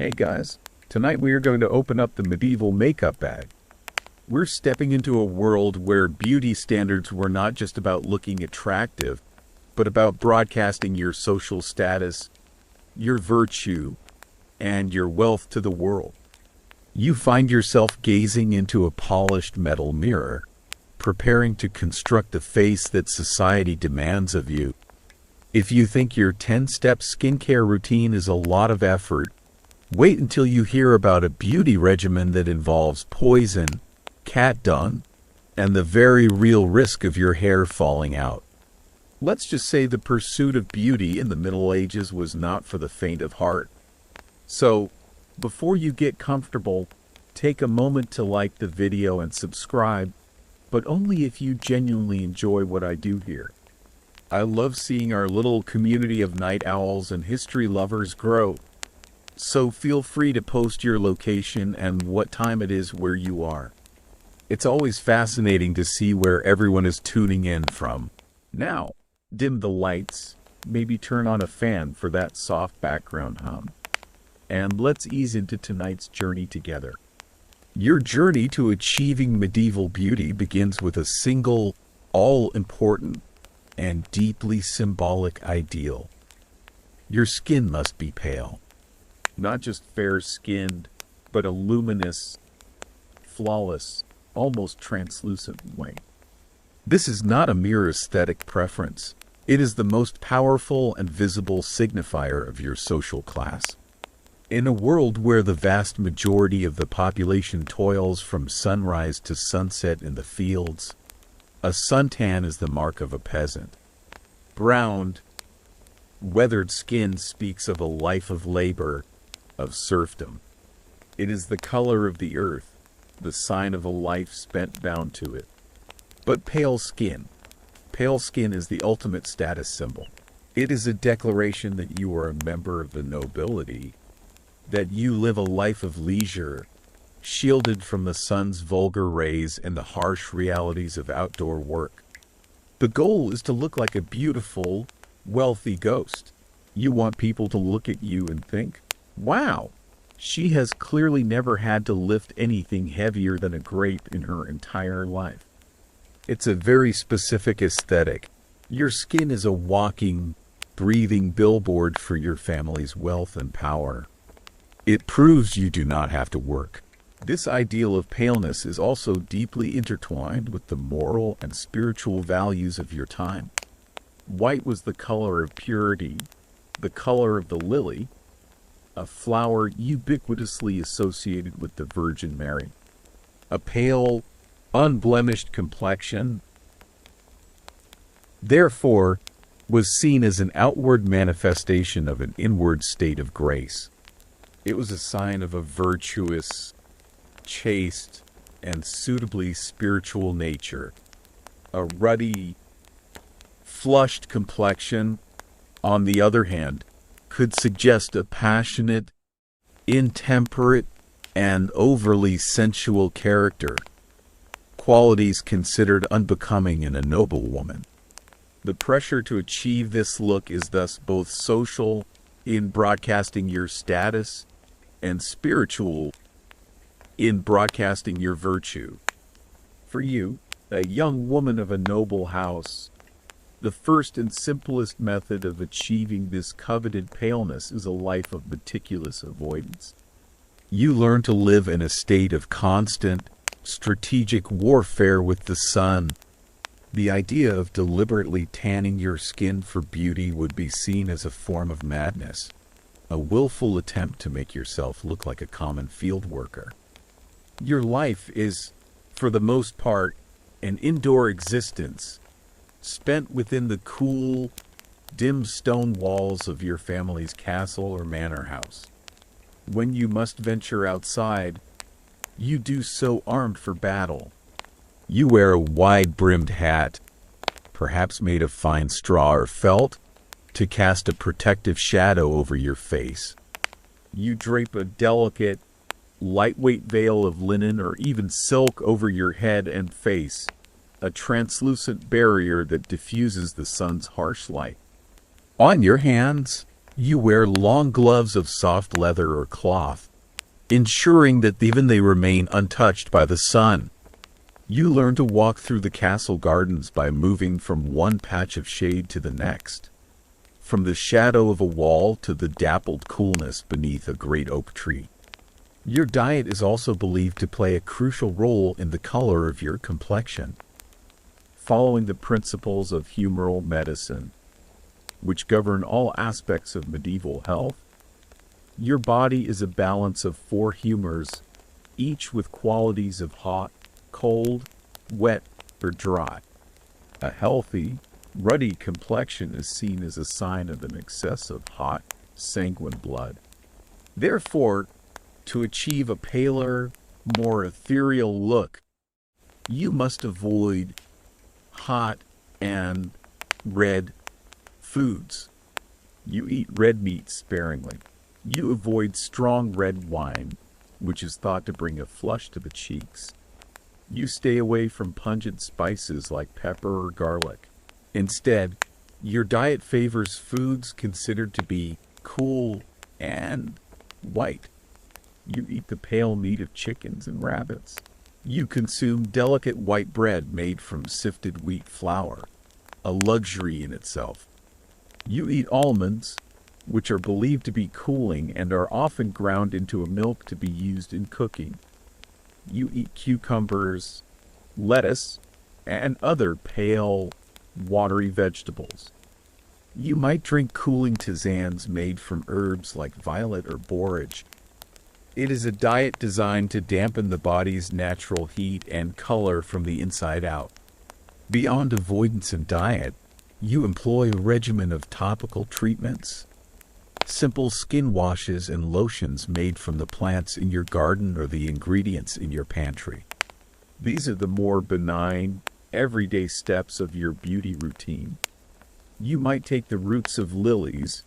Hey guys, tonight we are going to open up the medieval makeup bag. We're stepping into a world where beauty standards were not just about looking attractive, but about broadcasting your social status, your virtue, and your wealth to the world. You find yourself gazing into a polished metal mirror, preparing to construct the face that society demands of you. If you think your 10-step skincare routine is a lot of effort, wait until you hear about a beauty regimen that involves poison, cat dung, and the very real risk of your hair falling out. Let's just say the pursuit of beauty in the Middle Ages was not for the faint of heart. So, before you get comfortable, take a moment to like the video and subscribe, but only if you genuinely enjoy what I do here. I love seeing our little community of night owls and history lovers grow. So feel free to post your location and what time it is where you are. It's always fascinating to see where everyone is tuning in from. Now, dim the lights, maybe turn on a fan for that soft background hum. And let's ease into tonight's journey together. Your journey to achieving medieval beauty begins with a single, all-important, and deeply symbolic ideal. Your skin must be pale. Not just fair-skinned, but a luminous, flawless, almost translucent white. This is not a mere aesthetic preference. It is the most powerful and visible signifier of your social class. In a world where the vast majority of the population toils from sunrise to sunset in the fields, a suntan is the mark of a peasant. Browned, weathered skin speaks of a life of labor, of serfdom. It is the color of the earth, the sign of a life spent bound to it. But pale skin is the ultimate status symbol. It is a declaration that you are a member of the nobility, that you live a life of leisure, shielded from the sun's vulgar rays and the harsh realities of outdoor work. The goal is to look like a beautiful, wealthy ghost. You want people to look at you and think, wow, she has clearly never had to lift anything heavier than a grape in her entire life. It's a very specific aesthetic. Your skin is a walking, breathing billboard for your family's wealth and power. It proves you do not have to work. This ideal of paleness is also deeply intertwined with the moral and spiritual values of your time. White was the color of purity, the color of the lily, a flower ubiquitously associated with the Virgin Mary. A pale, unblemished complexion, therefore, was seen as an outward manifestation of an inward state of grace. It was a sign of a virtuous, chaste, and suitably spiritual nature. A ruddy, flushed complexion, on the other hand, could suggest a passionate, intemperate, and overly sensual character, qualities considered unbecoming in a noble woman. The pressure to achieve this look is thus both social, in broadcasting your status, and spiritual, in broadcasting your virtue. For you, a young woman of a noble house, the first and simplest method of achieving this coveted paleness is a life of meticulous avoidance. You learn to live in a state of constant, strategic warfare with the sun. The idea of deliberately tanning your skin for beauty would be seen as a form of madness, a willful attempt to make yourself look like a common field worker. Your life is, for the most part, an indoor existence, spent within the cool, dim stone walls of your family's castle or manor house. When you must venture outside, you do so armed for battle. You wear a wide-brimmed hat, perhaps made of fine straw or felt, to cast a protective shadow over your face. You drape a delicate, lightweight veil of linen or even silk over your head and face, a translucent barrier that diffuses the sun's harsh light. On your hands, You wear long gloves of soft leather or cloth, ensuring that even they remain untouched by the sun. You learn to walk through the castle gardens by moving from one patch of shade to the next, from the shadow of a wall to the dappled coolness beneath a great oak tree. Your diet is also believed to play a crucial role in the color of your complexion. Following the principles of humoral medicine, which govern all aspects of medieval health, your body is a balance of 4 humors, each with qualities of hot, cold, wet, or dry. A healthy, ruddy complexion is seen as a sign of an excess of hot, sanguine blood. Therefore, to achieve a paler, more ethereal look, you must avoid hot and red foods. You eat red meat sparingly. You avoid strong red wine, which is thought to bring a flush to the cheeks. You stay away from pungent spices like pepper or garlic. Instead, your diet favors foods considered to be cool and white. You eat the pale meat of chickens and rabbits. You consume delicate white bread made from sifted wheat flour, a luxury in itself. You eat almonds, which are believed to be cooling and are often ground into a milk to be used in cooking. You eat cucumbers, lettuce, and other pale, watery vegetables. You might drink cooling tisanes made from herbs like violet or borage. It is a diet designed to dampen the body's natural heat and color from the inside out. Beyond avoidance and diet, you employ a regimen of topical treatments, simple skin washes and lotions made from the plants in your garden or the ingredients in your pantry. These are the more benign, everyday steps of your beauty routine. You might take the roots of lilies,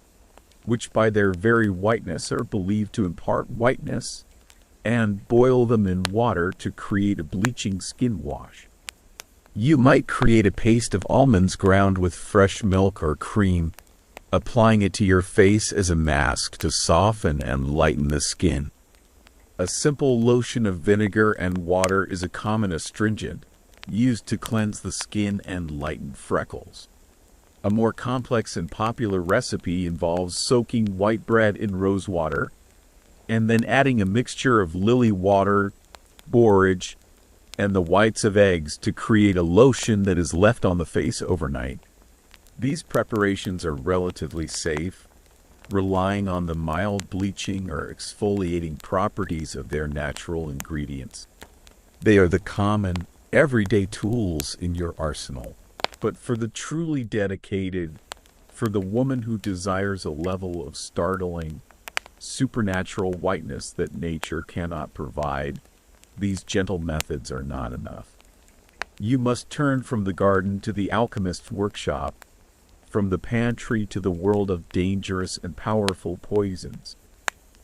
which by their very whiteness are believed to impart whiteness, and boil them in water to create a bleaching skin wash. You might create a paste of almonds ground with fresh milk or cream, applying it to your face as a mask to soften and lighten the skin. A simple lotion of vinegar and water is a common astringent, used to cleanse the skin and lighten freckles. A more complex and popular recipe involves soaking white bread in rose water, and then adding a mixture of lily water, borage, and the whites of eggs to create a lotion that is left on the face overnight. These preparations are relatively safe, relying on the mild bleaching or exfoliating properties of their natural ingredients. They are the common, everyday tools in your arsenal. But for the truly dedicated, for the woman who desires a level of startling, supernatural whiteness that nature cannot provide, these gentle methods are not enough. You must turn from the garden to the alchemist's workshop, from the pantry to the world of dangerous and powerful poisons.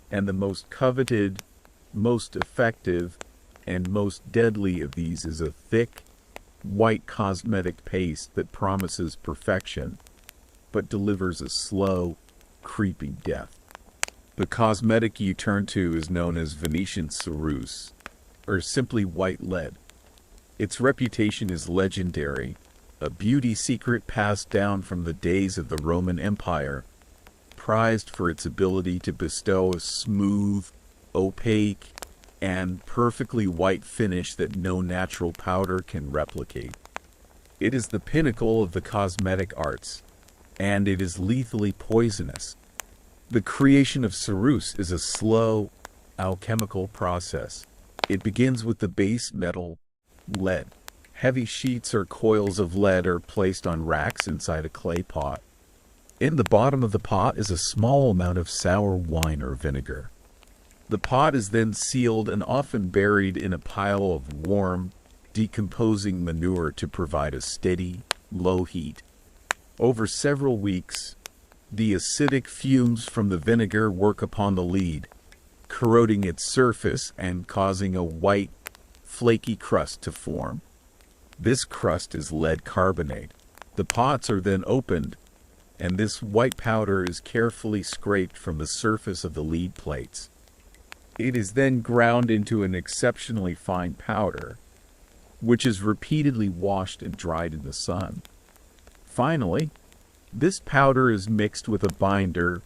And the most coveted, most effective, and most deadly of these is a thick, white cosmetic paste that promises perfection, but delivers a slow, creeping death. The cosmetic you turn to is known as Venetian ceruse, or simply white lead. Its reputation is legendary, a beauty secret passed down from the days of the Roman Empire, prized for its ability to bestow a smooth, opaque, and perfectly white finish that no natural powder can replicate. It is the pinnacle of the cosmetic arts, and it is lethally poisonous. The creation of ceruse is a slow, alchemical process. It begins with the base metal, lead. Heavy sheets or coils of lead are placed on racks inside a clay pot. In the bottom of the pot is a small amount of sour wine or vinegar. The pot is then sealed and often buried in a pile of warm, decomposing manure to provide a steady, low heat. Over several weeks, the acidic fumes from the vinegar work upon the lead, corroding its surface and causing a white, flaky crust to form. This crust is lead carbonate. The pots are then opened, and this white powder is carefully scraped from the surface of the lead plates. It is then ground into an exceptionally fine powder, which is repeatedly washed and dried in the sun. Finally, this powder is mixed with a binder,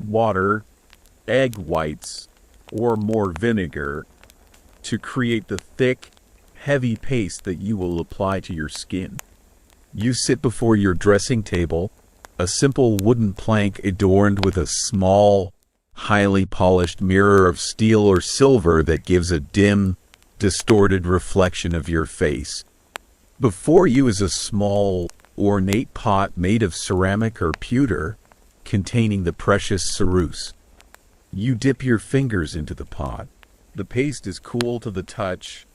water, egg whites, or more vinegar to create the thick, heavy paste that you will apply to your skin. You sit before your dressing table, a simple wooden plank adorned with a small, highly polished mirror of steel or silver that gives a dim, distorted reflection of your face. Before you is a small, ornate pot made of ceramic or pewter, containing the precious ceruse. You dip your fingers into the pot. The paste is cool to the touch,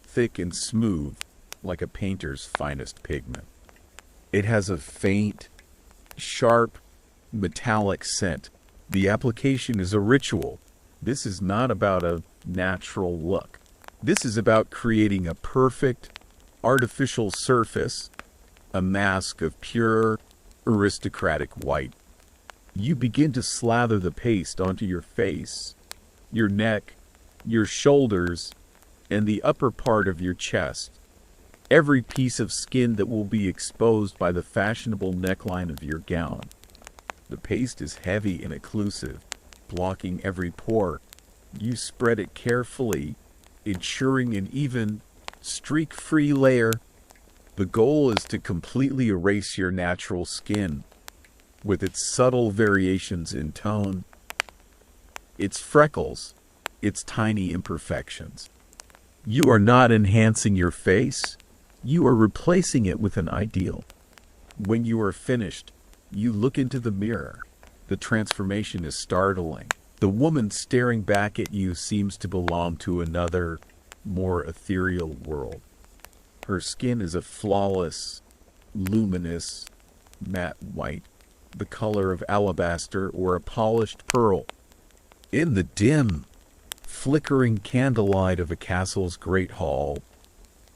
thick and smooth, like a painter's finest pigment. It has a faint, sharp, metallic scent. The application is a ritual. This is not about a natural look. This is about creating a perfect, artificial surface, a mask of pure, aristocratic white. You begin to slather the paste onto your face, your neck, your shoulders, and the upper part of your chest. Every piece of skin that will be exposed by the fashionable neckline of your gown. The paste is heavy and occlusive, blocking every pore. You spread it carefully, ensuring an even, streak-free layer. The goal is to completely erase your natural skin, with its subtle variations in tone, its freckles, its tiny imperfections. You are not enhancing your face, you are replacing it with an ideal. When you are finished, you look into the mirror. The transformation is startling. The woman staring back at you seems to belong to another, more ethereal world. Her skin is a flawless, luminous, matte white, the color of alabaster or a polished pearl. In the dim, flickering candlelight of a castle's great hall,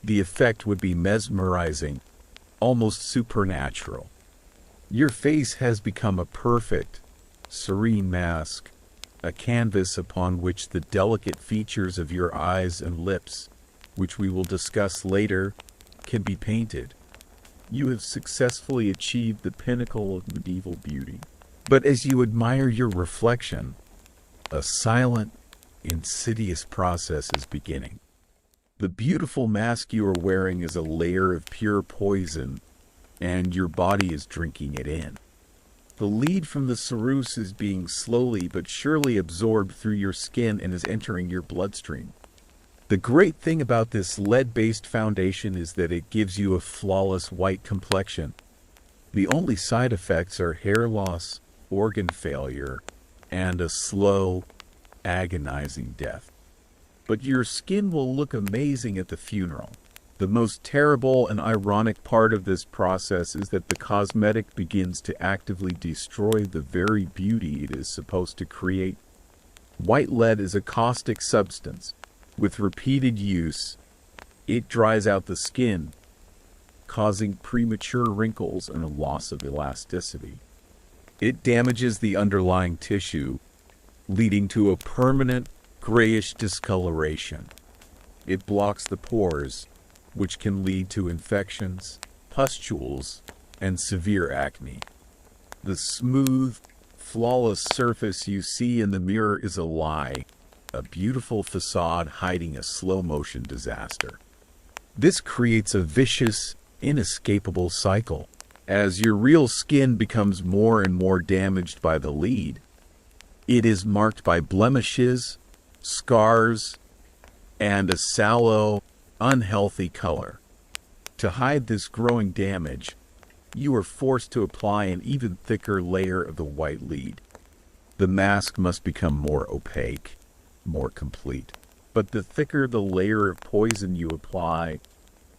the effect would be mesmerizing, almost supernatural. Your face has become a perfect, serene mask, a canvas upon which the delicate features of your eyes and lips, which we will discuss later, can be painted. You have successfully achieved the pinnacle of medieval beauty. But as you admire your reflection, a silent, insidious process is beginning. The beautiful mask you are wearing is a layer of pure poison, and your body is drinking it in. The lead from the ceruse is being slowly but surely absorbed through your skin and is entering your bloodstream. The great thing about this lead-based foundation is that it gives you a flawless white complexion. The only side effects are hair loss, organ failure, and a slow, agonizing death. But your skin will look amazing at the funeral. The most terrible and ironic part of this process is that the cosmetic begins to actively destroy the very beauty it is supposed to create. White lead is a caustic substance. With repeated use, it dries out the skin, causing premature wrinkles and a loss of elasticity. It damages the underlying tissue, leading to a permanent grayish discoloration. It blocks the pores, which can lead to infections, pustules, and severe acne. The smooth, flawless surface you see in the mirror is a lie, a beautiful facade hiding a slow-motion disaster. This creates a vicious, inescapable cycle. As your real skin becomes more and more damaged by the lead, it is marked by blemishes, scars, and a sallow, unhealthy color. To hide this growing damage, you are forced to apply an even thicker layer of the white lead. The mask must become more opaque, more complete. But the thicker the layer of poison you apply,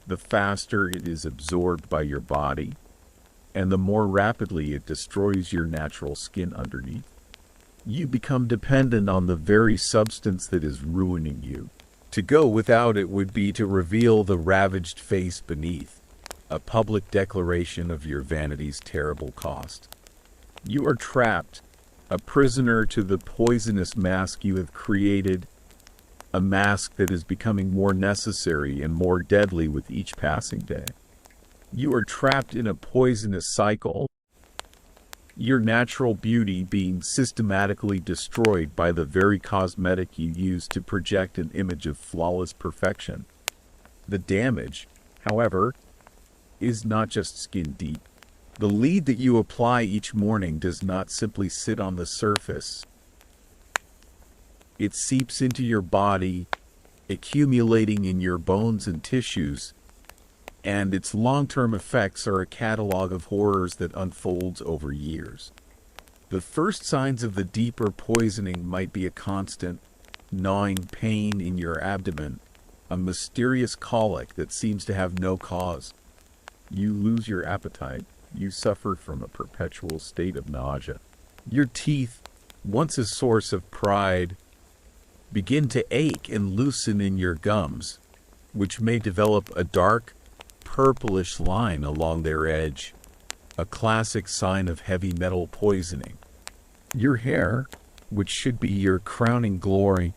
the faster it is absorbed by your body, and the more rapidly it destroys your natural skin underneath. You become dependent on the very substance that is ruining you. To go without it would be to reveal the ravaged face beneath, a public declaration of your vanity's terrible cost. You are trapped, a prisoner to the poisonous mask you have created, a mask that is becoming more necessary and more deadly with each passing day. You are trapped in a poisonous cycle, your natural beauty being systematically destroyed by the very cosmetic you use to project an image of flawless perfection. The damage, however, is not just skin deep. The lead that you apply each morning does not simply sit on the surface. It seeps into your body, accumulating in your bones and tissues, and its long-term effects are a catalog of horrors that unfolds over years. The first signs of the deeper poisoning might be a constant, gnawing pain in your abdomen, a mysterious colic that seems to have no cause. You lose your appetite. You suffer from a perpetual state of nausea. Your teeth, once a source of pride, begin to ache and loosen in your gums, which may develop a dark, purplish line along their edge, a classic sign of heavy metal poisoning. Your hair, which should be your crowning glory,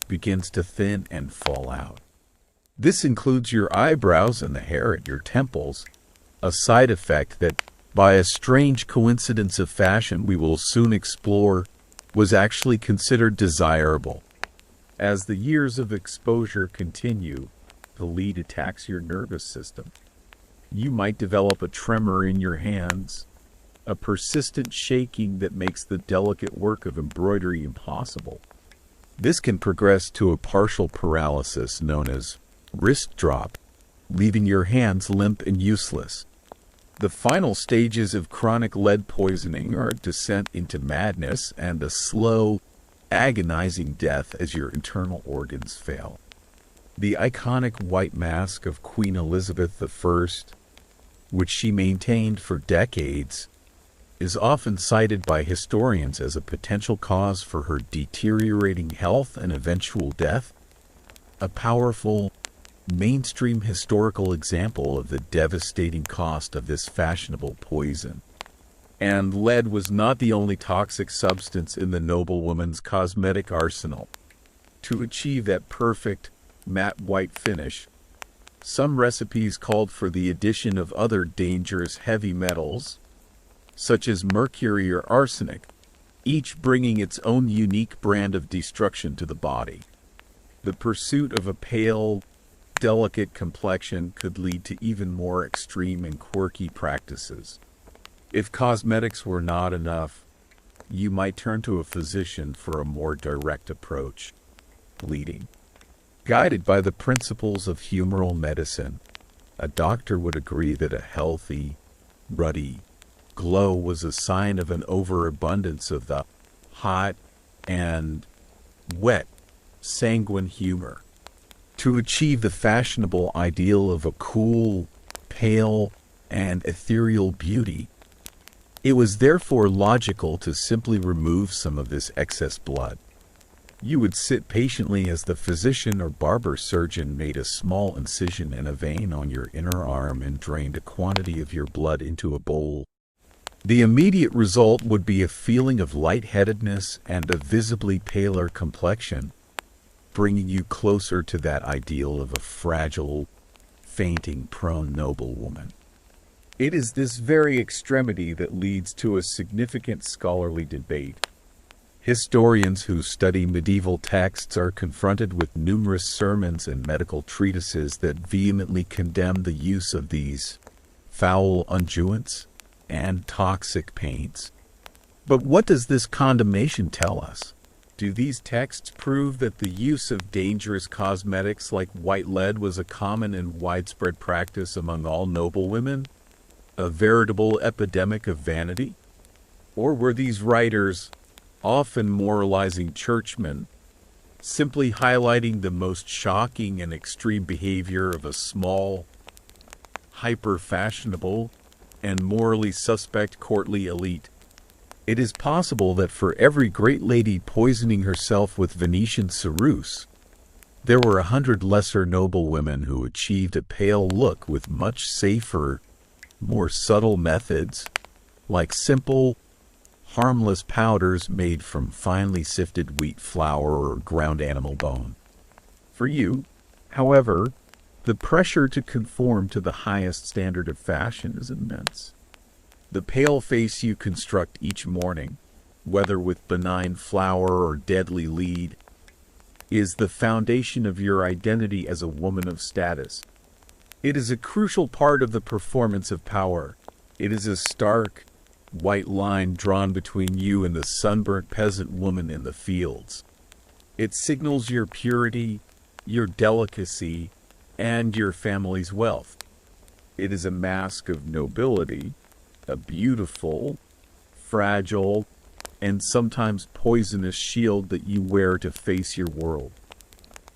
begins to thin and fall out. This includes your eyebrows and the hair at your temples, a side effect that, by a strange coincidence of fashion we will soon explore, was actually considered desirable. As the years of exposure continue, the lead attacks your nervous system. You might develop a tremor in your hands, a persistent shaking that makes the delicate work of embroidery impossible. This can progress to a partial paralysis known as wrist drop, leaving your hands limp and useless. The final stages of chronic lead poisoning are a descent into madness and a slow, agonizing death as your internal organs fail. The iconic white mask of Queen Elizabeth I, which she maintained for decades, is often cited by historians as a potential cause for her deteriorating health and eventual death, a powerful, mainstream historical example of the devastating cost of this fashionable poison. And lead was not the only toxic substance in the noblewoman's cosmetic arsenal. To achieve that perfect, matte white finish, some recipes called for the addition of other dangerous heavy metals, such as mercury or arsenic, each bringing its own unique brand of destruction to the body. The pursuit of a pale, delicate complexion could lead to even more extreme and quirky practices. If cosmetics were not enough, you might turn to a physician for a more direct approach: bleeding. Guided by the principles of humoral medicine, a doctor would agree that a healthy, ruddy glow was a sign of an overabundance of the hot and wet, sanguine humor. To achieve the fashionable ideal of a cool, pale, and ethereal beauty, it was therefore logical to simply remove some of this excess blood. You would sit patiently as the physician or barber surgeon made a small incision in a vein on your inner arm and drained a quantity of your blood into a bowl. The immediate result would be a feeling of lightheadedness and a visibly paler complexion, bringing you closer to that ideal of a fragile, fainting-prone noblewoman. It is this very extremity that leads to a significant scholarly debate. Historians who study medieval texts are confronted with numerous sermons and medical treatises that vehemently condemn the use of these foul unguents and toxic paints. But what does this condemnation tell us? Do these texts prove that the use of dangerous cosmetics like white lead was a common and widespread practice among all noblewomen? A veritable epidemic of vanity? Or were these writers, often moralizing churchmen, simply highlighting the most shocking and extreme behavior of a small, hyper-fashionable, and morally suspect courtly elite? It is possible that for every great lady poisoning herself with Venetian ceruse, There were 100 lesser noble women who achieved a pale look with much safer, more subtle methods, like simple, harmless powders made from finely sifted wheat flour or ground animal bone. For you, however, the pressure to conform to the highest standard of fashion is immense. The pale face you construct each morning, whether with benign flour or deadly lead, is the foundation of your identity as a woman of status. It is a crucial part of the performance of power. It is a stark, white line drawn between you and the sunburnt peasant woman in the fields. It signals your purity, your delicacy, and your family's wealth. It is a mask of nobility, a beautiful, fragile, and sometimes poisonous shield that you wear to face your world.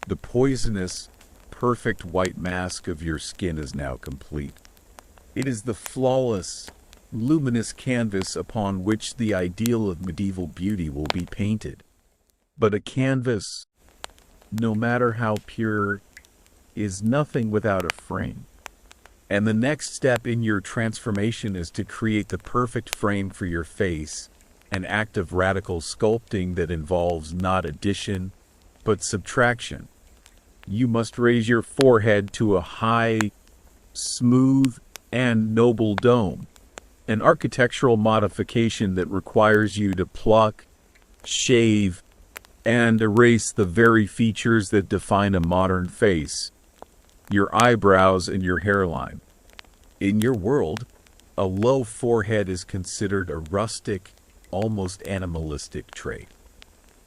The poisonous, perfect white mask of your skin is now complete. It is the flawless, luminous canvas upon which the ideal of medieval beauty will be painted. But a canvas, no matter how pure, is nothing without a frame. And the next step in your transformation is to create the perfect frame for your face, an act of radical sculpting that involves not addition, but subtraction. You must raise your forehead to a high, smooth, and noble dome, an architectural modification that requires you to pluck, shave, and erase the very features that define a modern face, your eyebrows and your hairline. In your world, a low forehead is considered a rustic, almost animalistic trait.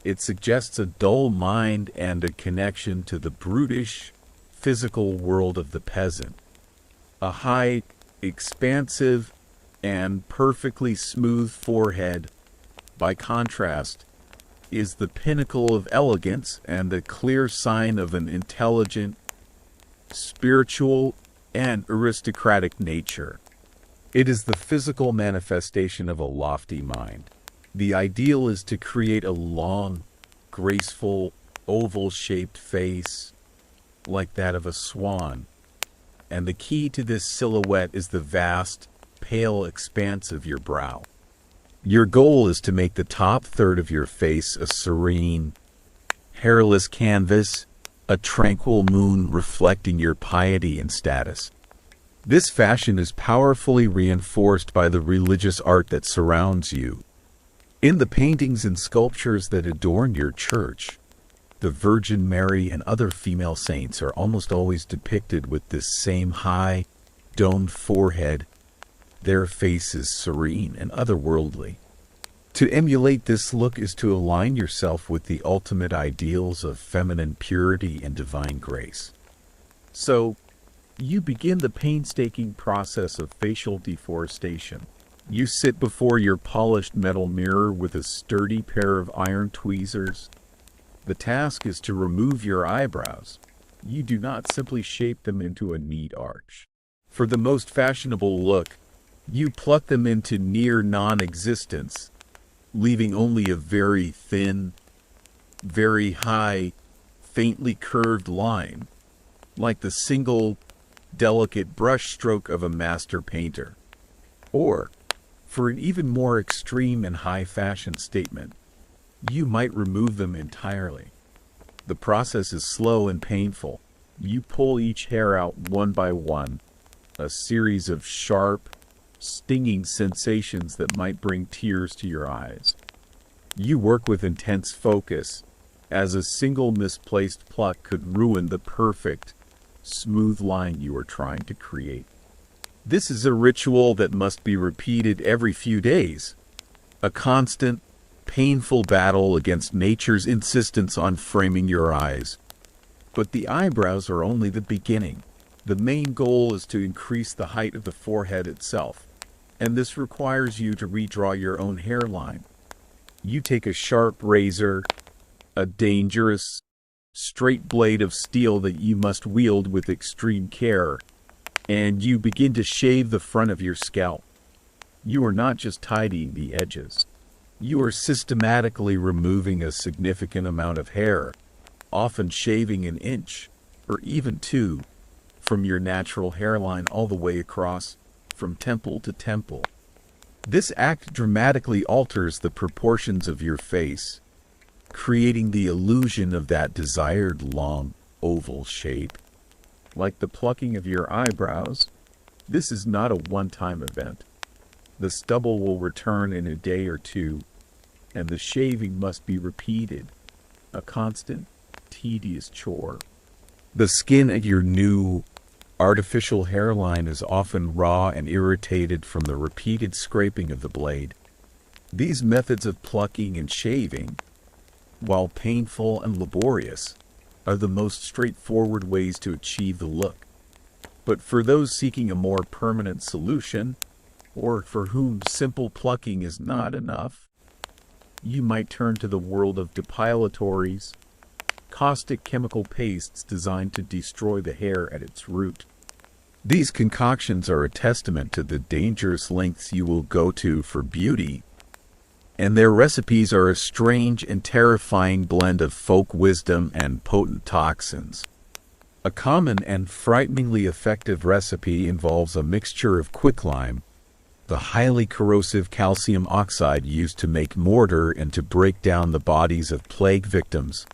It suggests a dull mind and a connection to the brutish, physical world of the peasant. A high, expansive, and perfectly smooth forehead, by contrast, is the pinnacle of elegance and a clear sign of an intelligent, spiritual, and aristocratic nature. It is the physical manifestation of a lofty mind. The ideal is to create a long, graceful, oval-shaped face, like that of a swan. And the key to this silhouette is the vast, pale expanse of your brow. Your goal is to make the top third of your face a serene, hairless canvas, a tranquil moon reflecting your piety and status. This fashion is powerfully reinforced by the religious art that surrounds you. In the paintings and sculptures that adorn your church, the Virgin Mary and other female saints are almost always depicted with this same high, domed forehead. Their face is serene and otherworldly. To emulate this look is to align yourself with the ultimate ideals of feminine purity and divine grace. So, you begin the painstaking process of facial deforestation. You sit before your polished metal mirror with a sturdy pair of iron tweezers. The task is to remove your eyebrows. You do not simply shape them into a neat arch. For the most fashionable look, you pluck them into near non-existence, leaving only a very thin, very high, faintly curved line, like the single, delicate brushstroke of a master painter. Or, for an even more extreme and high-fashion statement, you might remove them entirely. The process is slow and painful. You pull each hair out one by one, a series of sharp, stinging sensations that might bring tears to your eyes. You work with intense focus, as a single misplaced pluck could ruin the perfect, smooth line you are trying to create. This is a ritual that must be repeated every few days, a constant, painful battle against nature's insistence on framing your eyes. But the eyebrows are only the beginning. The main goal is to increase the height of the forehead itself, and this requires you to redraw your own hairline. You take a sharp razor, a dangerous, straight blade of steel that you must wield with extreme care, and you begin to shave the front of your scalp. You are not just tidying the edges. You are systematically removing a significant amount of hair, often shaving an inch, or even two, from your natural hairline all the way across, from temple to temple. This act dramatically alters the proportions of your face, creating the illusion of that desired long, oval shape. Like the plucking of your eyebrows, this is not a one-time event. The stubble will return in a day or two, and the shaving must be repeated, a constant, tedious chore. The skin at your new, artificial hairline is often raw and irritated from the repeated scraping of the blade. These methods of plucking and shaving, while painful and laborious, are the most straightforward ways to achieve the look. But for those seeking a more permanent solution, or for whom simple plucking is not enough, you might turn to the world of depilatories, caustic chemical pastes designed to destroy the hair at its root. These concoctions are a testament to the dangerous lengths you will go to for beauty, and their recipes are a strange and terrifying blend of folk wisdom and potent toxins. A common and frighteningly effective recipe involves a mixture of quicklime, the highly corrosive calcium oxide used to make mortar and to break down the bodies of plague victims,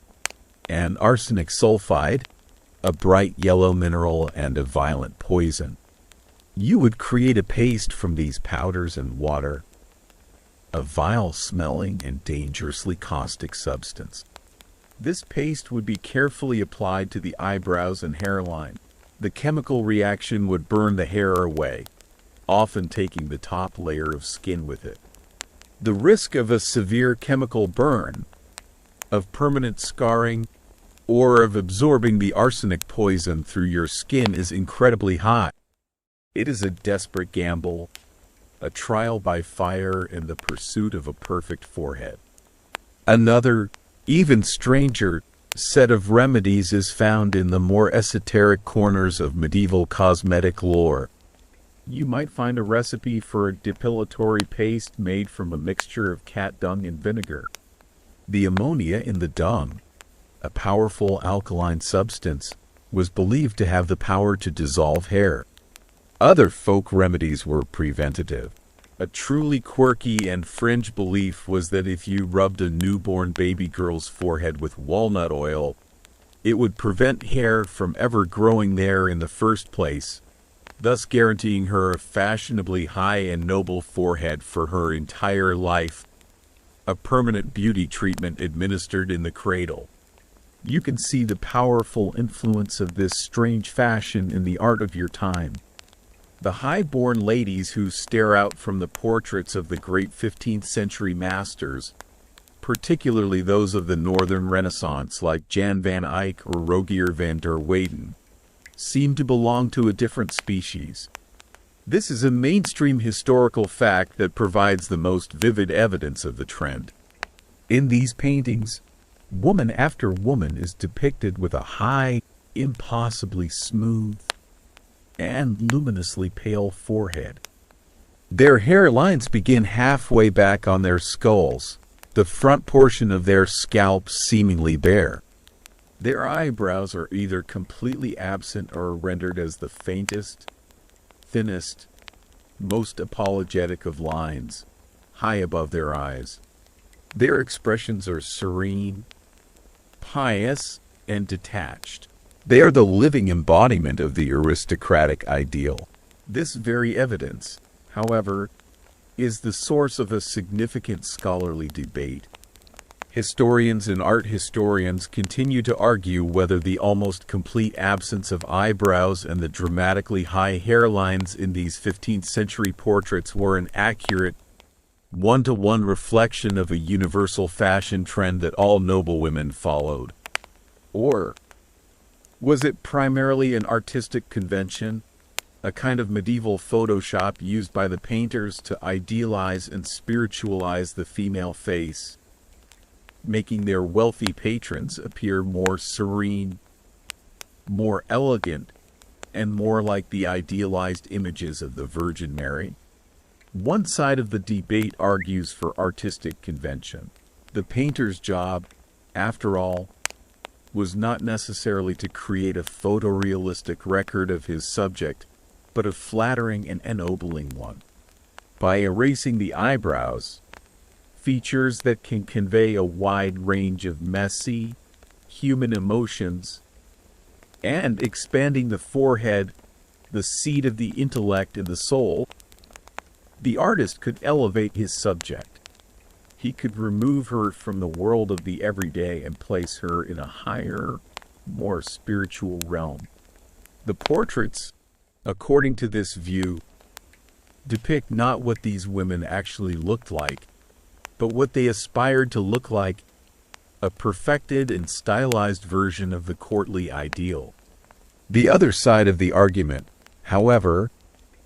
and arsenic sulfide, a bright yellow mineral and a violent poison. You would create a paste from these powders and water, a vile-smelling and dangerously caustic substance. This paste would be carefully applied to the eyebrows and hairline. The chemical reaction would burn the hair away, often taking the top layer of skin with it. The risk of a severe chemical burn, of permanent scarring, or of absorbing the arsenic poison through your skin is incredibly high. It is a desperate gamble, a trial by fire in the pursuit of a perfect forehead. Another, even stranger, set of remedies is found in the more esoteric corners of medieval cosmetic lore. You might find a recipe for a depilatory paste made from a mixture of cat dung and vinegar. The ammonia in the dung, a powerful alkaline substance, was believed to have the power to dissolve hair. Other folk remedies were preventative. A truly quirky and fringe belief was that if you rubbed a newborn baby girl's forehead with walnut oil, it would prevent hair from ever growing there in the first place, thus guaranteeing her a fashionably high and noble forehead for her entire life, a permanent beauty treatment administered in the cradle. You can see the powerful influence of this strange fashion in the art of your time. The high-born ladies who stare out from the portraits of the great 15th century masters, particularly those of the Northern Renaissance like Jan van Eyck or Rogier van der Weyden, seem to belong to a different species. This is a mainstream historical fact that provides the most vivid evidence of the trend. In these paintings, woman after woman is depicted with a high, impossibly smooth, and luminously pale forehead. Their hairlines begin halfway back on their skulls, the front portion of their scalps seemingly bare. Their eyebrows are either completely absent or rendered as the faintest, thinnest, most apologetic of lines, high above their eyes. Their expressions are serene, pious, and detached. They are the living embodiment of the aristocratic ideal. This very evidence, however, is the source of a significant scholarly debate. Historians and art historians continue to argue whether the almost complete absence of eyebrows and the dramatically high hairlines in these 15th century portraits were an accurate, one-to-one reflection of a universal fashion trend that all noble women followed. Or was it primarily an artistic convention, a kind of medieval Photoshop used by the painters to idealize and spiritualize the female face, making their wealthy patrons appear more serene, more elegant, and more like the idealized images of the Virgin Mary? One side of the debate argues for artistic convention. The painter's job, after all, was not necessarily to create a photorealistic record of his subject, but a flattering and ennobling one. By erasing the eyebrows, features that can convey a wide range of messy, human emotions, and expanding the forehead, the seat of the intellect and the soul, the artist could elevate his subject. He could remove her from the world of the everyday and place her in a higher, more spiritual realm. The portraits, according to this view, depict not what these women actually looked like, but what they aspired to look like, a perfected and stylized version of the courtly ideal. The other side of the argument, however,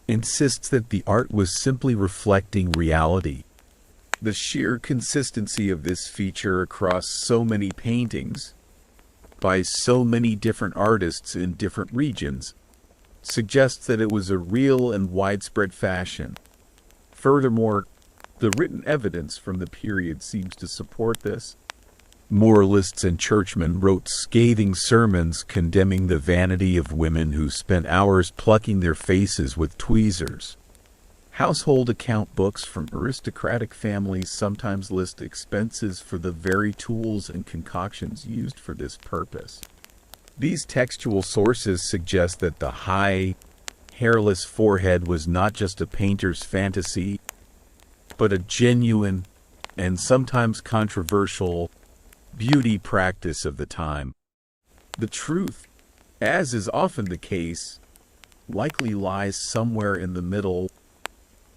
insists that the art was simply reflecting reality. The sheer consistency of this feature across so many paintings, by so many different artists in different regions, suggests that it was a real and widespread fashion. Furthermore, the written evidence from the period seems to support this. Moralists and churchmen wrote scathing sermons condemning the vanity of women who spent hours plucking their faces with tweezers. Household account books from aristocratic families sometimes list expenses for the very tools and concoctions used for this purpose. These textual sources suggest that the high, hairless forehead was not just a painter's fantasy, but a genuine and sometimes controversial beauty practice of the time. The truth, as is often the case, likely lies somewhere in the middle,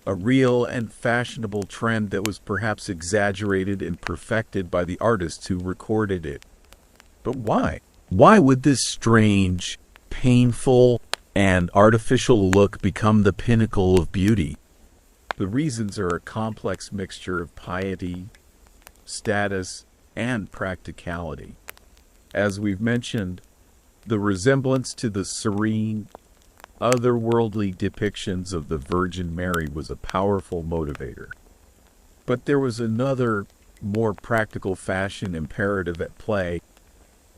a real and fashionable trend that was perhaps exaggerated and perfected by the artists who recorded it. But why? Why would this strange, painful, and artificial look become the pinnacle of beauty? The reasons are a complex mixture of piety, status, and practicality. As we've mentioned, the resemblance to the serene, otherworldly depictions of the Virgin Mary was a powerful motivator. But there was another, more practical fashion imperative at play.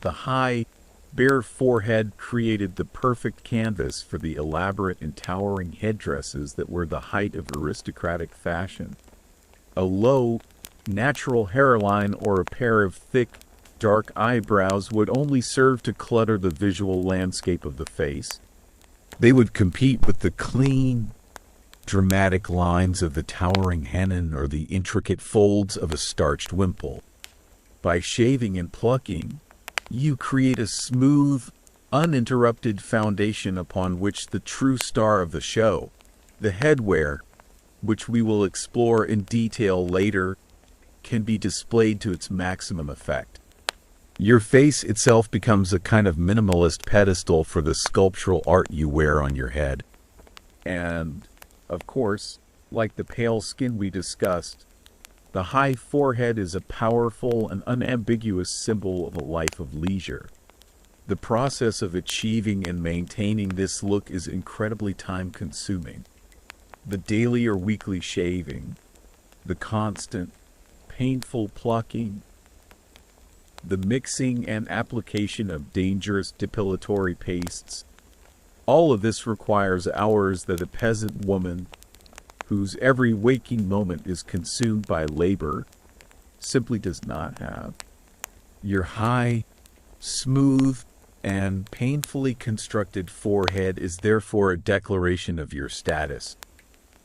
The high, bare forehead created the perfect canvas for the elaborate and towering headdresses that were the height of aristocratic fashion. A low, natural hairline or a pair of thick, dark eyebrows would only serve to clutter the visual landscape of the face. They would compete with the clean, dramatic lines of the towering Hennin or the intricate folds of a starched wimple. By shaving and plucking, you create a smooth, uninterrupted foundation upon which the true star of the show, the headwear, which we will explore in detail later, can be displayed to its maximum effect. Your face itself becomes a kind of minimalist pedestal for the sculptural art you wear on your head. And, of course, like the pale skin we discussed, the high forehead is a powerful and unambiguous symbol of a life of leisure. The process of achieving and maintaining this look is incredibly time-consuming. The daily or weekly shaving, the constant, painful plucking, the mixing and application of dangerous depilatory pastes, all of this requires hours that a peasant woman, whose every waking moment is consumed by labor, simply does not have. Your high, smooth, and painfully constructed forehead is therefore a declaration of your status.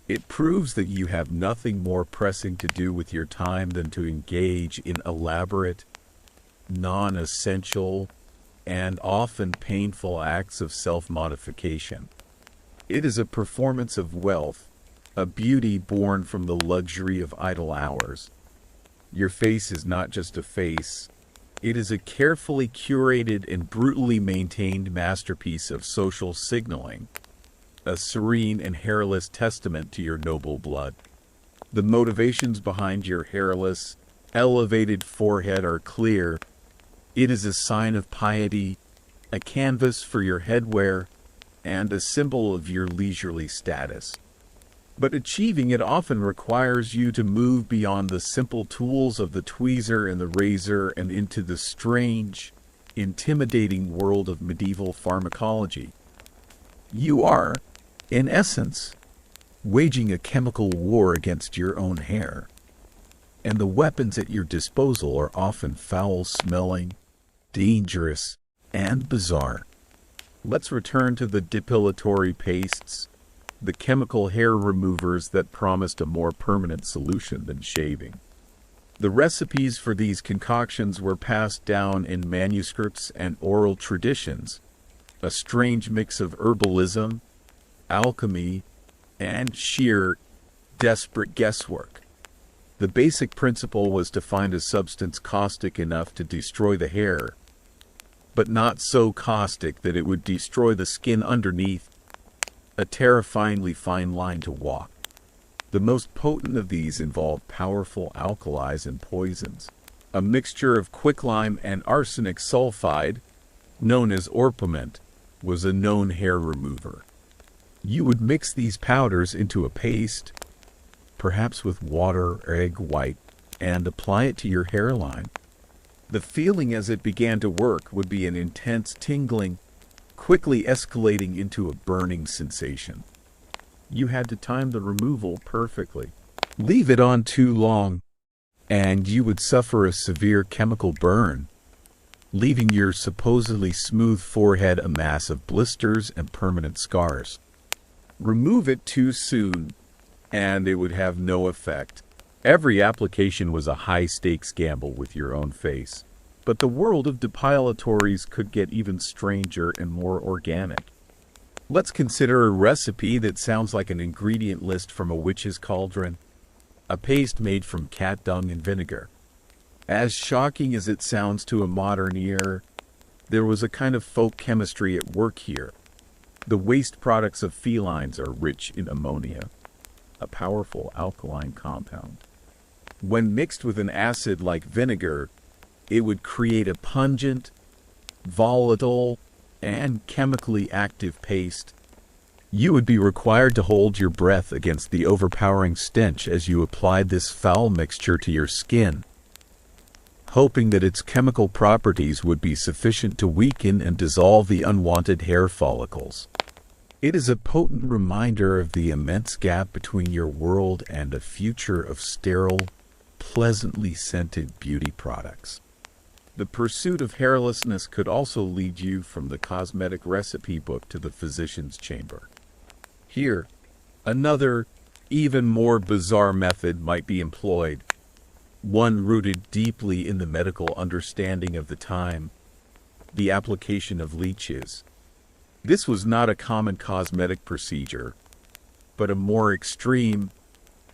It proves that you have nothing more pressing to do with your time than to engage in elaborate, non-essential, and often painful acts of self-modification. It is a performance of wealth, a beauty born from the luxury of idle hours. Your face is not just a face. It is a carefully curated and brutally maintained masterpiece of social signaling, a serene and hairless testament to your noble blood. The motivations behind your hairless, elevated forehead are clear. It is a sign of piety, a canvas for your headwear, and a symbol of your leisurely status. But achieving it often requires you to move beyond the simple tools of the tweezer and the razor and into the strange, intimidating world of medieval pharmacology. You are, in essence, waging a chemical war against your own hair, and the weapons at your disposal are often foul-smelling, dangerous, and bizarre. Let's return to the depilatory pastes, the chemical hair removers that promised a more permanent solution than shaving. The recipes for these concoctions were passed down in manuscripts and oral traditions, a strange mix of herbalism, alchemy, and sheer, desperate guesswork. The basic principle was to find a substance caustic enough to destroy the hair, but not so caustic that it would destroy the skin underneath, a terrifyingly fine line to walk. The most potent of these involved powerful alkalis and poisons. A mixture of quicklime and arsenic sulfide, known as orpiment, was a known hair remover. You would mix these powders into a paste, perhaps with water or egg white, and apply it to your hairline. The feeling as it began to work would be an intense tingling, quickly escalating into a burning sensation. You had to time the removal perfectly. Leave it on too long, and you would suffer a severe chemical burn, leaving your supposedly smooth forehead a mass of blisters and permanent scars. Remove it too soon, and it would have no effect. Every application was a high-stakes gamble with your own face. But the world of depilatories could get even stranger and more organic. Let's consider a recipe that sounds like an ingredient list from a witch's cauldron. A paste made from cat dung and vinegar. As shocking as it sounds to a modern ear, there was a kind of folk chemistry at work here. The waste products of felines are rich in ammonia, a powerful alkaline compound. When mixed with an acid like vinegar, it would create a pungent, volatile, and chemically active paste. You would be required to hold your breath against the overpowering stench as you applied this foul mixture to your skin, hoping that its chemical properties would be sufficient to weaken and dissolve the unwanted hair follicles. It is a potent reminder of the immense gap between your world and a future of sterile, pleasantly scented beauty products. The pursuit of hairlessness could also lead you from the cosmetic recipe book to the physician's chamber. Here, another, even more bizarre method might be employed, one rooted deeply in the medical understanding of the time, the application of leeches. This was not a common cosmetic procedure, but a more extreme,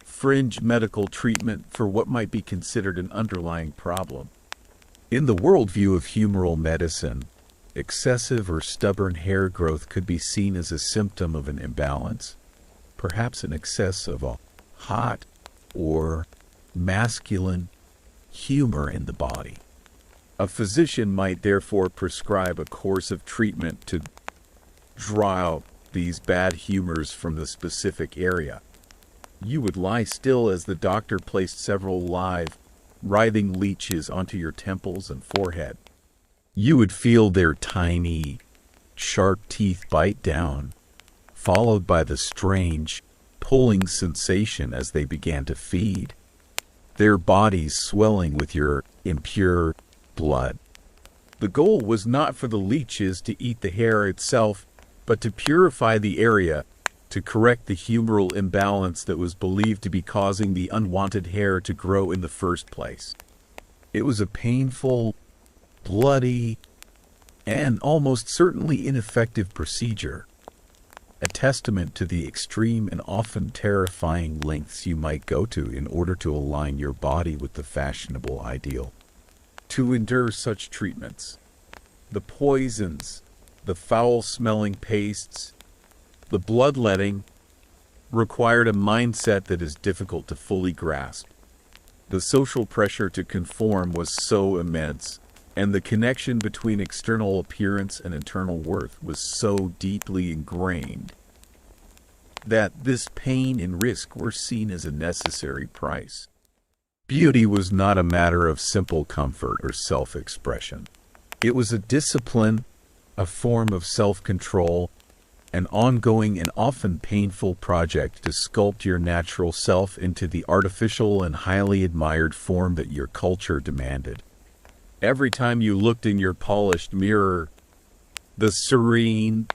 fringe medical treatment for what might be considered an underlying problem. In the worldview of humoral medicine, excessive or stubborn hair growth could be seen as a symptom of an imbalance, perhaps an excess of a hot or masculine humor in the body. A physician might therefore prescribe a course of treatment to draw out these bad humors from the specific area. You would lie still as the doctor placed several live, writhing leeches onto your temples and forehead. You would feel their tiny, sharp teeth bite down, followed by the strange, pulling sensation as they began to feed, their bodies swelling with your impure blood. The goal was not for the leeches to eat the hair itself, but to purify the area, to correct the humoral imbalance that was believed to be causing the unwanted hair to grow in the first place. It was a painful, bloody, and almost certainly ineffective procedure, a testament to the extreme and often terrifying lengths you might go to in order to align your body with the fashionable ideal. To endure such treatments, the poisons, the foul-smelling pastes, the bloodletting, required a mindset that is difficult to fully grasp. The social pressure to conform was so immense, and the connection between external appearance and internal worth was so deeply ingrained, that this pain and risk were seen as a necessary price. Beauty was not a matter of simple comfort or self-expression. It was a discipline, a form of self-control, an ongoing and often painful project to sculpt your natural self into the artificial and highly admired form that your culture demanded. Every time you looked in your polished mirror, the serene,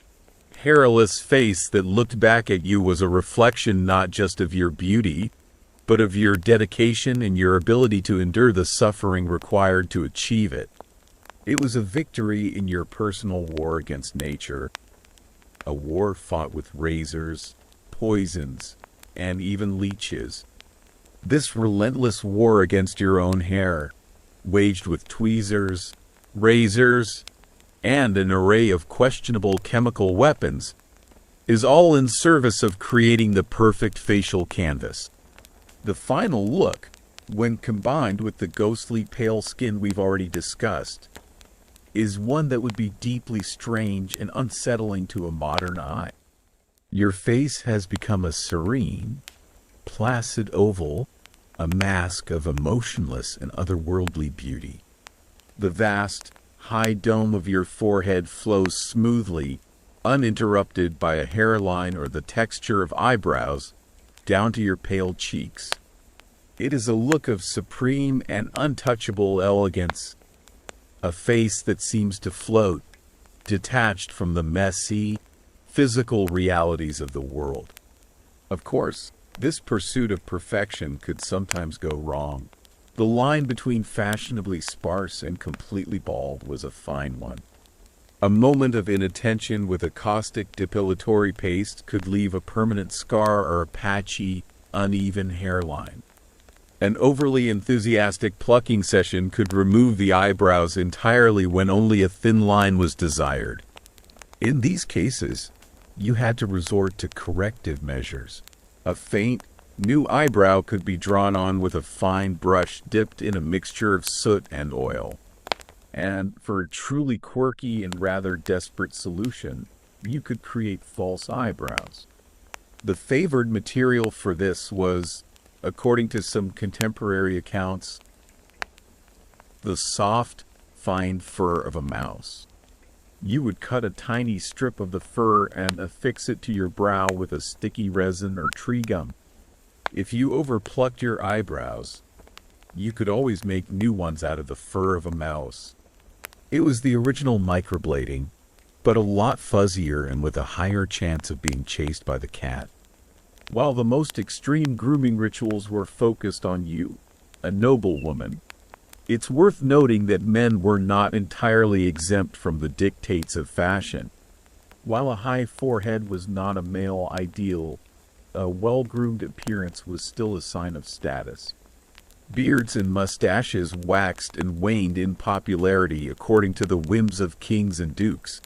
hairless face that looked back at you was a reflection not just of your beauty, but of your dedication and your ability to endure the suffering required to achieve it. It was a victory in your personal war against nature, a war fought with razors, poisons, and even leeches. This relentless war against your own hair, waged with tweezers, razors, and an array of questionable chemical weapons, is all in service of creating the perfect facial canvas. The final look, when combined with the ghostly pale skin we've already discussed, is one that would be deeply strange and unsettling to a modern eye. Your face has become a serene, placid oval, a mask of emotionless and otherworldly beauty. The vast, high dome of your forehead flows smoothly, uninterrupted by a hairline or the texture of eyebrows, down to your pale cheeks. It is a look of supreme and untouchable elegance, a face that seems to float, detached from the messy, physical realities of the world. Of course, this pursuit of perfection could sometimes go wrong. The line between fashionably sparse and completely bald was a fine one. A moment of inattention with a caustic depilatory paste could leave a permanent scar or a patchy, uneven hairline. An overly enthusiastic plucking session could remove the eyebrows entirely when only a thin line was desired. In these cases, you had to resort to corrective measures. A faint, new eyebrow could be drawn on with a fine brush dipped in a mixture of soot and oil. And for a truly quirky and rather desperate solution, you could create false eyebrows. The favored material for this was, according to some contemporary accounts, the soft, fine fur of a mouse. You would cut a tiny strip of the fur and affix it to your brow with a sticky resin or tree gum. If you overplucked your eyebrows, you could always make new ones out of the fur of a mouse. It was the original microblading, but a lot fuzzier and with a higher chance of being chased by the cat. While the most extreme grooming rituals were focused on you, a noble woman, it's worth noting that men were not entirely exempt from the dictates of fashion. While a high forehead was not a male ideal, a well-groomed appearance was still a sign of status. Beards and mustaches waxed and waned in popularity according to the whims of kings and dukes.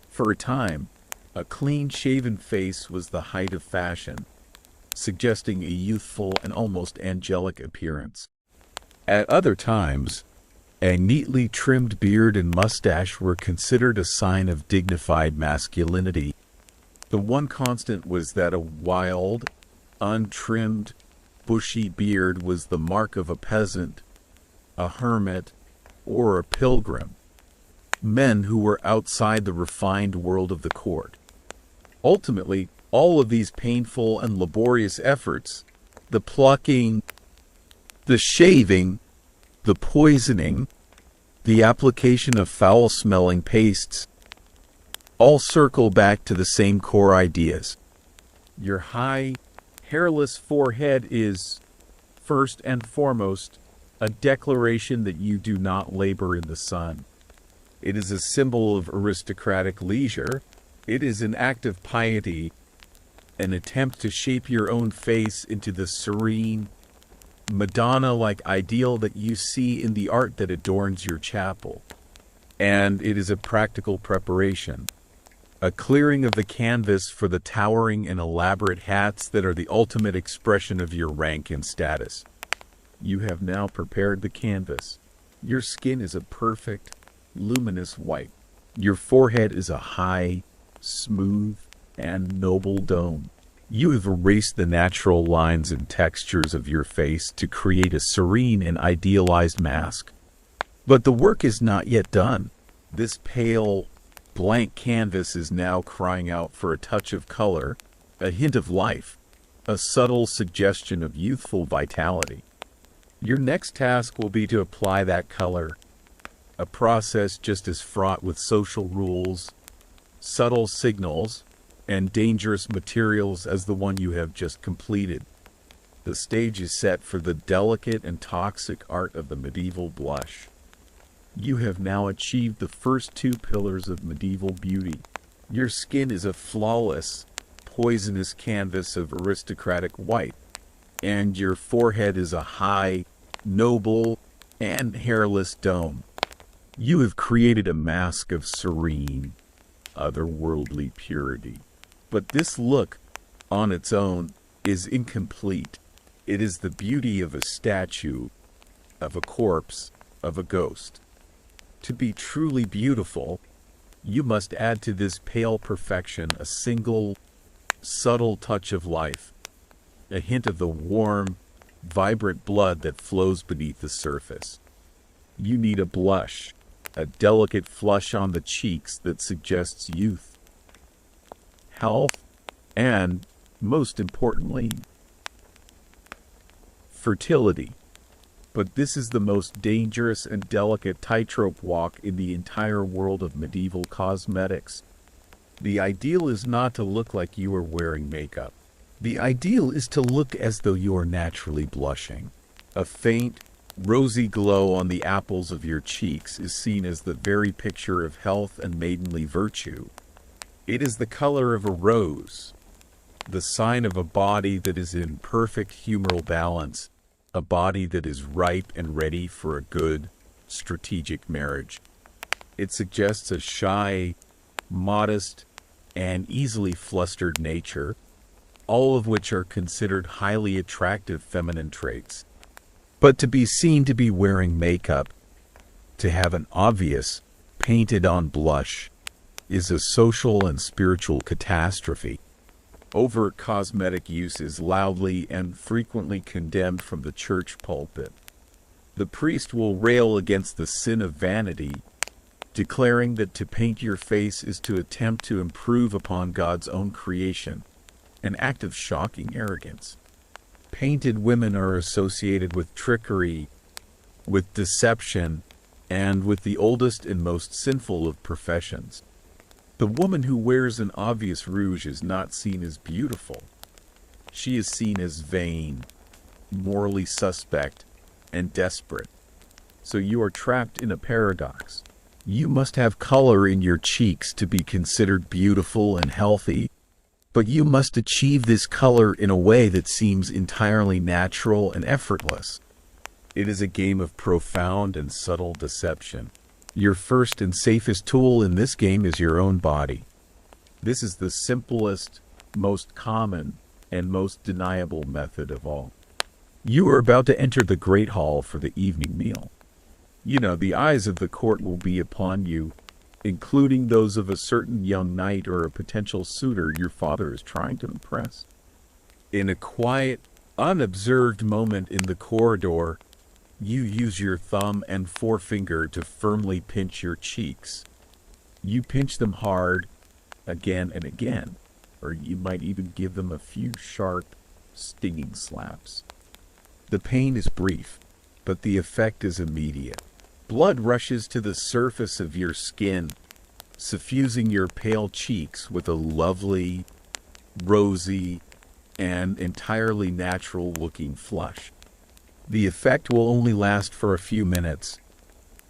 For a time, a clean-shaven face was the height of fashion, suggesting a youthful and almost angelic appearance. At other times, a neatly trimmed beard and mustache were considered a sign of dignified masculinity. The one constant was that a wild, untrimmed, bushy beard was the mark of a peasant, a hermit, or a pilgrim, men who were outside the refined world of the court. Ultimately, all of these painful and laborious efforts, the plucking, the shaving, the poisoning, the application of foul-smelling pastes, all circle back to the same core ideas. Your high, hairless forehead is, first and foremost, a declaration that you do not labor in the sun. It is a symbol of aristocratic leisure. It is an act of piety, an attempt to shape your own face into the serene, Madonna-like ideal that you see in the art that adorns your chapel. And it is a practical preparation, a clearing of the canvas for the towering and elaborate hats that are the ultimate expression of your rank and status. You have now prepared the canvas. Your skin is a perfect, luminous white. Your forehead is a high, smooth, and noble dome. You have erased the natural lines and textures of your face to create a serene and idealized mask. But the work is not yet done. This pale, blank canvas is now crying out for a touch of color, a hint of life, a subtle suggestion of youthful vitality. Your next task will be to apply that color, a process just as fraught with social rules, subtle signals, and dangerous materials as the one you have just completed. The stage is set for the delicate and toxic art of the medieval blush. You have now achieved the first two pillars of medieval beauty. Your skin is a flawless, poisonous canvas of aristocratic white, and your forehead is a high, noble, and hairless dome. You have created a mask of serene, otherworldly purity. But this look, on its own, is incomplete. It is the beauty of a statue, of a corpse, of a ghost. To be truly beautiful, you must add to this pale perfection a single, subtle touch of life, a hint of the warm, vibrant blood that flows beneath the surface. You need a blush, a delicate flush on the cheeks that suggests youth, health, and, most importantly, fertility. But this is the most dangerous and delicate tightrope walk in the entire world of medieval cosmetics. The ideal is not to look like you are wearing makeup. The ideal is to look as though you are naturally blushing. A faint, rosy glow on the apples of your cheeks is seen as the very picture of health and maidenly virtue. It is the color of a rose, the sign of a body that is in perfect humoral balance, a body that is ripe and ready for a good, strategic marriage. It suggests a shy, modest, and easily flustered nature, all of which are considered highly attractive feminine traits. But to be seen to be wearing makeup, to have an obvious, painted-on blush, is a social and spiritual catastrophe. Overt cosmetic use is loudly and frequently condemned from the church pulpit. The priest will rail against the sin of vanity, declaring that to paint your face is to attempt to improve upon God's own creation, an act of shocking arrogance. Painted women are associated with trickery, with deception, and with the oldest and most sinful of professions. The woman who wears an obvious rouge is not seen as beautiful. She is seen as vain, morally suspect, and desperate. So you are trapped in a paradox. You must have color in your cheeks to be considered beautiful and healthy, but you must achieve this color in a way that seems entirely natural and effortless. It is a game of profound and subtle deception. Your first and safest tool in this game is your own body. This is the simplest, most common, and most deniable method of all. You are about to enter the great hall for the evening meal. You know, the eyes of the court will be upon you, including those of a certain young knight or a potential suitor your father is trying to impress. In a quiet, unobserved moment in the corridor, you use your thumb and forefinger to firmly pinch your cheeks. You pinch them hard, again and again, or you might even give them a few sharp, stinging slaps. The pain is brief, but the effect is immediate. Blood rushes to the surface of your skin, suffusing your pale cheeks with a lovely, rosy, and entirely natural-looking flush. The effect will only last for a few minutes,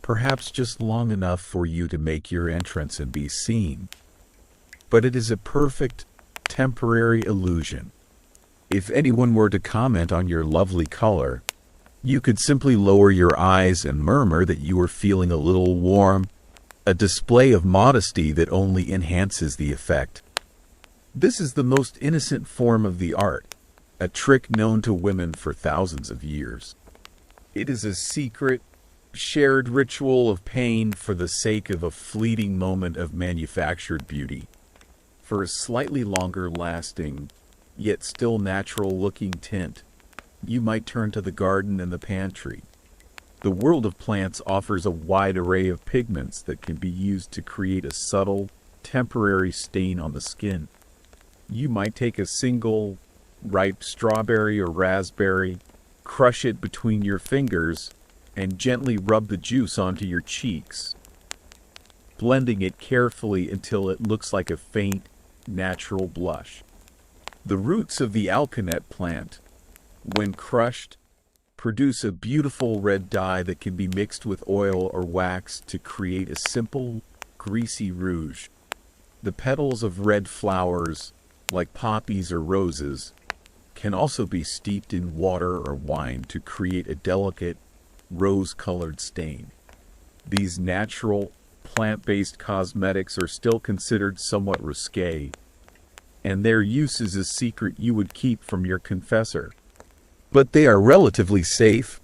perhaps just long enough for you to make your entrance and be seen. But it is a perfect, temporary illusion. If anyone were to comment on your lovely color, you could simply lower your eyes and murmur that you are feeling a little warm, a display of modesty that only enhances the effect. This is the most innocent form of the art, a trick known to women for thousands of years. It is a secret, shared ritual of pain for the sake of a fleeting moment of manufactured beauty, for a slightly longer lasting, yet still natural-looking tint. You might turn to the garden and the pantry. The world of plants offers a wide array of pigments that can be used to create a subtle, temporary stain on the skin. You might take a single ripe strawberry or raspberry, crush it between your fingers, and gently rub the juice onto your cheeks, blending it carefully until it looks like a faint, natural blush. The roots of the alkanet plant, when crushed, produce a beautiful red dye that can be mixed with oil or wax to create a simple, greasy rouge. The petals of red flowers, like poppies or roses, can also be steeped in water or wine to create a delicate, rose-colored stain. These natural, plant-based cosmetics are still considered somewhat risque, and their use is a secret you would keep from your confessor. But they are relatively safe,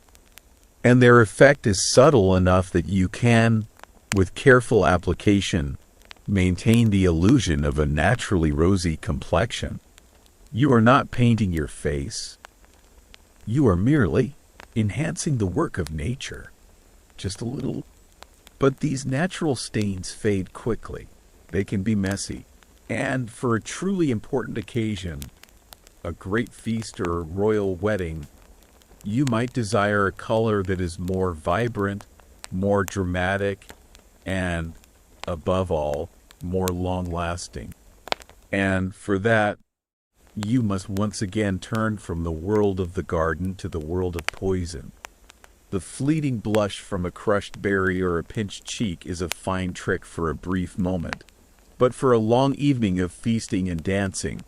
and their effect is subtle enough that you can, with careful application, maintain the illusion of a naturally rosy complexion. You are not painting your face. You are merely enhancing the work of nature. Just a little. But these natural stains fade quickly. They can be messy. And for a truly important occasion, a great feast or royal wedding, you might desire a color that is more vibrant, more dramatic, and, above all, more long-lasting. And for that, you must once again turn from the world of the garden to the world of poison. The fleeting blush from a crushed berry or a pinched cheek is a fine trick for a brief moment. But for a long evening of feasting and dancing,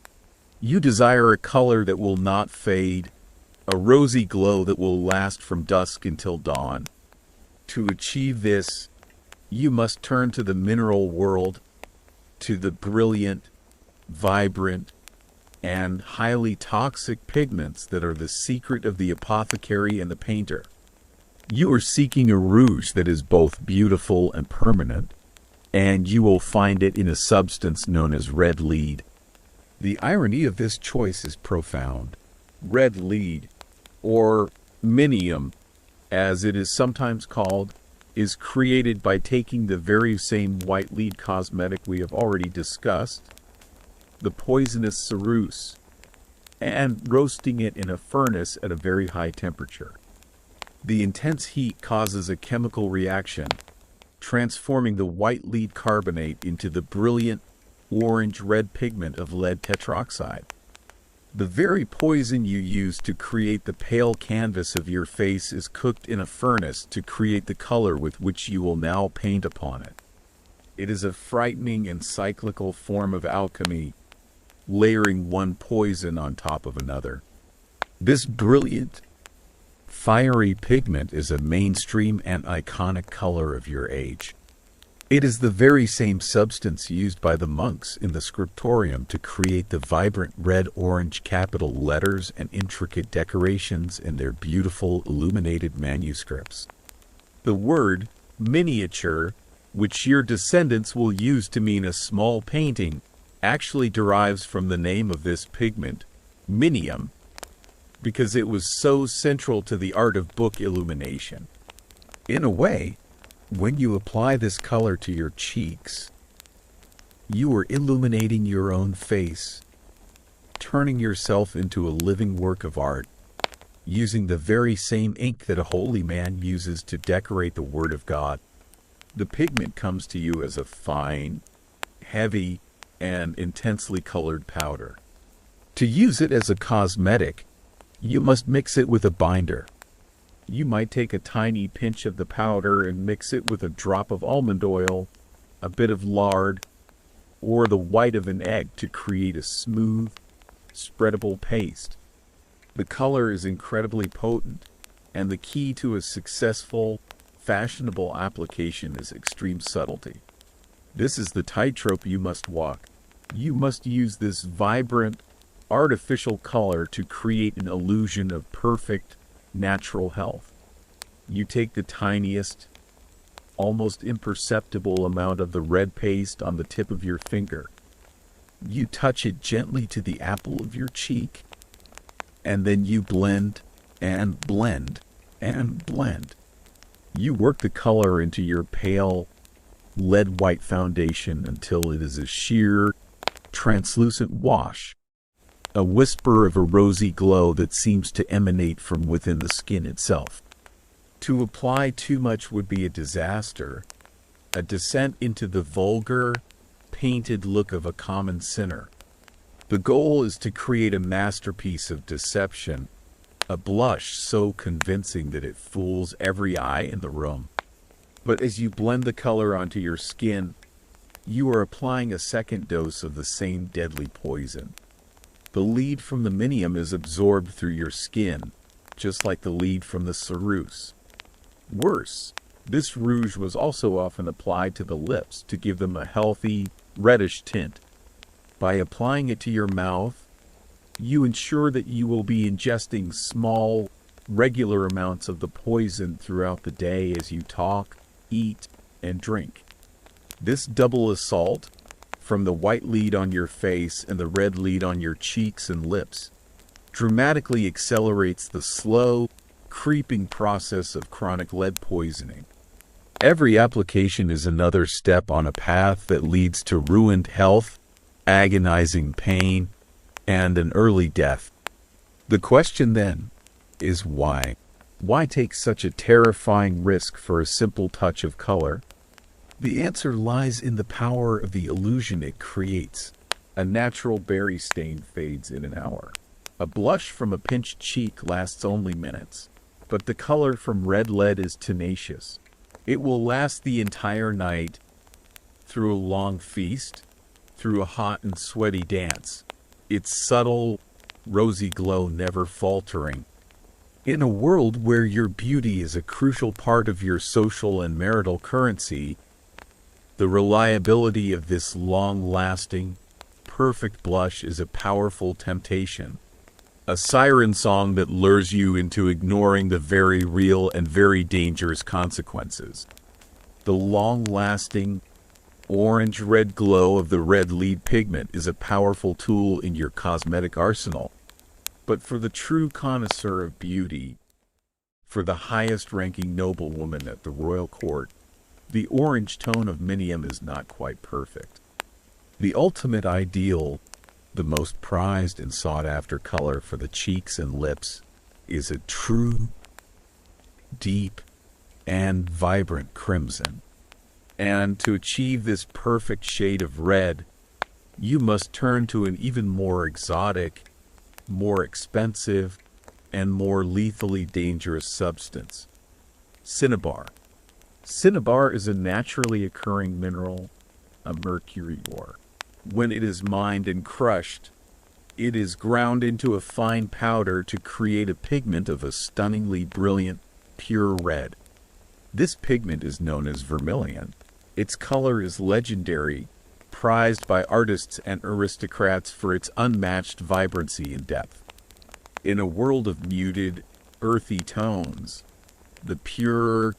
you desire a color that will not fade, a rosy glow that will last from dusk until dawn. To achieve this, you must turn to the mineral world, to the brilliant, vibrant, and highly toxic pigments that are the secret of the apothecary and the painter. You are seeking a rouge that is both beautiful and permanent, and you will find it in a substance known as red lead. The irony of this choice is profound. Red lead, or minium, as it is sometimes called, is created by taking the very same white lead cosmetic we have already discussed, the poisonous ceruse, and roasting it in a furnace at a very high temperature. The intense heat causes a chemical reaction, transforming the white lead carbonate into the brilliant orange-red pigment of lead tetroxide. The very poison you use to create the pale canvas of your face is cooked in a furnace to create the color with which you will now paint upon it. It is a frightening and cyclical form of alchemy, layering one poison on top of another. This brilliant, fiery pigment is a mainstream and iconic color of your age. It is the very same substance used by the monks in the scriptorium to create the vibrant red-orange capital letters and intricate decorations in their beautiful illuminated manuscripts. The word miniature, which your descendants will use to mean a small painting, actually derives from the name of this pigment, minium, because it was so central to the art of book illumination. In a way, when you apply this color to your cheeks, you are illuminating your own face, turning yourself into a living work of art, using the very same ink that a holy man uses to decorate the Word of God. The pigment comes to you as a fine, heavy, and intensely colored powder. To use it as a cosmetic, you must mix it with a binder. You might take a tiny pinch of the powder and mix it with a drop of almond oil, a bit of lard, or the white of an egg to create a smooth, spreadable paste. The color is incredibly potent, and the key to a successful, fashionable application is extreme subtlety. This is the tightrope you must walk. You must use this vibrant, artificial color to create an illusion of perfect, natural health. You take the tiniest, almost imperceptible amount of the red paste on the tip of your finger. You touch it gently to the apple of your cheek, and then you blend and blend and blend. You work the color into your pale, lead-white foundation until it is a sheer, translucent wash, a whisper of a rosy glow that seems to emanate from within the skin itself. To apply too much would be a disaster, a descent into the vulgar, painted look of a common sinner. The goal is to create a masterpiece of deception, a blush so convincing that it fools every eye in the room. But as you blend the color onto your skin, you are applying a second dose of the same deadly poison. The lead from the minium is absorbed through your skin, just like the lead from the ceruse. Worse, this rouge was also often applied to the lips to give them a healthy, reddish tint. By applying it to your mouth, you ensure that you will be ingesting small, regular amounts of the poison throughout the day as you talk, eat, and drink. This double assault, from the white lead on your face and the red lead on your cheeks and lips, dramatically accelerates the slow, creeping process of chronic lead poisoning. Every application is another step on a path that leads to ruined health, agonizing pain, and an early death. The question then is why? Why take such a terrifying risk for a simple touch of color? The answer lies in the power of the illusion it creates. A natural berry stain fades in an hour. A blush from a pinched cheek lasts only minutes. But the color from red lead is tenacious. It will last the entire night, through a long feast, through a hot and sweaty dance, its subtle, rosy glow never faltering. In a world where your beauty is a crucial part of your social and marital currency, the reliability of this long-lasting, perfect blush is a powerful temptation. A siren song that lures you into ignoring the very real and very dangerous consequences. The long-lasting, orange-red glow of the red lead pigment is a powerful tool in your cosmetic arsenal. But for the true connoisseur of beauty, for the highest-ranking noblewoman at the royal court, the orange tone of minium is not quite perfect. The ultimate ideal, the most prized and sought-after color for the cheeks and lips, is a true, deep, and vibrant crimson. And to achieve this perfect shade of red, you must turn to an even more exotic, more expensive, and more lethally dangerous substance: cinnabar. Cinnabar is a naturally occurring mineral, a mercury ore. When it is mined and crushed, it is ground into a fine powder to create a pigment of a stunningly brilliant, pure red. This pigment is known as vermilion. Its color is legendary, prized by artists and aristocrats for its unmatched vibrancy and depth. In a world of muted, earthy tones, the pure,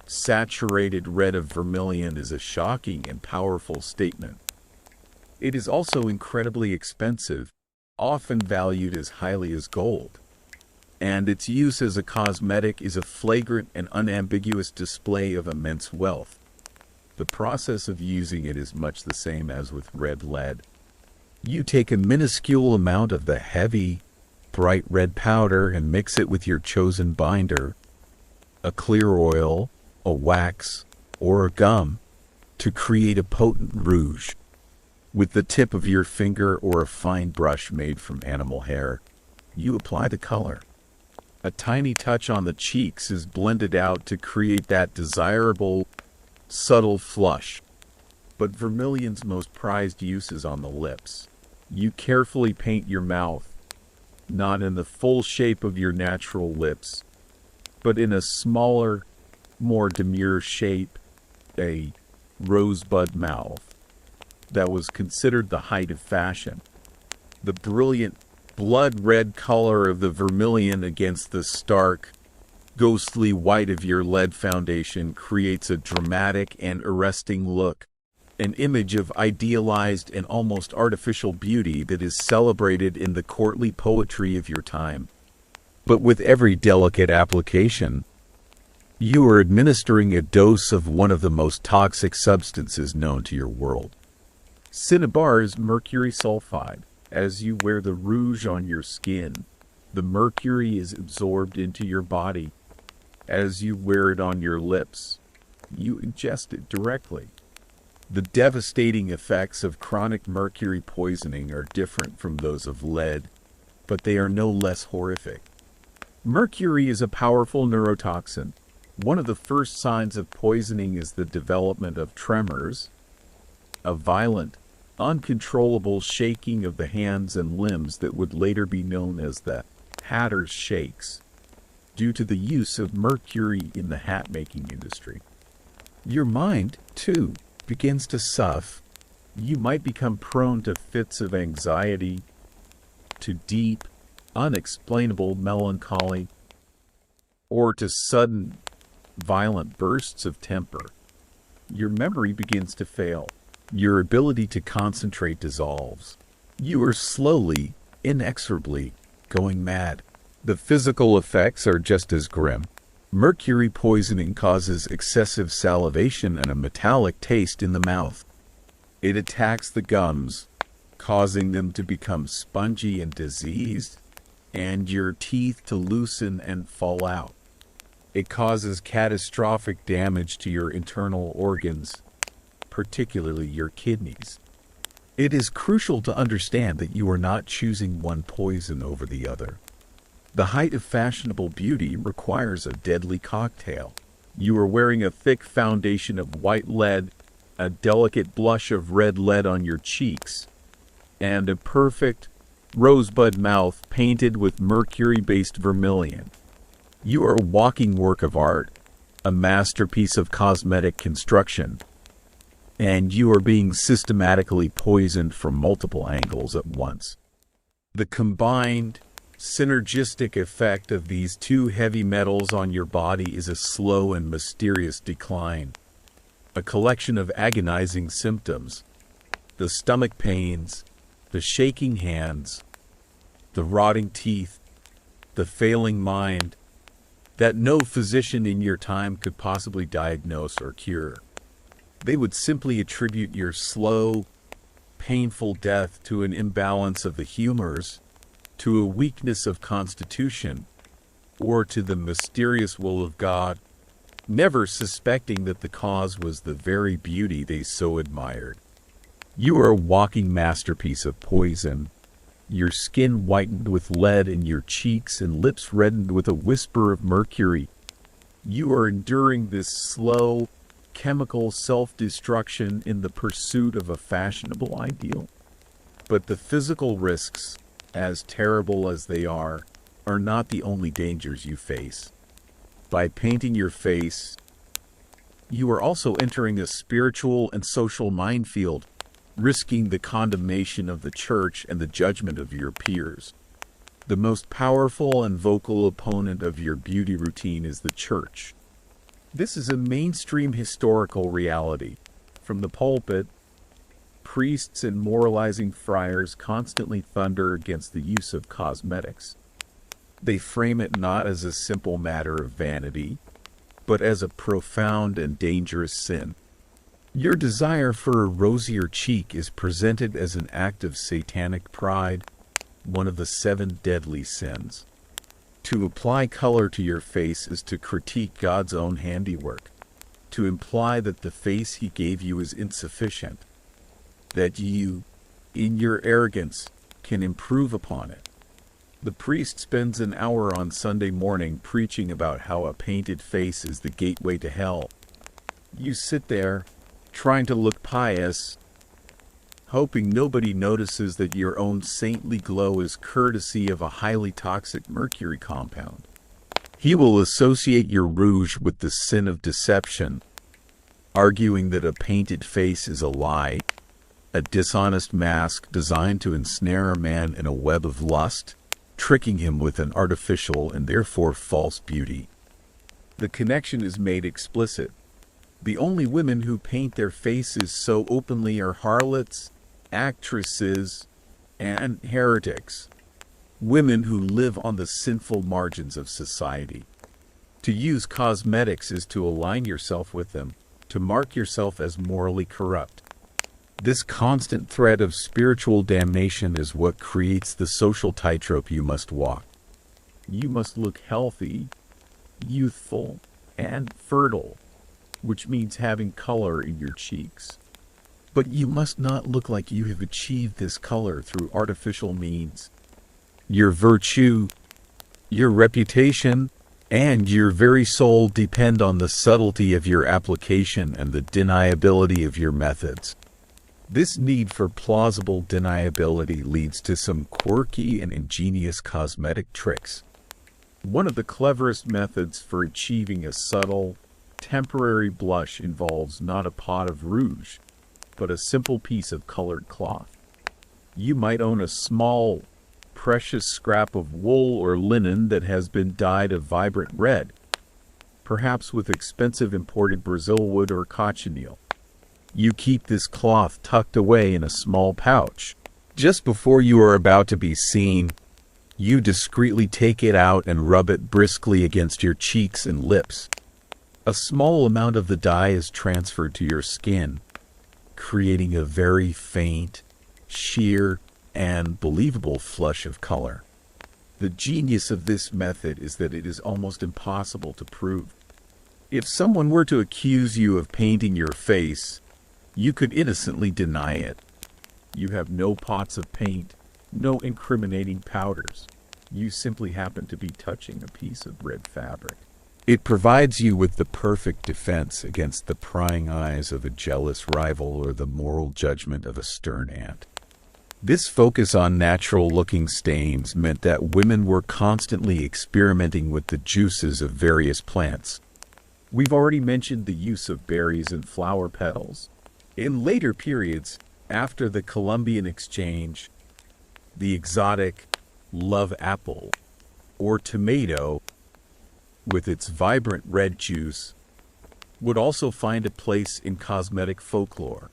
saturated red of vermilion is a shocking and powerful statement. It is also incredibly expensive, often valued as highly as gold, and its use as a cosmetic is a flagrant and unambiguous display of immense wealth. The process of using it is much the same as with red lead. You take a minuscule amount of the heavy, bright red powder and mix it with your chosen binder, a clear oil, a wax, or a gum, to create a potent rouge. With the tip of your finger or a fine brush made from animal hair, you apply the color. A tiny touch on the cheeks is blended out to create that desirable, subtle flush. But vermilion's most prized use is on the lips. You carefully paint your mouth, not in the full shape of your natural lips, but in a smaller, more demure shape, a rosebud mouth. That was considered the height of fashion. The brilliant blood-red color of the vermilion against the stark, ghostly white of your lead foundation creates a dramatic and arresting look, an image of idealized and almost artificial beauty that is celebrated in the courtly poetry of your time. But with every delicate application, You are administering a dose of one of the most toxic substances known to your world. Cinnabar is mercury sulfide. As you wear the rouge on your skin, the mercury is absorbed into your body. As you wear it on your lips, you ingest it directly. The devastating effects of chronic mercury poisoning are different from those of lead, but they are no less horrific. Mercury is a powerful neurotoxin. One of the first signs of poisoning is the development of tremors, a violent, uncontrollable shaking of the hands and limbs that would later be known as the hatter's shakes, due to the use of mercury in the hat-making industry. Your mind, too, begins to suffer. You might become prone to fits of anxiety, to deep, unexplainable melancholy, or to sudden, violent bursts of temper. Your memory begins to fail. Your ability to concentrate dissolves. You are slowly, inexorably, going mad. The physical effects are just as grim. Mercury poisoning causes excessive salivation and a metallic taste in the mouth. It attacks the gums, causing them to become spongy and diseased, and your teeth to loosen and fall out. It causes catastrophic damage to your internal organs, particularly your kidneys. It is crucial to understand that you are not choosing one poison over the other. The height of fashionable beauty requires a deadly cocktail. You are wearing a thick foundation of white lead, a delicate blush of red lead on your cheeks, and a perfect rosebud mouth painted with mercury-based vermilion. You are a walking work of art, a masterpiece of cosmetic construction, and you are being systematically poisoned from multiple angles at once. The combined, synergistic effect of these two heavy metals on your body is a slow and mysterious decline, a collection of agonizing symptoms: the stomach pains, the shaking hands, the rotting teeth, the failing mind, that no physician in your time could possibly diagnose or cure. They would simply attribute your slow, painful death to an imbalance of the humors, to a weakness of constitution, or to the mysterious will of God, never suspecting that the cause was the very beauty they so admired. You are a walking masterpiece of poison, your skin whitened with lead and your cheeks and lips reddened with a whisper of mercury. You are enduring this slow, chemical self-destruction in the pursuit of a fashionable ideal. But the physical risks, as terrible as they are not the only dangers you face. By painting your face, you are also entering a spiritual and social minefield, risking the condemnation of the church and the judgment of your peers. The most powerful and vocal opponent of your beauty routine is the church. This is a mainstream historical reality. From the pulpit, priests and moralizing friars constantly thunder against the use of cosmetics. They frame it not as a simple matter of vanity, but as a profound and dangerous sin. Your desire for a rosier cheek is presented as an act of satanic pride, one of the 7 deadly sins. To apply color to your face is to critique God's own handiwork, to imply that the face He gave you is insufficient, that you, in your arrogance, can improve upon it. The priest spends an hour on Sunday morning preaching about how a painted face is the gateway to hell. You sit there, trying to look pious, hoping nobody notices that your own saintly glow is courtesy of a highly toxic mercury compound. He will associate your rouge with the sin of deception, arguing that a painted face is a lie, a dishonest mask designed to ensnare a man in a web of lust, tricking him with an artificial and therefore false beauty. The connection is made explicit. The only women who paint their faces so openly are harlots, actresses, and heretics, women who live on the sinful margins of society. To use cosmetics is to align yourself with them, to mark yourself as morally corrupt. This constant threat of spiritual damnation is what creates the social tightrope you must walk. You must look healthy, youthful, and fertile, which means having color in your cheeks. But you must not look like you have achieved this color through artificial means. Your virtue, your reputation, and your very soul depend on the subtlety of your application and the deniability of your methods. This need for plausible deniability leads to some quirky and ingenious cosmetic tricks. One of the cleverest methods for achieving a subtle, temporary blush involves not a pot of rouge, but a simple piece of colored cloth. You might own a small, precious scrap of wool or linen that has been dyed a vibrant red, perhaps with expensive imported Brazil wood or cochineal. You keep this cloth tucked away in a small pouch. Just before you are about to be seen, you discreetly take it out and rub it briskly against your cheeks and lips. A small amount of the dye is transferred to your skin, creating a very faint, sheer, and believable flush of color. The genius of this method is that it is almost impossible to prove. If someone were to accuse you of painting your face, you could innocently deny it. You have no pots of paint, no incriminating powders. You simply happen to be touching a piece of red fabric. It provides you with the perfect defense against the prying eyes of a jealous rival or the moral judgment of a stern aunt. This focus on natural-looking stains meant that women were constantly experimenting with the juices of various plants. We've already mentioned the use of berries and flower petals. In later periods, after the Columbian Exchange, the exotic love apple, or tomato, with its vibrant red juice, would also find a place in cosmetic folklore.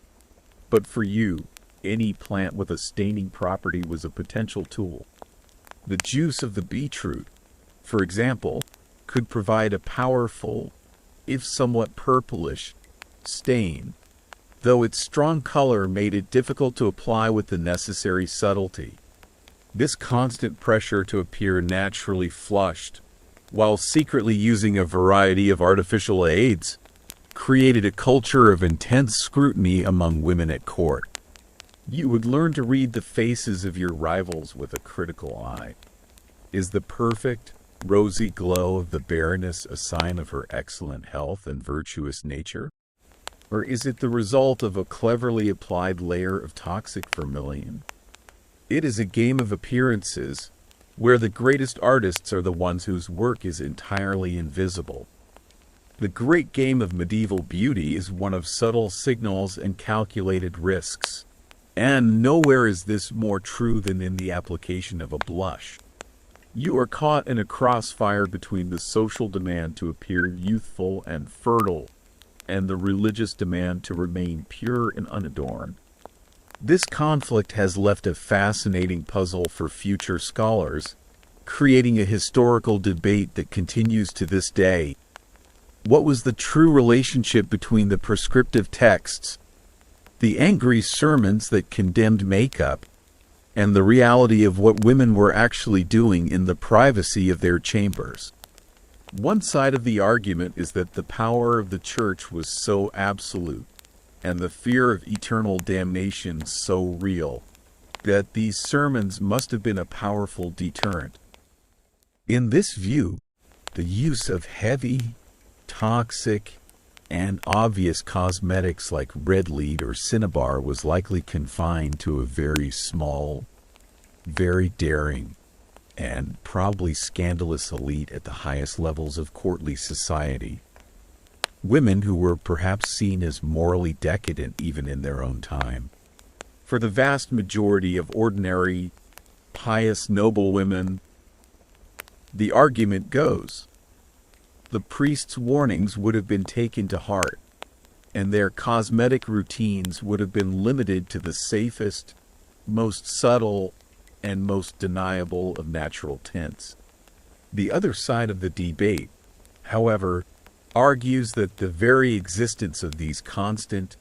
But for you, any plant with a staining property was a potential tool. The juice of the beetroot, for example, could provide a powerful, if somewhat purplish, stain, though its strong color made it difficult to apply with the necessary subtlety. This constant pressure to appear naturally flushed, while secretly using a variety of artificial aids, created a culture of intense scrutiny among women at court. You would learn to read the faces of your rivals with a critical eye. Is the perfect, rosy glow of the Baroness a sign of her excellent health and virtuous nature? Or is it the result of a cleverly applied layer of toxic vermilion? It is a game of appearances, where the greatest artists are the ones whose work is entirely invisible. The great game of medieval beauty is one of subtle signals and calculated risks, and nowhere is this more true than in the application of a blush. You are caught in a crossfire between the social demand to appear youthful and fertile, and the religious demand to remain pure and unadorned. This conflict has left a fascinating puzzle for future scholars, creating a historical debate that continues to this day. What was the true relationship between the prescriptive texts, the angry sermons that condemned makeup, and the reality of what women were actually doing in the privacy of their chambers? One side of the argument is that the power of the church was so absolute, and the fear of eternal damnation so real, that these sermons must have been a powerful deterrent. In this view, the use of heavy, toxic, and obvious cosmetics like red lead or cinnabar was likely confined to a very small, very daring, and probably scandalous elite at the highest levels of courtly society. Women who were perhaps seen as morally decadent even in their own time. For the vast majority of ordinary, pious noblewomen, the argument goes, the priest's warnings would have been taken to heart, and their cosmetic routines would have been limited to the safest, most subtle, and most deniable of natural tints. The other side of the debate, however, argues that the very existence of these constant,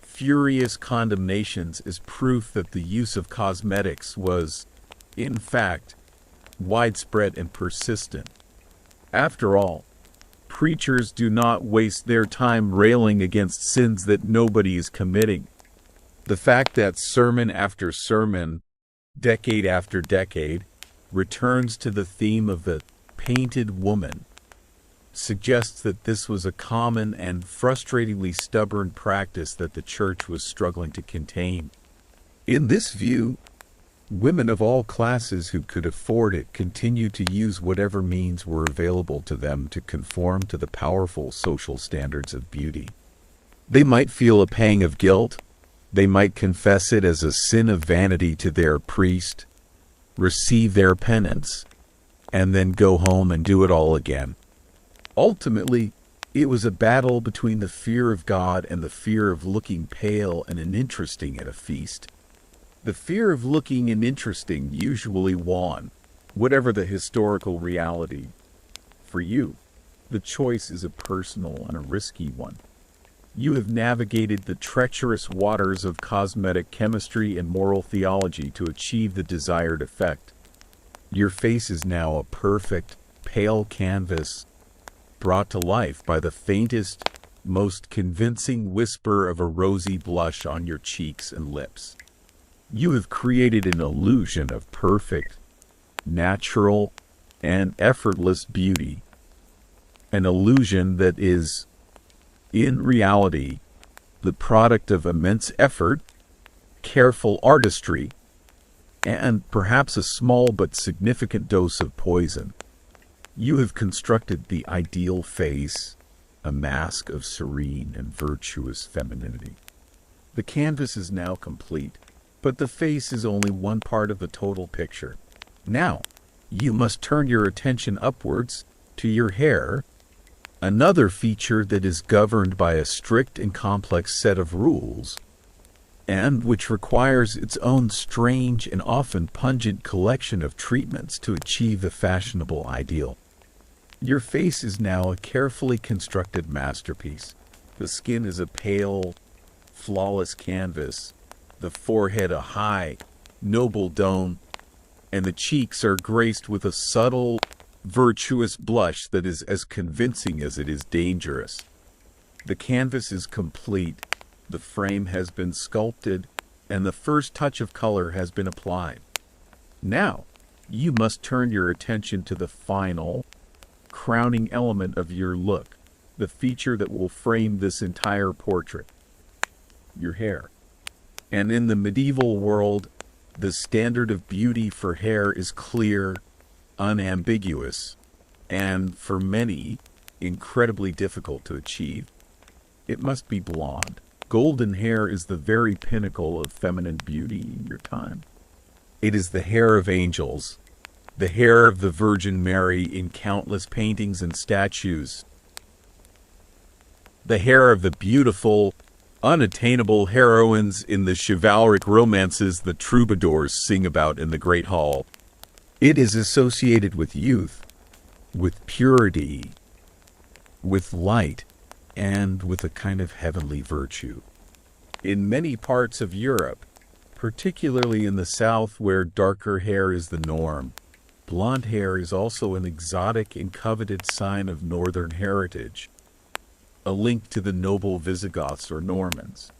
furious condemnations is proof that the use of cosmetics was, in fact, widespread and persistent. After all, preachers do not waste their time railing against sins that nobody is committing. The fact that sermon after sermon, decade after decade, returns to the theme of the painted woman suggests that this was a common and frustratingly stubborn practice that the church was struggling to contain. In this view, women of all classes who could afford it continued to use whatever means were available to them to conform to the powerful social standards of beauty. They might feel a pang of guilt. They might confess it as a sin of vanity to their priest, receive their penance, and then go home and do it all again. Ultimately, it was a battle between the fear of God and the fear of looking pale and uninteresting at a feast. The fear of looking uninteresting usually won, whatever the historical reality. For you, the choice is a personal and a risky one. You have navigated the treacherous waters of cosmetic chemistry and moral theology to achieve the desired effect. Your face is now a perfect, pale canvas, brought to life by the faintest, most convincing whisper of a rosy blush on your cheeks and lips. You have created an illusion of perfect, natural, and effortless beauty. An illusion that is, in reality, the product of immense effort, careful artistry, and perhaps a small but significant dose of poison. You have constructed the ideal face, a mask of serene and virtuous femininity. The canvas is now complete, but the face is only one part of the total picture. Now, you must turn your attention upwards to your hair, another feature that is governed by a strict and complex set of rules, and which requires its own strange and often pungent collection of treatments to achieve the fashionable ideal. Your face is now a carefully constructed masterpiece. The skin is a pale, flawless canvas, the forehead a high, noble dome, and the cheeks are graced with a subtle, virtuous blush that is as convincing as it is dangerous. The canvas is complete, the frame has been sculpted, and the first touch of color has been applied. Now, you must turn your attention to the final, crowning element of your look, the feature that will frame this entire portrait: your hair. And in the medieval world, the standard of beauty for hair is clear, unambiguous, and for many, incredibly difficult to achieve. It must be blonde. Golden hair is the very pinnacle of feminine beauty in your time. It is the hair of angels, the hair of the Virgin Mary in countless paintings and statues, the hair of the beautiful, unattainable heroines in the chivalric romances the troubadours sing about in the Great Hall. It is associated with youth, with purity, with light, and with a kind of heavenly virtue. In many parts of Europe, particularly in the south where darker hair is the norm, blonde hair is also an exotic and coveted sign of northern heritage, a link to the noble Visigoths or Normans.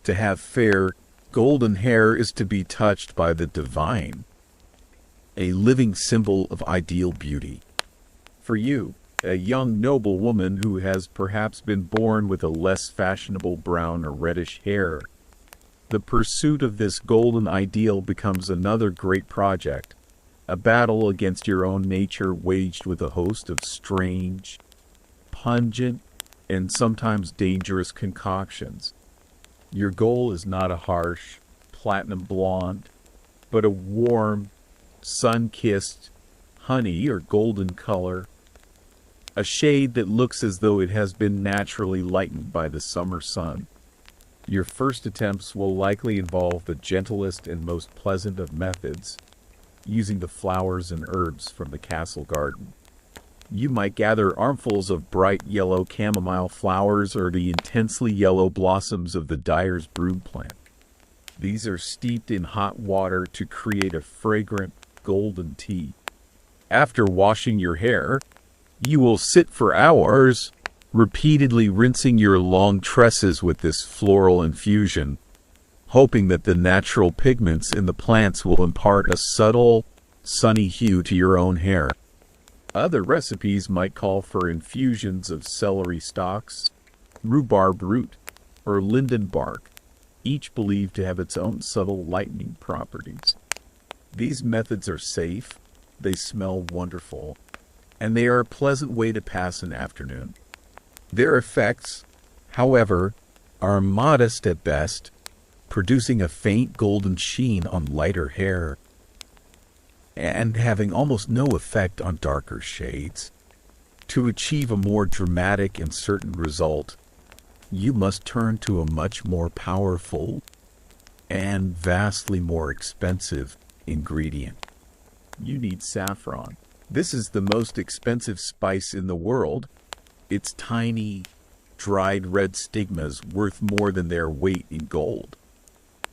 To have fair, golden hair is to be touched by the divine, a living symbol of ideal beauty. For you, a young noble woman who has perhaps been born with a less fashionable brown or reddish hair, the pursuit of this golden ideal becomes another great project, a battle against your own nature waged with a host of strange, pungent, and sometimes dangerous concoctions. Your goal is not a harsh, platinum blonde, but a warm, sun-kissed, honey or golden color, a shade that looks as though it has been naturally lightened by the summer sun. Your first attempts will likely involve the gentlest and most pleasant of methods, using the flowers and herbs from the castle garden. You might gather armfuls of bright yellow chamomile flowers or the intensely yellow blossoms of the dyer's broom plant. These are steeped in hot water to create a fragrant golden tea. After washing your hair, you will sit for hours, repeatedly rinsing your long tresses with this floral infusion, hoping that the natural pigments in the plants will impart a subtle, sunny hue to your own hair. Other recipes might call for infusions of celery stalks, rhubarb root, or linden bark, each believed to have its own subtle lightening properties. These methods are safe, they smell wonderful, and they are a pleasant way to pass an afternoon. Their effects, however, are modest at best, producing a faint golden sheen on lighter hair and having almost no effect on darker shades. To achieve a more dramatic and certain result, you must turn to a much more powerful and vastly more expensive ingredient. You need saffron. This is the most expensive spice in the world. Its tiny, dried red stigmas worth more than their weight in gold.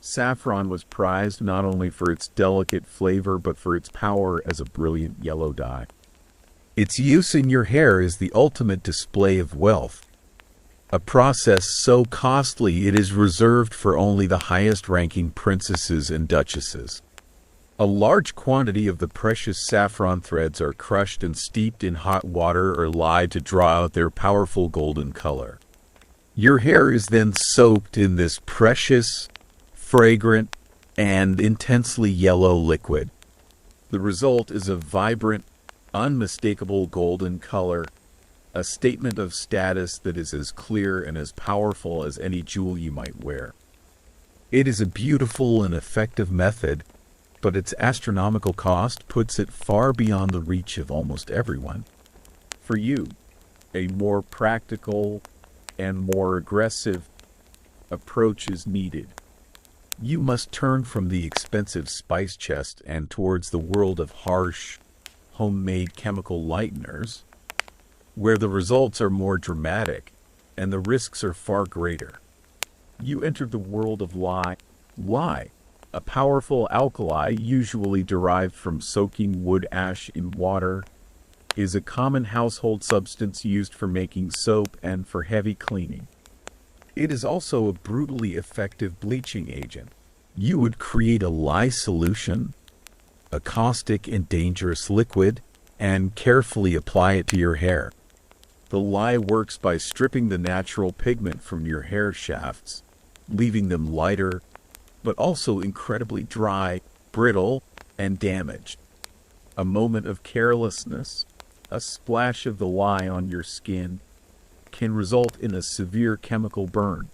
Saffron was prized not only for its delicate flavor but for its power as a brilliant yellow dye. Its use in your hair is the ultimate display of wealth, a process so costly it is reserved for only the highest-ranking princesses and duchesses. A large quantity of the precious saffron threads are crushed and steeped in hot water or lye to draw out their powerful golden color. Your hair is then soaked in this precious, fragrant, and intensely yellow liquid. The result is a vibrant, unmistakable golden color, a statement of status that is as clear and as powerful as any jewel you might wear. It is a beautiful and effective method, but its astronomical cost puts it far beyond the reach of almost everyone. For you, a more practical and more aggressive approach is needed. You must turn from the expensive spice chest and towards the world of harsh, homemade chemical lighteners, where the results are more dramatic and the risks are far greater. You enter the world of lye. Lye, a powerful alkali usually derived from soaking wood ash in water, is a common household substance used for making soap and for heavy cleaning. It is also a brutally effective bleaching agent. You would create a lye solution, a caustic and dangerous liquid, and carefully apply it to your hair. The lye works by stripping the natural pigment from your hair shafts, leaving them lighter, but also incredibly dry, brittle, and damaged. A moment of carelessness, a splash of the lye on your skin, can result in a severe chemical burn.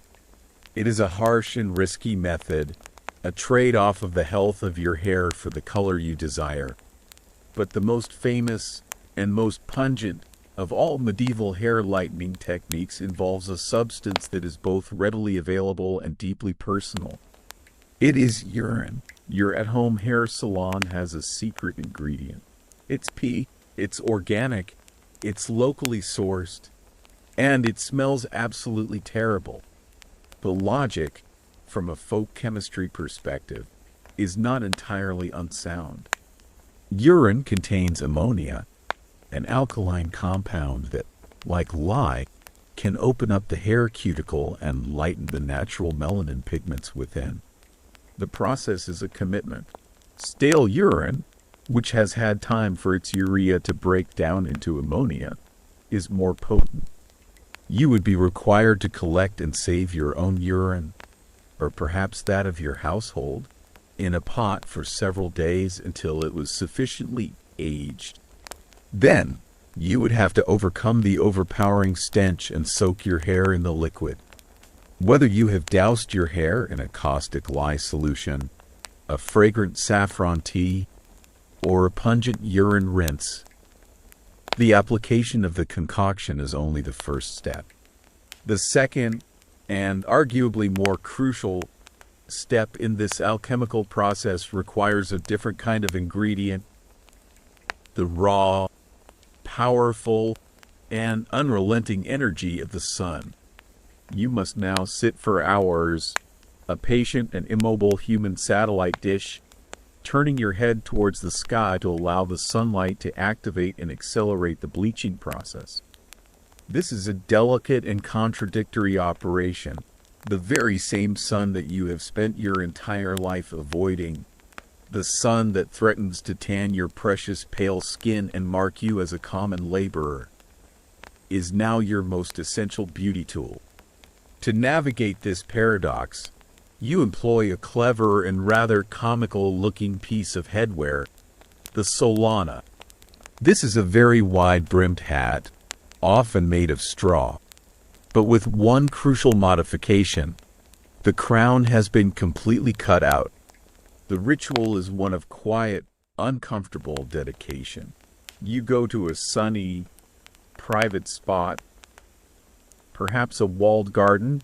It is a harsh and risky method, a trade-off of the health of your hair for the color you desire. But the most famous and most pungent of all medieval hair lightening techniques involves a substance that is both readily available and deeply personal. It is urine. Your at-home hair salon has a secret ingredient. It's pee, it's organic, it's locally sourced, and it smells absolutely terrible. The logic, from a folk chemistry perspective, is not entirely unsound. Urine contains ammonia, an alkaline compound that, like lye, can open up the hair cuticle and lighten the natural melanin pigments within. The process is a commitment. Stale urine, which has had time for its urea to break down into ammonia, is more potent. You would be required to collect and save your own urine, or perhaps that of your household, in a pot for several days until it was sufficiently aged. Then, you would have to overcome the overpowering stench and soak your hair in the liquid. Whether you have doused your hair in a caustic lye solution, a fragrant saffron tea, or a pungent urine rinse, the application of the concoction is only the first step. The second, and arguably more crucial, step in this alchemical process requires a different kind of ingredient: the raw, powerful and unrelenting energy of the sun. You must now sit for hours, a patient and immobile human satellite dish, turning your head towards the sky to allow the sunlight to activate and accelerate the bleaching process. This is a delicate and contradictory operation, the very same sun that you have spent your entire life avoiding, the sun that threatens to tan your precious pale skin and mark you as a common laborer, is now your most essential beauty tool. To navigate this paradox, you employ a clever and rather comical-looking piece of headwear, the solana. This is a very wide-brimmed hat, often made of straw, but with one crucial modification. The crown has been completely cut out. The ritual is one of quiet, uncomfortable dedication. You go to a sunny, private spot, perhaps a walled garden,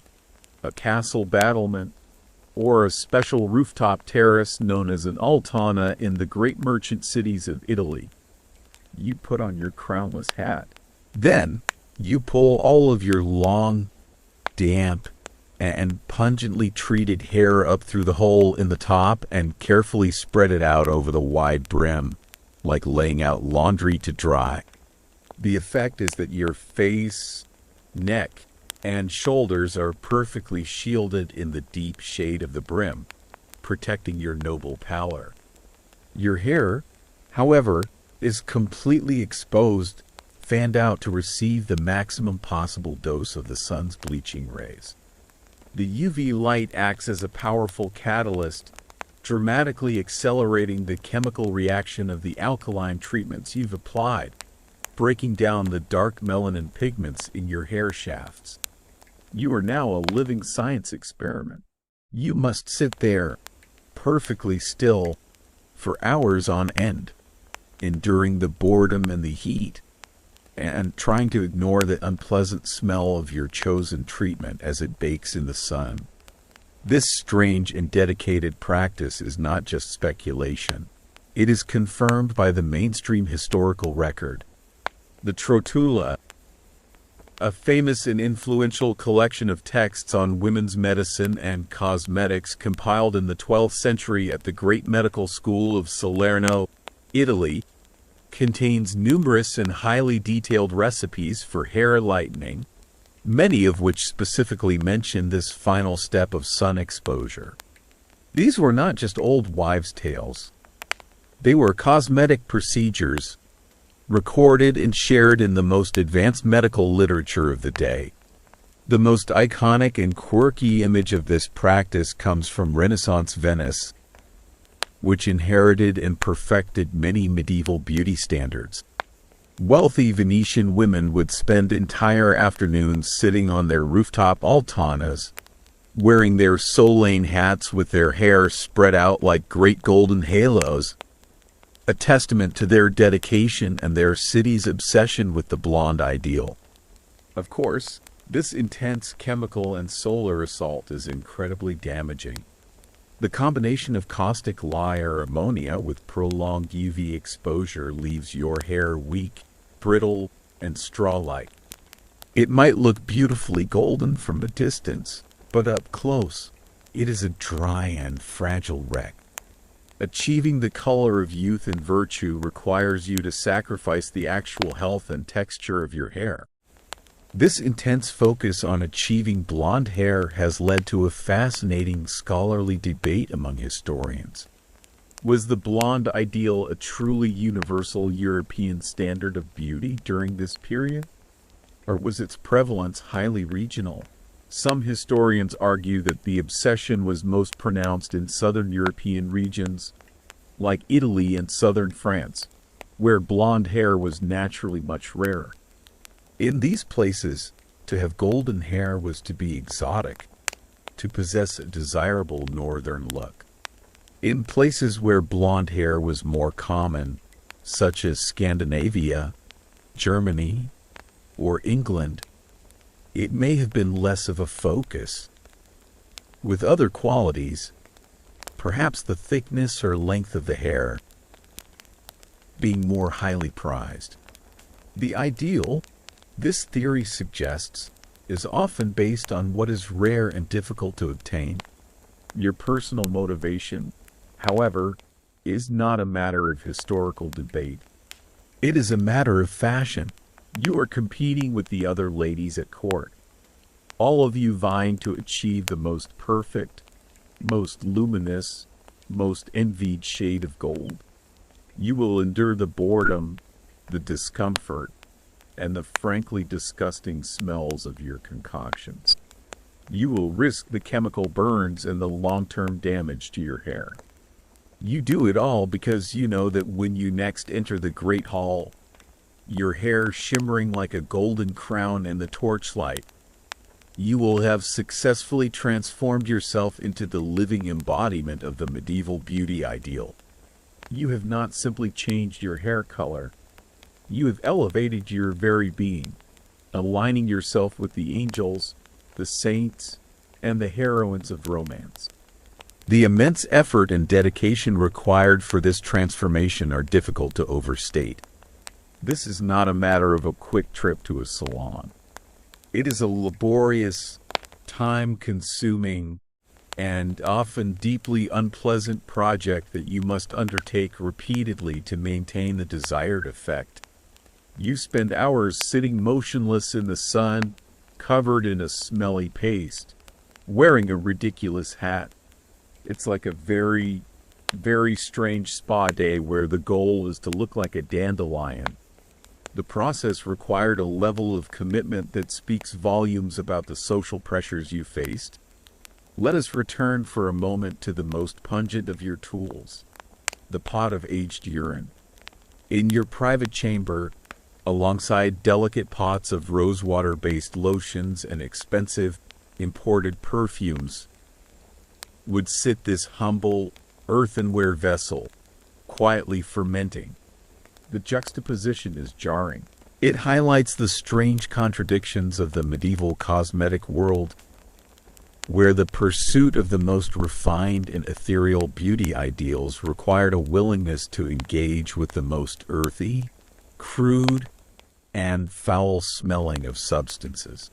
a castle battlement, or a special rooftop terrace known as an altana in the great merchant cities of Italy. You put on your crownless hat. Then, you pull all of your long, damp, and pungently treated hair up through the hole in the top and carefully spread it out over the wide brim, like laying out laundry to dry. The effect is that your face, neck, and shoulders are perfectly shielded in the deep shade of the brim, protecting your noble pallor. Your hair, however, is completely exposed, fanned out to receive the maximum possible dose of the sun's bleaching rays. The UV light acts as a powerful catalyst, dramatically accelerating the chemical reaction of the alkaline treatments you've applied, breaking down the dark melanin pigments in your hair shafts. You are now a living science experiment. You must sit there, perfectly still, for hours on end, enduring the boredom and the heat, and trying to ignore the unpleasant smell of your chosen treatment as it bakes in the sun. This strange and dedicated practice is not just speculation. It is confirmed by the mainstream historical record. The Trotula, a famous and influential collection of texts on women's medicine and cosmetics compiled in the 12th century at the Great Medical School of Salerno, Italy, contains numerous and highly detailed recipes for hair lightening, many of which specifically mention this final step of sun exposure. These were not just old wives' tales. They were cosmetic procedures recorded and shared in the most advanced medical literature of the day. The most iconic and quirky image of this practice comes from Renaissance Venice, which inherited and perfected many medieval beauty standards. Wealthy Venetian women would spend entire afternoons sitting on their rooftop altanas, wearing their solane hats with their hair spread out like great golden halos, a testament to their dedication and their city's obsession with the blonde ideal. Of course, this intense chemical and solar assault is incredibly damaging. The combination of caustic lye or ammonia with prolonged UV exposure leaves your hair weak, brittle, and straw-like. It might look beautifully golden from a distance, but up close, it is a dry and fragile wreck. Achieving the color of youth and virtue requires you to sacrifice the actual health and texture of your hair. This intense focus on achieving blonde hair has led to a fascinating scholarly debate among historians. Was the blonde ideal a truly universal European standard of beauty during this period? Or was its prevalence highly regional? Some historians argue that the obsession was most pronounced in southern European regions, like Italy and southern France, where blonde hair was naturally much rarer. In these places, to have golden hair was to be exotic, to possess a desirable northern look. In places where blonde hair was more common, such as Scandinavia, Germany, or England, it may have been less of a focus. With other qualities, perhaps the thickness or length of the hair being more highly prized. The ideal, this theory suggests, is often based on what is rare and difficult to obtain. Your personal motivation, however, is not a matter of historical debate. It is a matter of fashion. You are competing with the other ladies at court, all of you vying to achieve the most perfect, most luminous, most envied shade of gold. You will endure the boredom, the discomfort, and the frankly disgusting smells of your concoctions. You will risk the chemical burns and the long-term damage to your hair. You do it all because you know that when you next enter the Great Hall, your hair shimmering like a golden crown in the torchlight, you will have successfully transformed yourself into the living embodiment of the medieval beauty ideal. You have not simply changed your hair color. You have elevated your very being, aligning yourself with the angels, the saints, and the heroines of romance. The immense effort and dedication required for this transformation are difficult to overstate. This is not a matter of a quick trip to a salon. It is a laborious, time-consuming, and often deeply unpleasant project that you must undertake repeatedly to maintain the desired effect. You spend hours sitting motionless in the sun, covered in a smelly paste, wearing a ridiculous hat. It's like a very, very strange spa day where the goal is to look like a dandelion. The process required a level of commitment that speaks volumes about the social pressures you faced. Let us return for a moment to the most pungent of your tools, the pot of aged urine. In your private chamber, alongside delicate pots of rosewater-based lotions and expensive imported perfumes, would sit this humble, earthenware vessel, quietly fermenting. The juxtaposition is jarring. It highlights the strange contradictions of the medieval cosmetic world, where the pursuit of the most refined and ethereal beauty ideals required a willingness to engage with the most earthy, crude, and foul-smelling of substances.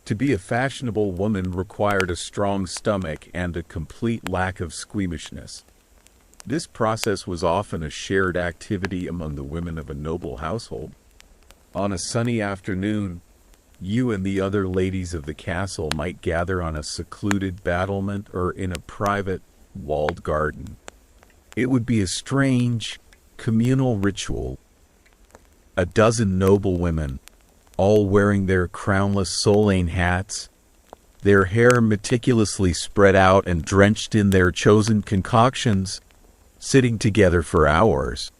To be a fashionable woman required a strong stomach and a complete lack of squeamishness. This process was often a shared activity among the women of a noble household. On a sunny afternoon, you and the other ladies of the castle might gather on a secluded battlement or in a private, walled garden. It would be a strange, communal ritual. A dozen noble women, all wearing their crownless Solane hats, their hair meticulously spread out and drenched in their chosen concoctions, sitting together for hours.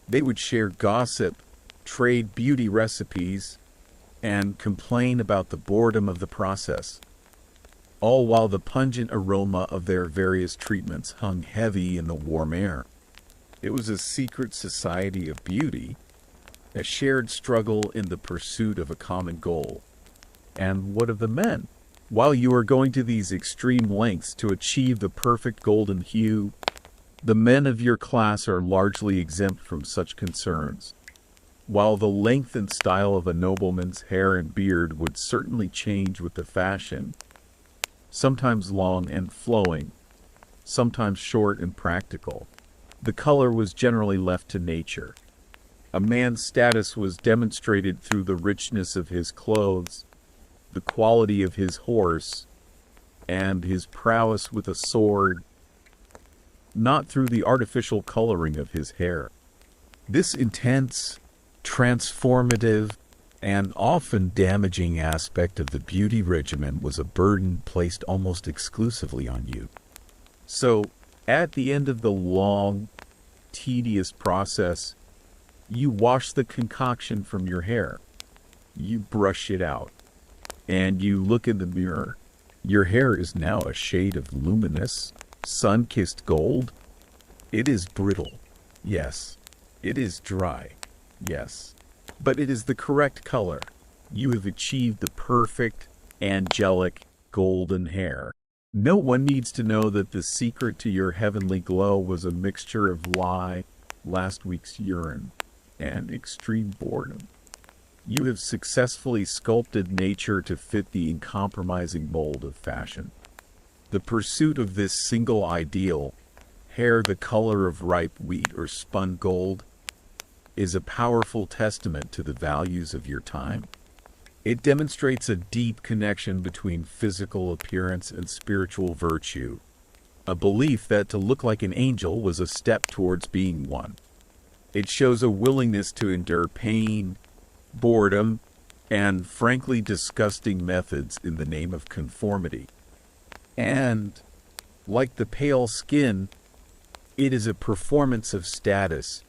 They would share gossip, trade beauty recipes, and complain about the boredom of the process, all while the pungent aroma of their various treatments hung heavy in the warm air. It was a secret society of beauty, a shared struggle in the pursuit of a common goal. And what of the men? While you are going to these extreme lengths to achieve the perfect golden hue, the men of your class are largely exempt from such concerns. While the length and style of a nobleman's hair and beard would certainly change with the fashion, sometimes long and flowing, sometimes short and practical, the color was generally left to nature. A man's status was demonstrated through the richness of his clothes, the quality of his horse, and his prowess with a sword, not through the artificial coloring of his hair. This intense, transformative, and often damaging aspect of the beauty regimen was a burden placed almost exclusively on you. So, at the end of the long, tedious process, you wash the concoction from your hair. You brush it out, and you look in the mirror. Your hair is now a shade of luminous, sun-kissed gold. It is brittle, yes. It is dry, yes. But it is the correct color. You have achieved the perfect, angelic, golden hair. No one needs to know that the secret to your heavenly glow was a mixture of last week's urine, and extreme boredom. You have successfully sculpted nature to fit the uncompromising mold of fashion. The pursuit of this single ideal, hair the color of ripe wheat or spun gold, is a powerful testament to the values of your time. It demonstrates a deep connection between physical appearance and spiritual virtue, a belief that to look like an angel was a step towards being one. It shows a willingness to endure pain, boredom, and frankly disgusting methods in the name of conformity. And, like the pale skin, it is a performance of status,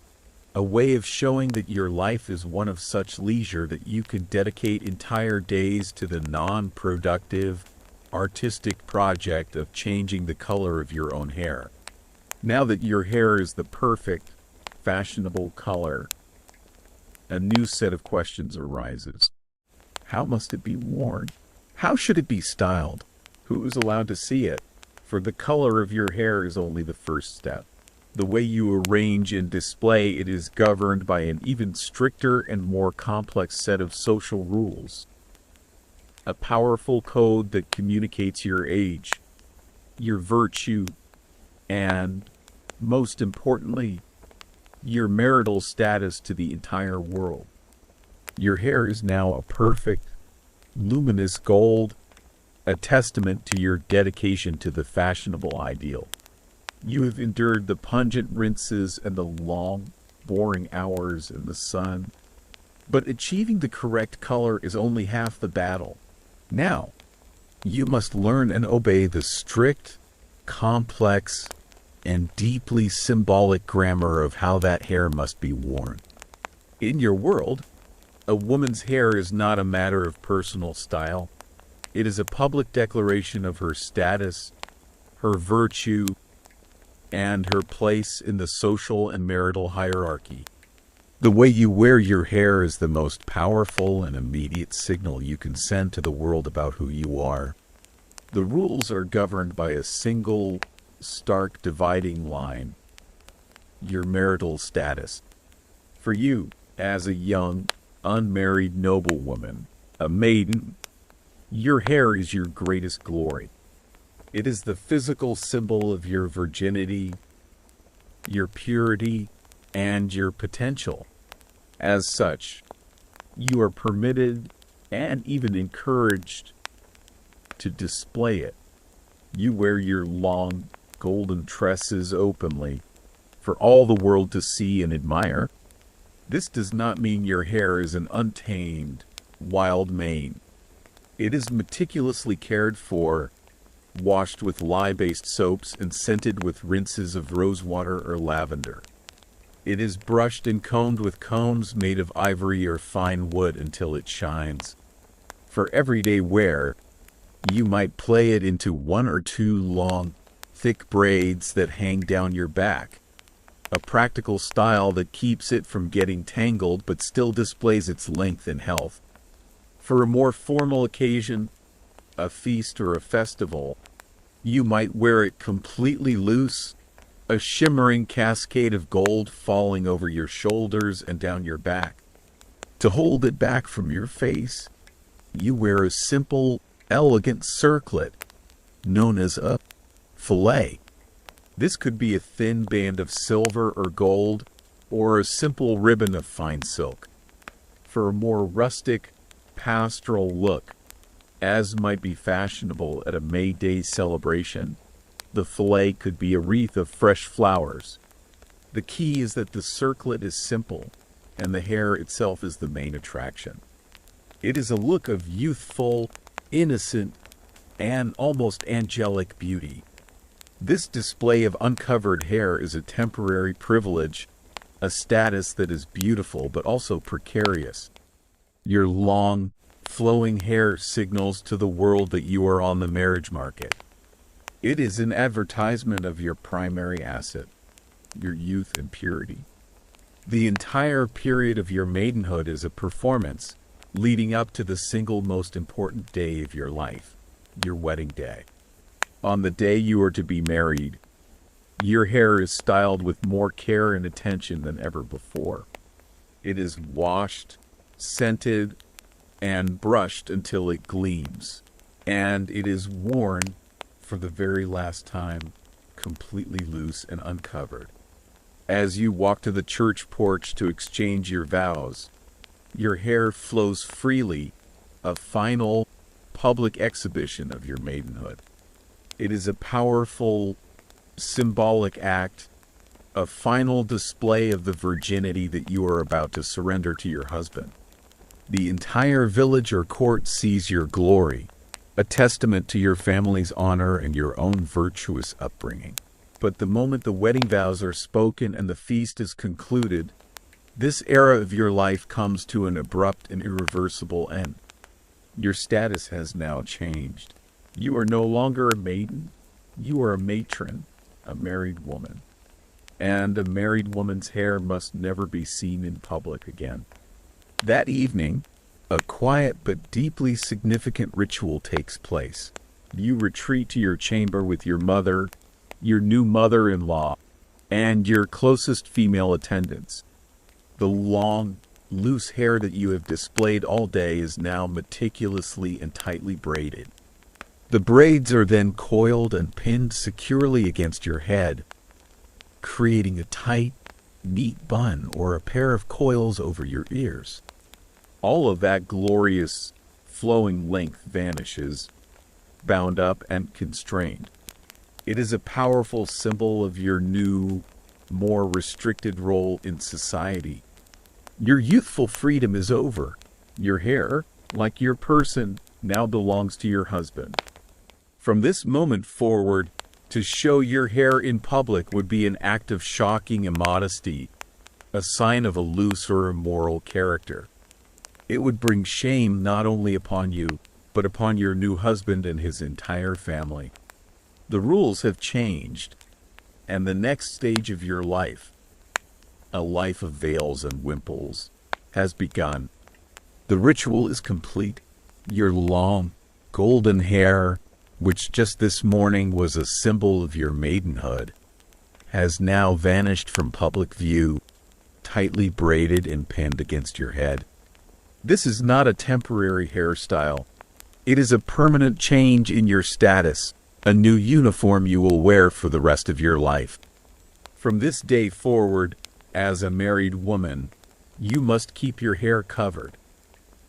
a way of showing that your life is one of such leisure that you can dedicate entire days to the non-productive, artistic project of changing the color of your own hair. Now that your hair is the perfect, fashionable color, a new set of questions arises. How must it be worn? How should it be styled? Who is allowed to see it? For the color of your hair is only the first step. The way you arrange and display it is governed by an even stricter and more complex set of social rules. A powerful code that communicates your age, your virtue, and, most importantly, your marital status to the entire world. Your hair is now a perfect, luminous gold, a testament to your dedication to the fashionable ideal. You have endured the pungent rinses and the long, boring hours in the sun, but achieving the correct color is only half the battle. Now, you must learn and obey the strict, complex, and deeply symbolic grammar of how that hair must be worn. In your world, a woman's hair is not a matter of personal style. It is a public declaration of her status, her virtue, and her place in the social and marital hierarchy. The way you wear your hair is the most powerful and immediate signal you can send to the world about who you are. The rules are governed by a single, stark dividing line: your marital status. For you, as a young, unmarried noblewoman, a maiden, your hair is your greatest glory. It is the physical symbol of your virginity, your purity, and your potential. As such, you are permitted and even encouraged to display it. You wear your long, golden tresses openly for all the world to see and admire. This does not mean your hair is an untamed, wild mane. It is meticulously cared for, washed with lye-based soaps and scented with rinses of rosewater or lavender. It is brushed and combed with combs made of ivory or fine wood until it shines. For everyday wear, you might play it into one or two long, thick braids that hang down your back, a practical style that keeps it from getting tangled but still displays its length and health. For a more formal occasion, a feast or a festival, you might wear it completely loose, a shimmering cascade of gold falling over your shoulders and down your back. To hold it back from your face, you wear a simple, elegant circlet, known as a fillet. This could be a thin band of silver or gold, or a simple ribbon of fine silk. For a more rustic, pastoral look, as might be fashionable at a May Day celebration, the fillet could be a wreath of fresh flowers. The key is that the circlet is simple, and the hair itself is the main attraction. It is a look of youthful, innocent, and almost angelic beauty. This display of uncovered hair is a temporary privilege, a status that is beautiful but also precarious. Your long, flowing hair signals to the world that you are on the marriage market. It is an advertisement of your primary asset, your youth and purity. The entire period of your maidenhood is a performance, leading up to the single most important day of your life, your wedding day. On the day you are to be married, your hair is styled with more care and attention than ever before. It is washed, scented, and brushed until it gleams. And it is worn for the very last time, completely loose and uncovered. As you walk to the church porch to exchange your vows, your hair flows freely, a final public exhibition of your maidenhood. It is a powerful, symbolic act, a final display of the virginity that you are about to surrender to your husband. The entire village or court sees your glory, a testament to your family's honor and your own virtuous upbringing. But the moment the wedding vows are spoken and the feast is concluded, this era of your life comes to an abrupt and irreversible end. Your status has now changed. You are no longer a maiden. You are a matron, a married woman. And a married woman's hair must never be seen in public again. That evening, a quiet but deeply significant ritual takes place. You retreat to your chamber with your mother, your new mother-in-law, and your closest female attendants. The long, loose hair that you have displayed all day is now meticulously and tightly braided. The braids are then coiled and pinned securely against your head, creating a tight, neat bun or a pair of coils over your ears. All of that glorious, flowing length vanishes, bound up and constrained. It is a powerful symbol of your new, more restricted role in society. Your youthful freedom is over. Your hair, like your person, now belongs to your husband. From this moment forward, to show your hair in public would be an act of shocking immodesty, a sign of a loose or immoral character. It would bring shame not only upon you, but upon your new husband and his entire family. The rules have changed, and the next stage of your life, a life of veils and wimples, has begun. The ritual is complete. Your long, golden hair, which just this morning was a symbol of your maidenhood, has now vanished from public view, tightly braided and pinned against your head. This is not a temporary hairstyle. It is a permanent change in your status, a new uniform you will wear for the rest of your life. From this day forward, as a married woman, you must keep your hair covered.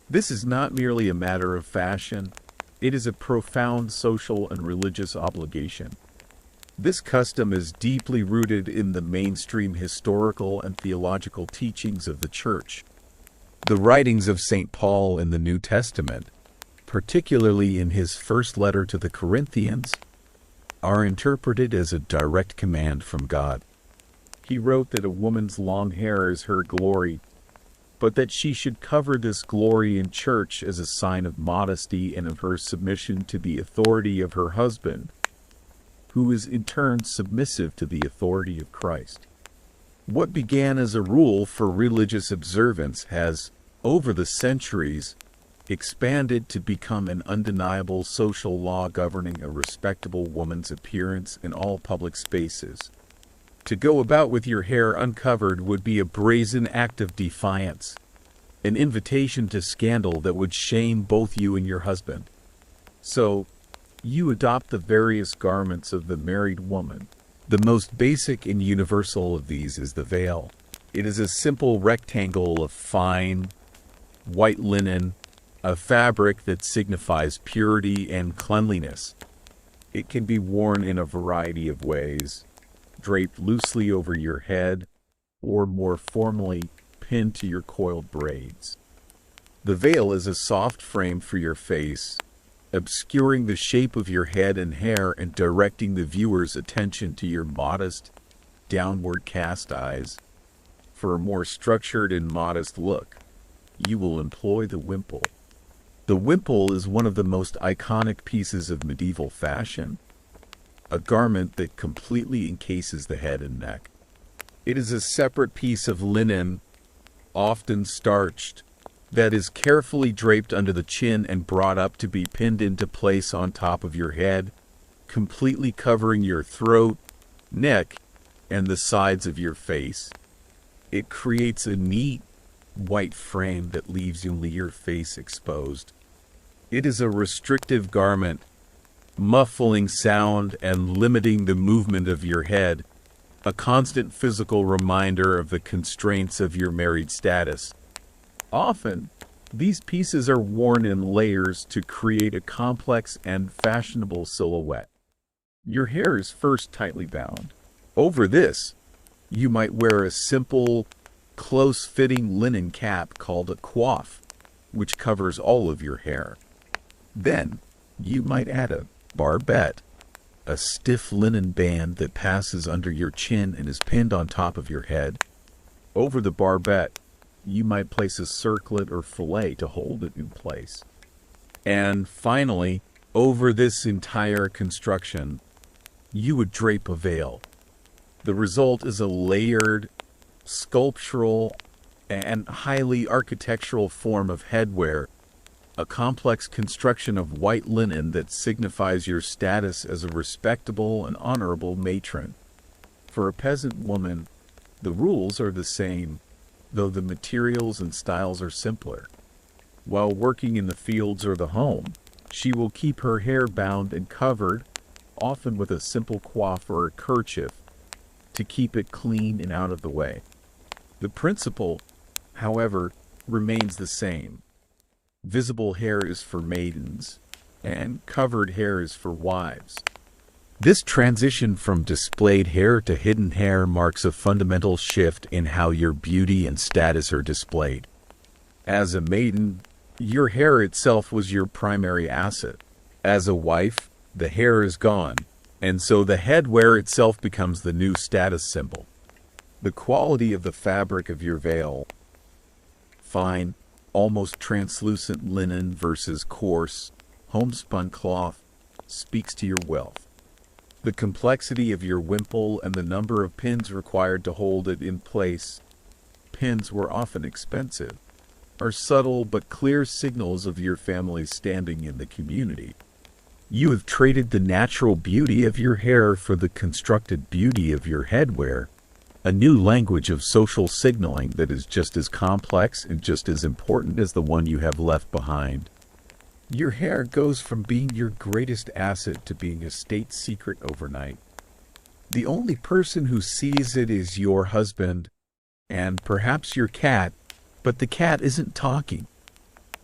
This is not merely a matter of fashion. It is a profound social and religious obligation. This custom is deeply rooted in the mainstream historical and theological teachings of the Church. The writings of St. Paul in the New Testament, particularly in his first letter to the Corinthians, are interpreted as a direct command from God. He wrote that a woman's long hair is her glory, but that she should cover this glory in church as a sign of modesty and of her submission to the authority of her husband, who is in turn submissive to the authority of Christ. What began as a rule for religious observance has, over the centuries, expanded to become an undeniable social law governing a respectable woman's appearance in all public spaces. To go about with your hair uncovered would be a brazen act of defiance, an invitation to scandal that would shame both you and your husband. So, you adopt the various garments of the married woman. The most basic and universal of these is the veil. It is a simple rectangle of fine, white linen, a fabric that signifies purity and cleanliness. It can be worn in a variety of ways, draped loosely over your head, or more formally pinned to your coiled braids. The veil is a soft frame for your face, obscuring the shape of your head and hair and directing the viewer's attention to your modest, downward cast eyes. For a more structured and modest look, you will employ the wimple. The wimple is one of the most iconic pieces of medieval fashion, a garment that completely encases the head and neck. It is a separate piece of linen, often starched, that is carefully draped under the chin and brought up to be pinned into place on top of your head, completely covering your throat, neck, and the sides of your face. It creates a neat, white frame that leaves only your face exposed. It is a restrictive garment, muffling sound and limiting the movement of your head, a constant physical reminder of the constraints of your married status. Often, these pieces are worn in layers to create a complex and fashionable silhouette. Your hair is first tightly bound. Over this, you might wear a simple, close-fitting linen cap called a coif, which covers all of your hair. Then, you might add a barbette, a stiff linen band that passes under your chin and is pinned on top of your head. Over the barbette, you might place a circlet or fillet to hold it in place. And finally, over this entire construction, you would drape a veil. The result is a layered, sculptural, and highly architectural form of headwear, a complex construction of white linen that signifies your status as a respectable and honorable matron. For a peasant woman, the rules are the same, though the materials and styles are simpler. While working in the fields or the home, she will keep her hair bound and covered, often with a simple coif or a kerchief, to keep it clean and out of the way. The principle, however, remains the same. Visible hair is for maidens, and covered hair is for wives. This transition from displayed hair to hidden hair marks a fundamental shift in how your beauty and status are displayed. As a maiden, your hair itself was your primary asset. As a wife, the hair is gone, and so the headwear itself becomes the new status symbol. The quality of the fabric of your veil, fine, almost translucent linen versus coarse, homespun cloth, speaks to your wealth. The complexity of your wimple and the number of pins required to hold it in place, pins were often expensive, are subtle but clear signals of your family's standing in the community. You have traded the natural beauty of your hair for the constructed beauty of your headwear, a new language of social signaling that is just as complex and just as important as the one you have left behind. Your hair goes from being your greatest asset to being a state secret overnight. The only person who sees it is your husband, and perhaps your cat, but the cat isn't talking.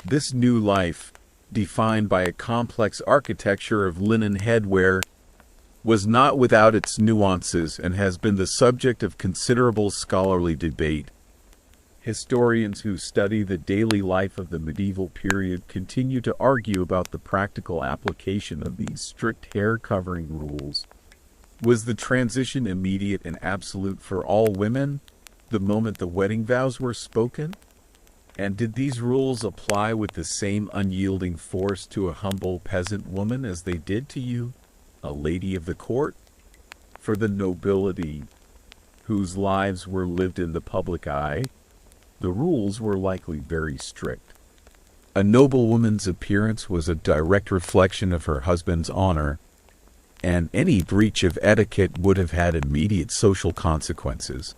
This new life, defined by a complex architecture of linen headwear, was not without its nuances and has been the subject of considerable scholarly debate. Historians who study the daily life of the medieval period continue to argue about the practical application of these strict hair covering rules. Was the transition immediate and absolute for all women the moment the wedding vows were spoken? And did these rules apply with the same unyielding force to a humble peasant woman as they did to you, a lady of the court? For the nobility, whose lives were lived in the public eye, the rules were likely very strict. A noblewoman's appearance was a direct reflection of her husband's honor, and any breach of etiquette would have had immediate social consequences.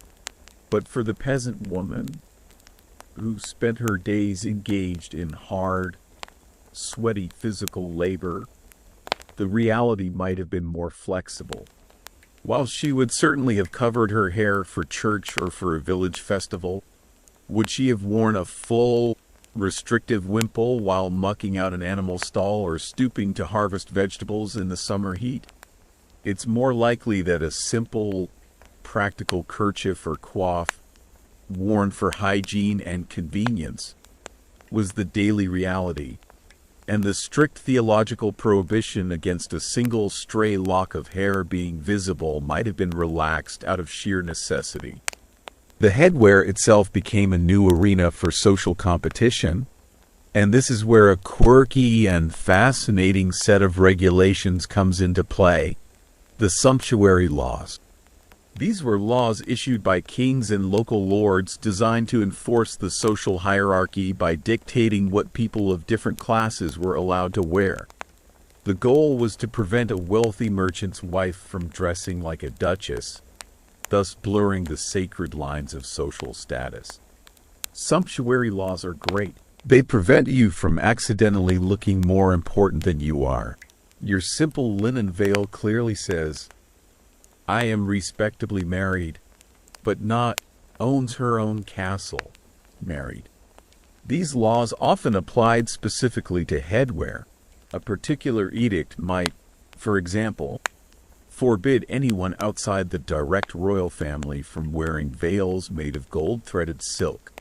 But for the peasant woman, who spent her days engaged in hard, sweaty physical labor, the reality might have been more flexible. While she would certainly have covered her hair for church or for a village festival, would she have worn a full, restrictive wimple while mucking out an animal stall or stooping to harvest vegetables in the summer heat? It's more likely that a simple, practical kerchief or coif, worn for hygiene and convenience, was the daily reality, and the strict theological prohibition against a single stray lock of hair being visible might have been relaxed out of sheer necessity. The headwear itself became a new arena for social competition, and this is where a quirky and fascinating set of regulations comes into play: the sumptuary laws. These were laws issued by kings and local lords designed to enforce the social hierarchy by dictating what people of different classes were allowed to wear. The goal was to prevent a wealthy merchant's wife from dressing like a duchess, thus blurring the sacred lines of social status. Sumptuary laws are great. They prevent you from accidentally looking more important than you are. Your simple linen veil clearly says, I am respectably married, but not owns her own castle, married. These laws often applied specifically to headwear. A particular edict might, for example, forbid anyone outside the direct royal family from wearing veils made of gold-threaded silk.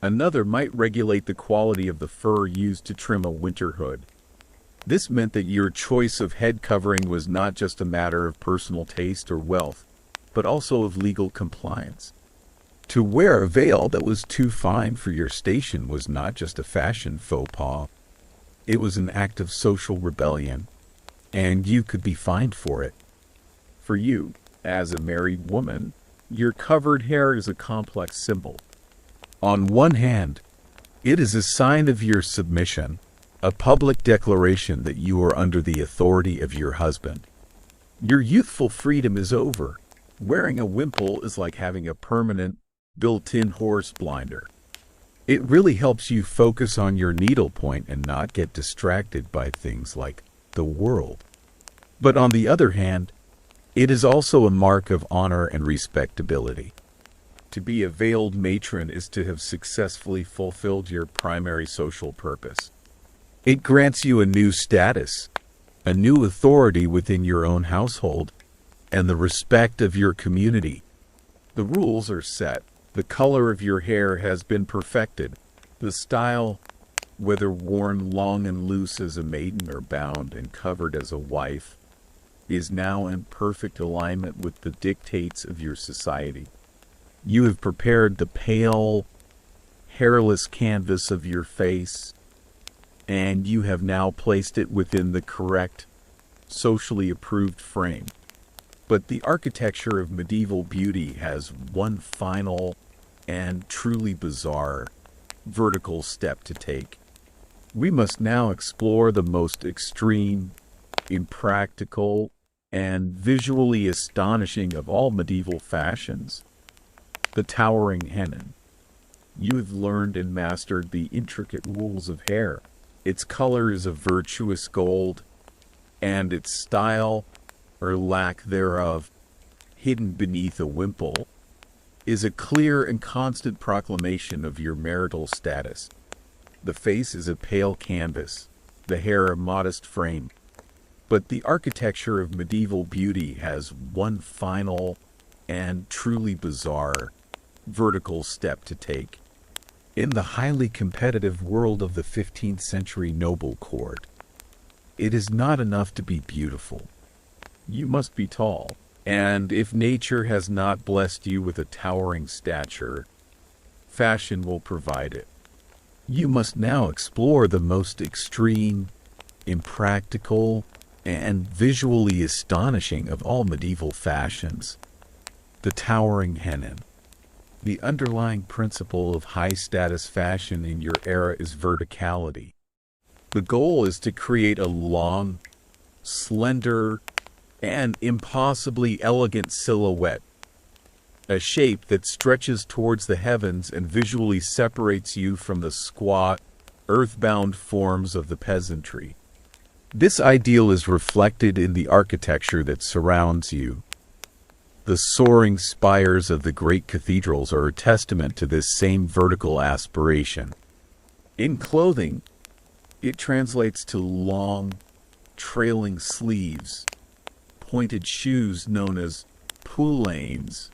Another might regulate the quality of the fur used to trim a winter hood. This meant that your choice of head covering was not just a matter of personal taste or wealth, but also of legal compliance. To wear a veil that was too fine for your station was not just a fashion faux pas. It was an act of social rebellion, and you could be fined for it. For you, as a married woman, your covered hair is a complex symbol. On one hand, it is a sign of your submission, a public declaration that you are under the authority of your husband. Your youthful freedom is over. Wearing a wimple is like having a permanent, built-in horse blinder. It really helps you focus on your needlepoint and not get distracted by things like the world. But on the other hand, it is also a mark of honor and respectability. To be a veiled matron is to have successfully fulfilled your primary social purpose. It grants you a new status, a new authority within your own household, and the respect of your community. The rules are set. The color of your hair has been perfected. The style, whether worn long and loose as a maiden or bound and covered as a wife, is now in perfect alignment with the dictates of your society. You have prepared the pale, hairless canvas of your face, and you have now placed it within the correct, socially approved frame. But the architecture of medieval beauty has one final and truly bizarre vertical step to take. We must now explore the most extreme, impractical, and visually astonishing of all medieval fashions, the towering Hennin. You have learned and mastered the intricate rules of hair. Its color is a virtuous gold, and its style, or lack thereof, hidden beneath a wimple, is a clear and constant proclamation of your marital status. The face is a pale canvas, the hair a modest frame. But the architecture of medieval beauty has one final and truly bizarre vertical step to take. In the highly competitive world of the 15th century noble court, it is not enough to be beautiful. You must be tall, and if nature has not blessed you with a towering stature, fashion will provide it. You must now explore the most extreme, impractical, and visually astonishing of all medieval fashions, the towering Hennin. The underlying principle of high-status fashion in your era is verticality. The goal is to create a long, slender, and impossibly elegant silhouette, a shape that stretches towards the heavens and visually separates you from the squat, earthbound forms of the peasantry. This ideal is reflected in the architecture that surrounds you. The soaring spires of the great cathedrals are a testament to this same vertical aspiration. In clothing, it translates to long, trailing sleeves, pointed shoes known as poulaines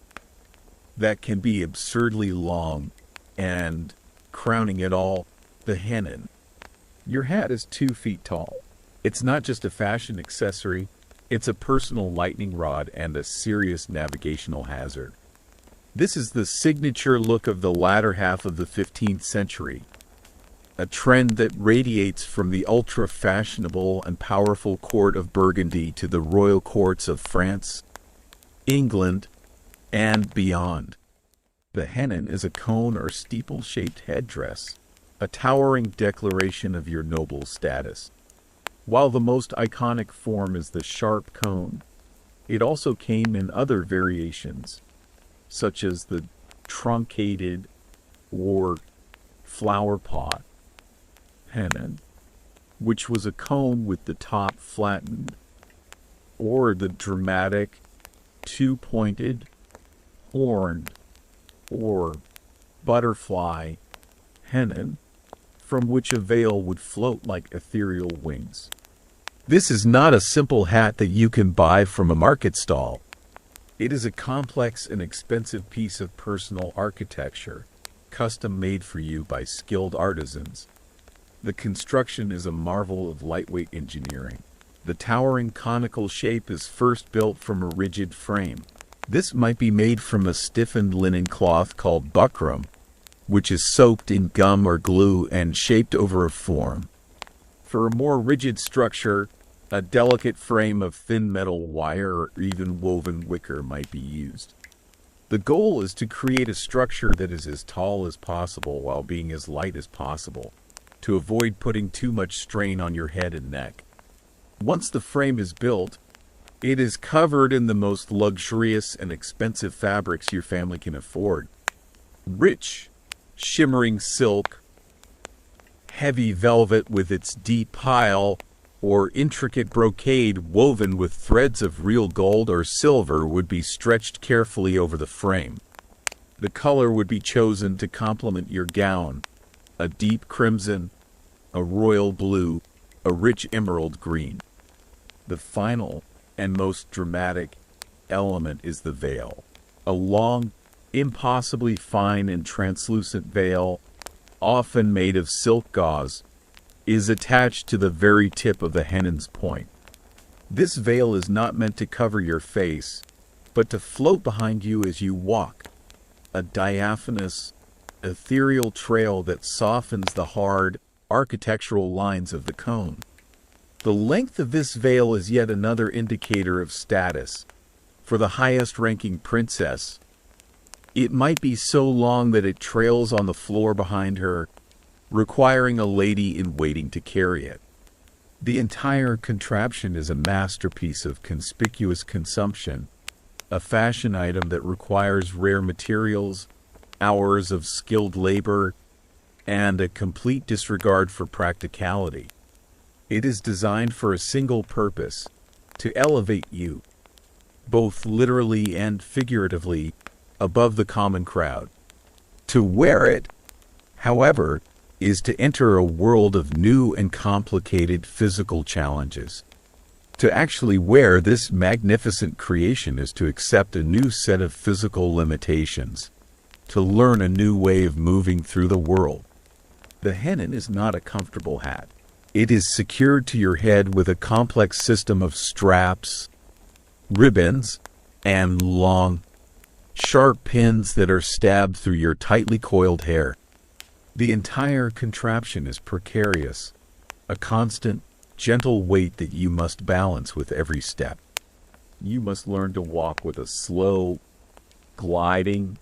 that can be absurdly long, and, crowning it all, the Hennin. Your hat is 2 feet tall. It's not just a fashion accessory, it's a personal lightning rod and a serious navigational hazard. This is the signature look of the latter half of the 15th century, a trend that radiates from the ultra-fashionable and powerful court of Burgundy to the royal courts of France, England, and beyond. The Hennin is a cone or steeple-shaped headdress, a towering declaration of your noble status. While the most iconic form is the sharp cone, it also came in other variations, such as the truncated or flower pot. Hennin, which was a cone with the top flattened, or the dramatic, two-pointed, horned, or butterfly Hennin, from which a veil would float like ethereal wings. This is not a simple hat that you can buy from a market stall. It is a complex and expensive piece of personal architecture, custom made for you by skilled artisans. The construction is a marvel of lightweight engineering. The towering conical shape is first built from a rigid frame. This might be made from a stiffened linen cloth called buckram, which is soaked in gum or glue and shaped over a form. For a more rigid structure, a delicate frame of thin metal wire or even woven wicker might be used. The goal is to create a structure that is as tall as possible while being as light as possible, to avoid putting too much strain on your head and neck. Once the frame is built, it is covered in the most luxurious and expensive fabrics your family can afford. Rich, shimmering silk, heavy velvet with its deep pile, or intricate brocade woven with threads of real gold or silver would be stretched carefully over the frame. The color would be chosen to complement your gown: a deep crimson, a royal blue, a rich emerald green. The final and most dramatic element is the veil. A long, impossibly fine and translucent veil, often made of silk gauze, is attached to the very tip of the Hennin's point. This veil is not meant to cover your face, but to float behind you as you walk, a diaphanous, ethereal trail that softens the hard, architectural lines of the cone. The length of this veil is yet another indicator of status. For the highest-ranking princess, it might be so long that it trails on the floor behind her, requiring a lady-in-waiting to carry it. The entire contraption is a masterpiece of conspicuous consumption, a fashion item that requires rare materials, hours of skilled labor, and a complete disregard for practicality. It is designed for a single purpose: to elevate you, both literally and figuratively, above the common crowd. To wear it, however, is to enter a world of new and complicated physical challenges. To actually wear this magnificent creation is to accept a new set of physical limitations, to learn a new way of moving through the world. The Hennin is not a comfortable hat. It is secured to your head with a complex system of straps, ribbons, and long, sharp pins that are stabbed through your tightly coiled hair. The entire contraption is precarious, a constant, gentle weight that you must balance with every step. You must learn to walk with a slow, gliding,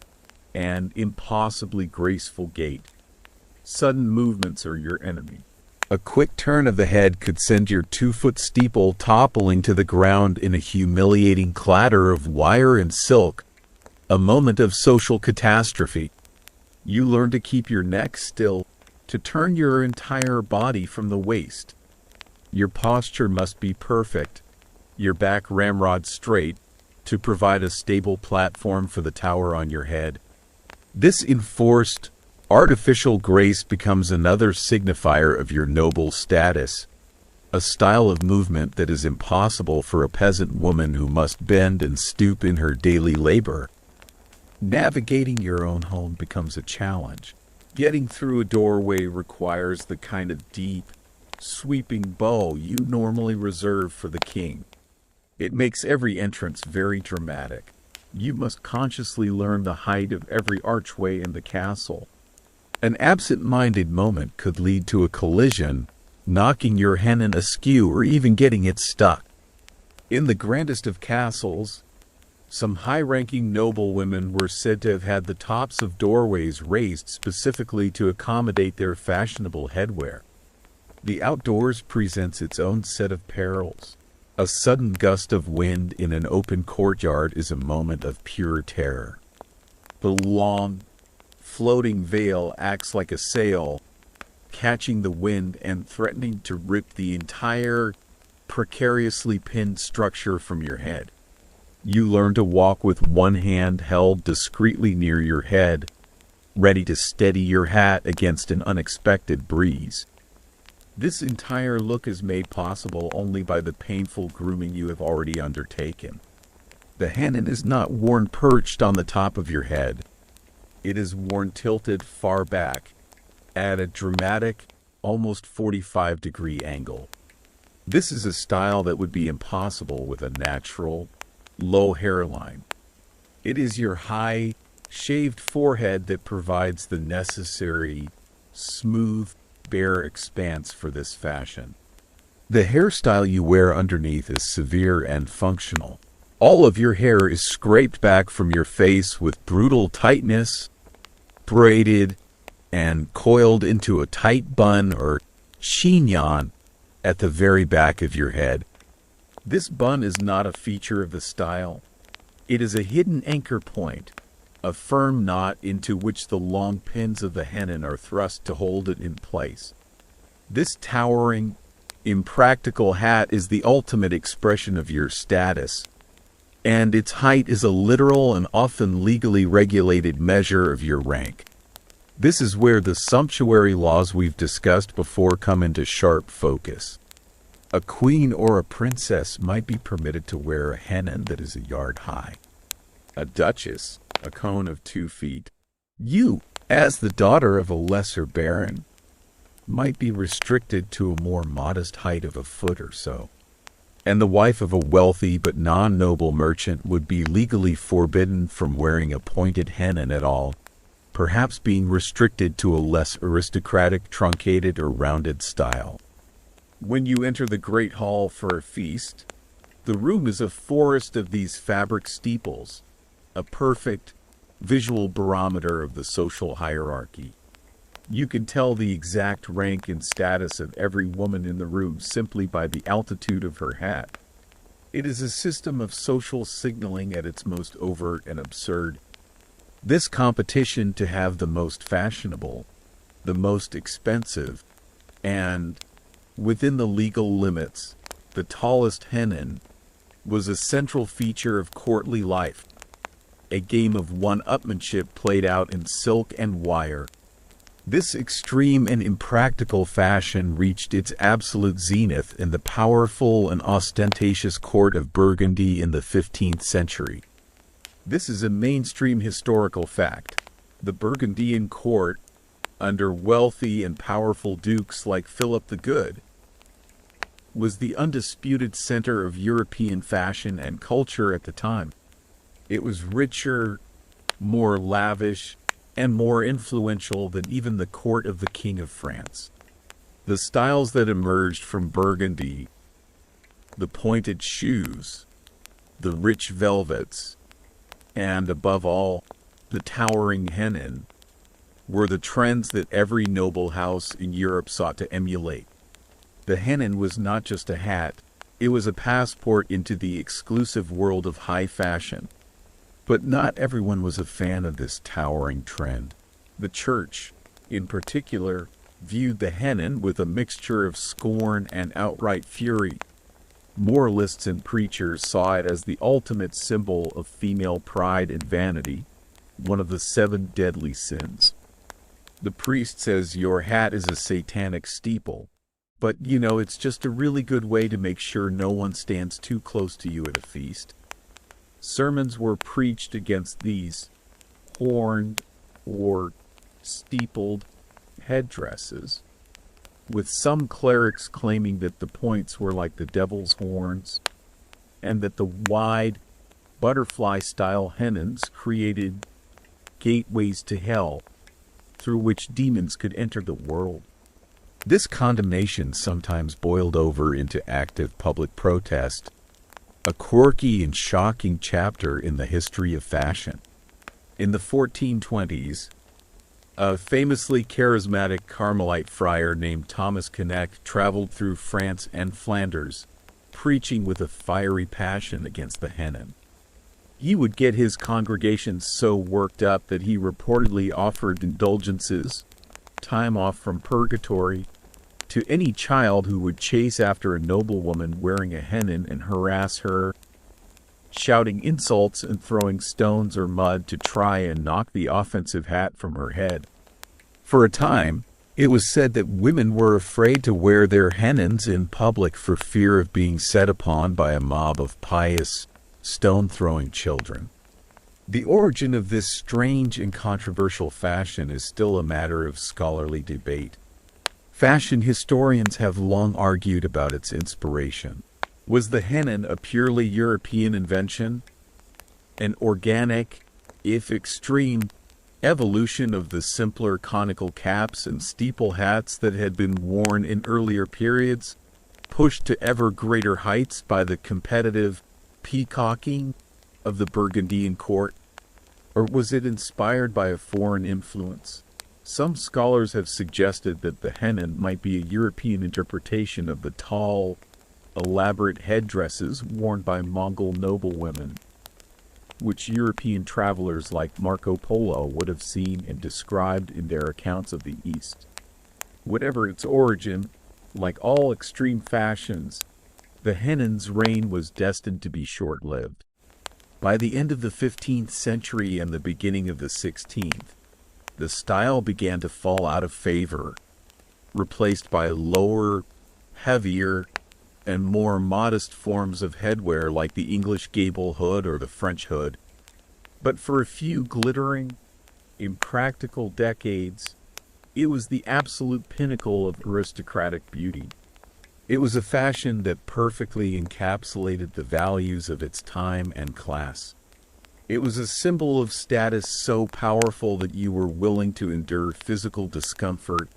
and impossibly graceful gait. Sudden movements are your enemy. A quick turn of the head could send your 2-foot steeple toppling to the ground in a humiliating clatter of wire and silk, a moment of social catastrophe. You learn to keep your neck still, to turn your entire body from the waist. Your posture must be perfect, your back ramrod straight, to provide a stable platform for the tower on your head. This enforced, artificial grace becomes another signifier of your noble status, a style of movement that is impossible for a peasant woman who must bend and stoop in her daily labor. Navigating your own home becomes a challenge. Getting through a doorway requires the kind of deep, sweeping bow you normally reserve for the king. It makes every entrance very dramatic. You must consciously learn the height of every archway in the castle. An absent-minded moment could lead to a collision, knocking your Hennin askew or even getting it stuck. In the grandest of castles, some high-ranking noblewomen were said to have had the tops of doorways raised specifically to accommodate their fashionable headwear. The outdoors presents its own set of perils. A sudden gust of wind in an open courtyard is a moment of pure terror. The long, floating veil acts like a sail, catching the wind and threatening to rip the entire precariously pinned structure from your head. You learn to walk with one hand held discreetly near your head, ready to steady your hat against an unexpected breeze. This entire look is made possible only by the painful grooming you have already undertaken. The Hennin is not worn perched on the top of your head. It is worn tilted far back, at a dramatic, almost 45-degree angle. This is a style that would be impossible with a natural, low hairline. It is your high, shaved forehead that provides the necessary, smooth, bare expanse for this fashion. The hairstyle you wear underneath is severe and functional. All of your hair is scraped back from your face with brutal tightness, braided, and coiled into a tight bun or chignon at the very back of your head. This bun is not a feature of the style. It is a hidden anchor point, a firm knot into which the long pins of the Hennin are thrust to hold it in place. This towering, impractical hat is the ultimate expression of your status, and its height is a literal and often legally regulated measure of your rank. This is where the sumptuary laws we've discussed before come into sharp focus. A queen or a princess might be permitted to wear a Hennin that is a yard high. A duchess, a cone of 2 feet. You, as the daughter of a lesser baron, might be restricted to a more modest height of a foot or so. And the wife of a wealthy but non-noble merchant would be legally forbidden from wearing a pointed Hennin at all, perhaps being restricted to a less aristocratic, truncated, or rounded style. When you enter the great hall for a feast, the room is a forest of these fabric steeples, a perfect visual barometer of the social hierarchy. You can tell the exact rank and status of every woman in the room simply by the altitude of her hat. It is a system of social signaling at its most overt and absurd. This competition to have the most fashionable, the most expensive, and, within the legal limits, the tallest Hennin, was a central feature of courtly life, a game of one-upmanship played out in silk and wire. This extreme and impractical fashion reached its absolute zenith in the powerful and ostentatious court of Burgundy in the 15th century. This is a mainstream historical fact. The Burgundian court, under wealthy and powerful dukes like Philip the Good, was the undisputed center of European fashion and culture at the time. It was richer, more lavish, and more influential than even the court of the King of France. The styles that emerged from Burgundy, the pointed shoes, the rich velvets, and above all, the towering Hennin, were the trends that every noble house in Europe sought to emulate. The Hennin was not just a hat, it was a passport into the exclusive world of high fashion. But not everyone was a fan of this towering trend. The church, in particular, viewed the Hennin with a mixture of scorn and outright fury. Moralists and preachers saw it as the ultimate symbol of female pride and vanity, one of the 7 deadly sins. The priest says your hat is a satanic steeple, but it's just a really good way to make sure no one stands too close to you at a feast. Sermons were preached against these horned or steepled headdresses, with some clerics claiming that the points were like the devil's horns, and that the wide, butterfly-style Hennins created gateways to hell, through which demons could enter the world. This condemnation sometimes boiled over into active public protest, a quirky and shocking chapter in the history of fashion. In the 1420s, a famously charismatic Carmelite friar named Thomas Connect traveled through France and Flanders, preaching with a fiery passion against the Hennin. He would get his congregation so worked up that he reportedly offered indulgences, time off from purgatory, to any child who would chase after a noblewoman wearing a hennin and harass her, shouting insults and throwing stones or mud to try and knock the offensive hat from her head. For a time, it was said that women were afraid to wear their hennins in public for fear of being set upon by a mob of pious, stone-throwing children. The origin of this strange and controversial fashion is still a matter of scholarly debate. Fashion historians have long argued about its inspiration. Was the hennin a purely European invention? An organic, if extreme, evolution of the simpler conical caps and steeple hats that had been worn in earlier periods, pushed to ever greater heights by the competitive peacocking of the Burgundian court? Or was it inspired by a foreign influence? Some scholars have suggested that the hennin might be a European interpretation of the tall, elaborate headdresses worn by Mongol noblewomen, which European travelers like Marco Polo would have seen and described in their accounts of the East. Whatever its origin, like all extreme fashions, the hennin's reign was destined to be short-lived. By the end of the 15th century and the beginning of the 16th, the style began to fall out of favor, replaced by lower, heavier, and more modest forms of headwear like the English gable hood or the French hood. But for a few glittering, impractical decades, it was the absolute pinnacle of aristocratic beauty. It was a fashion that perfectly encapsulated the values of its time and class. It was a symbol of status so powerful that you were willing to endure physical discomfort,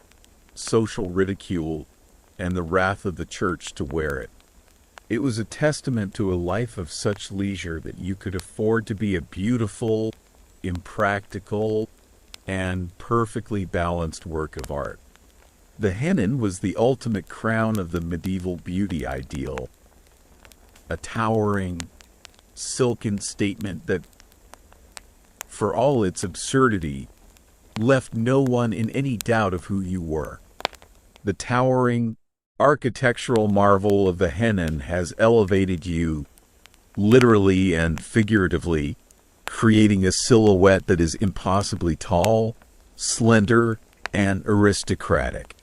social ridicule, and the wrath of the church to wear it. It was a testament to a life of such leisure that you could afford to be a beautiful, impractical, and perfectly balanced work of art. The hennin was the ultimate crown of the medieval beauty ideal, a towering, silken statement that, for all its absurdity, left no one in any doubt of who you were. The towering, architectural marvel of the hennin has elevated you, literally and figuratively, creating a silhouette that is impossibly tall, slender, and aristocratic.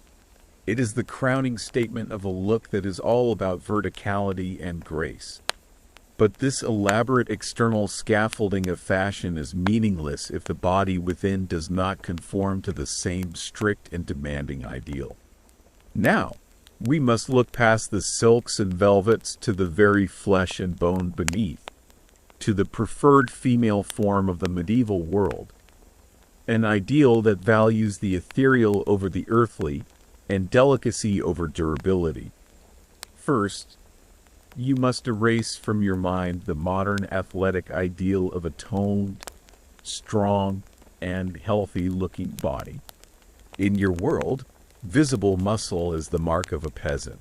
It is the crowning statement of a look that is all about verticality and grace. But this elaborate external scaffolding of fashion is meaningless if the body within does not conform to the same strict and demanding ideal. Now, we must look past the silks and velvets to the very flesh and bone beneath, to the preferred female form of the medieval world, an ideal that values the ethereal over the earthly and delicacy over durability. First, you must erase from your mind the modern athletic ideal of a toned, strong, and healthy-looking body. In your world, visible muscle is the mark of a peasant.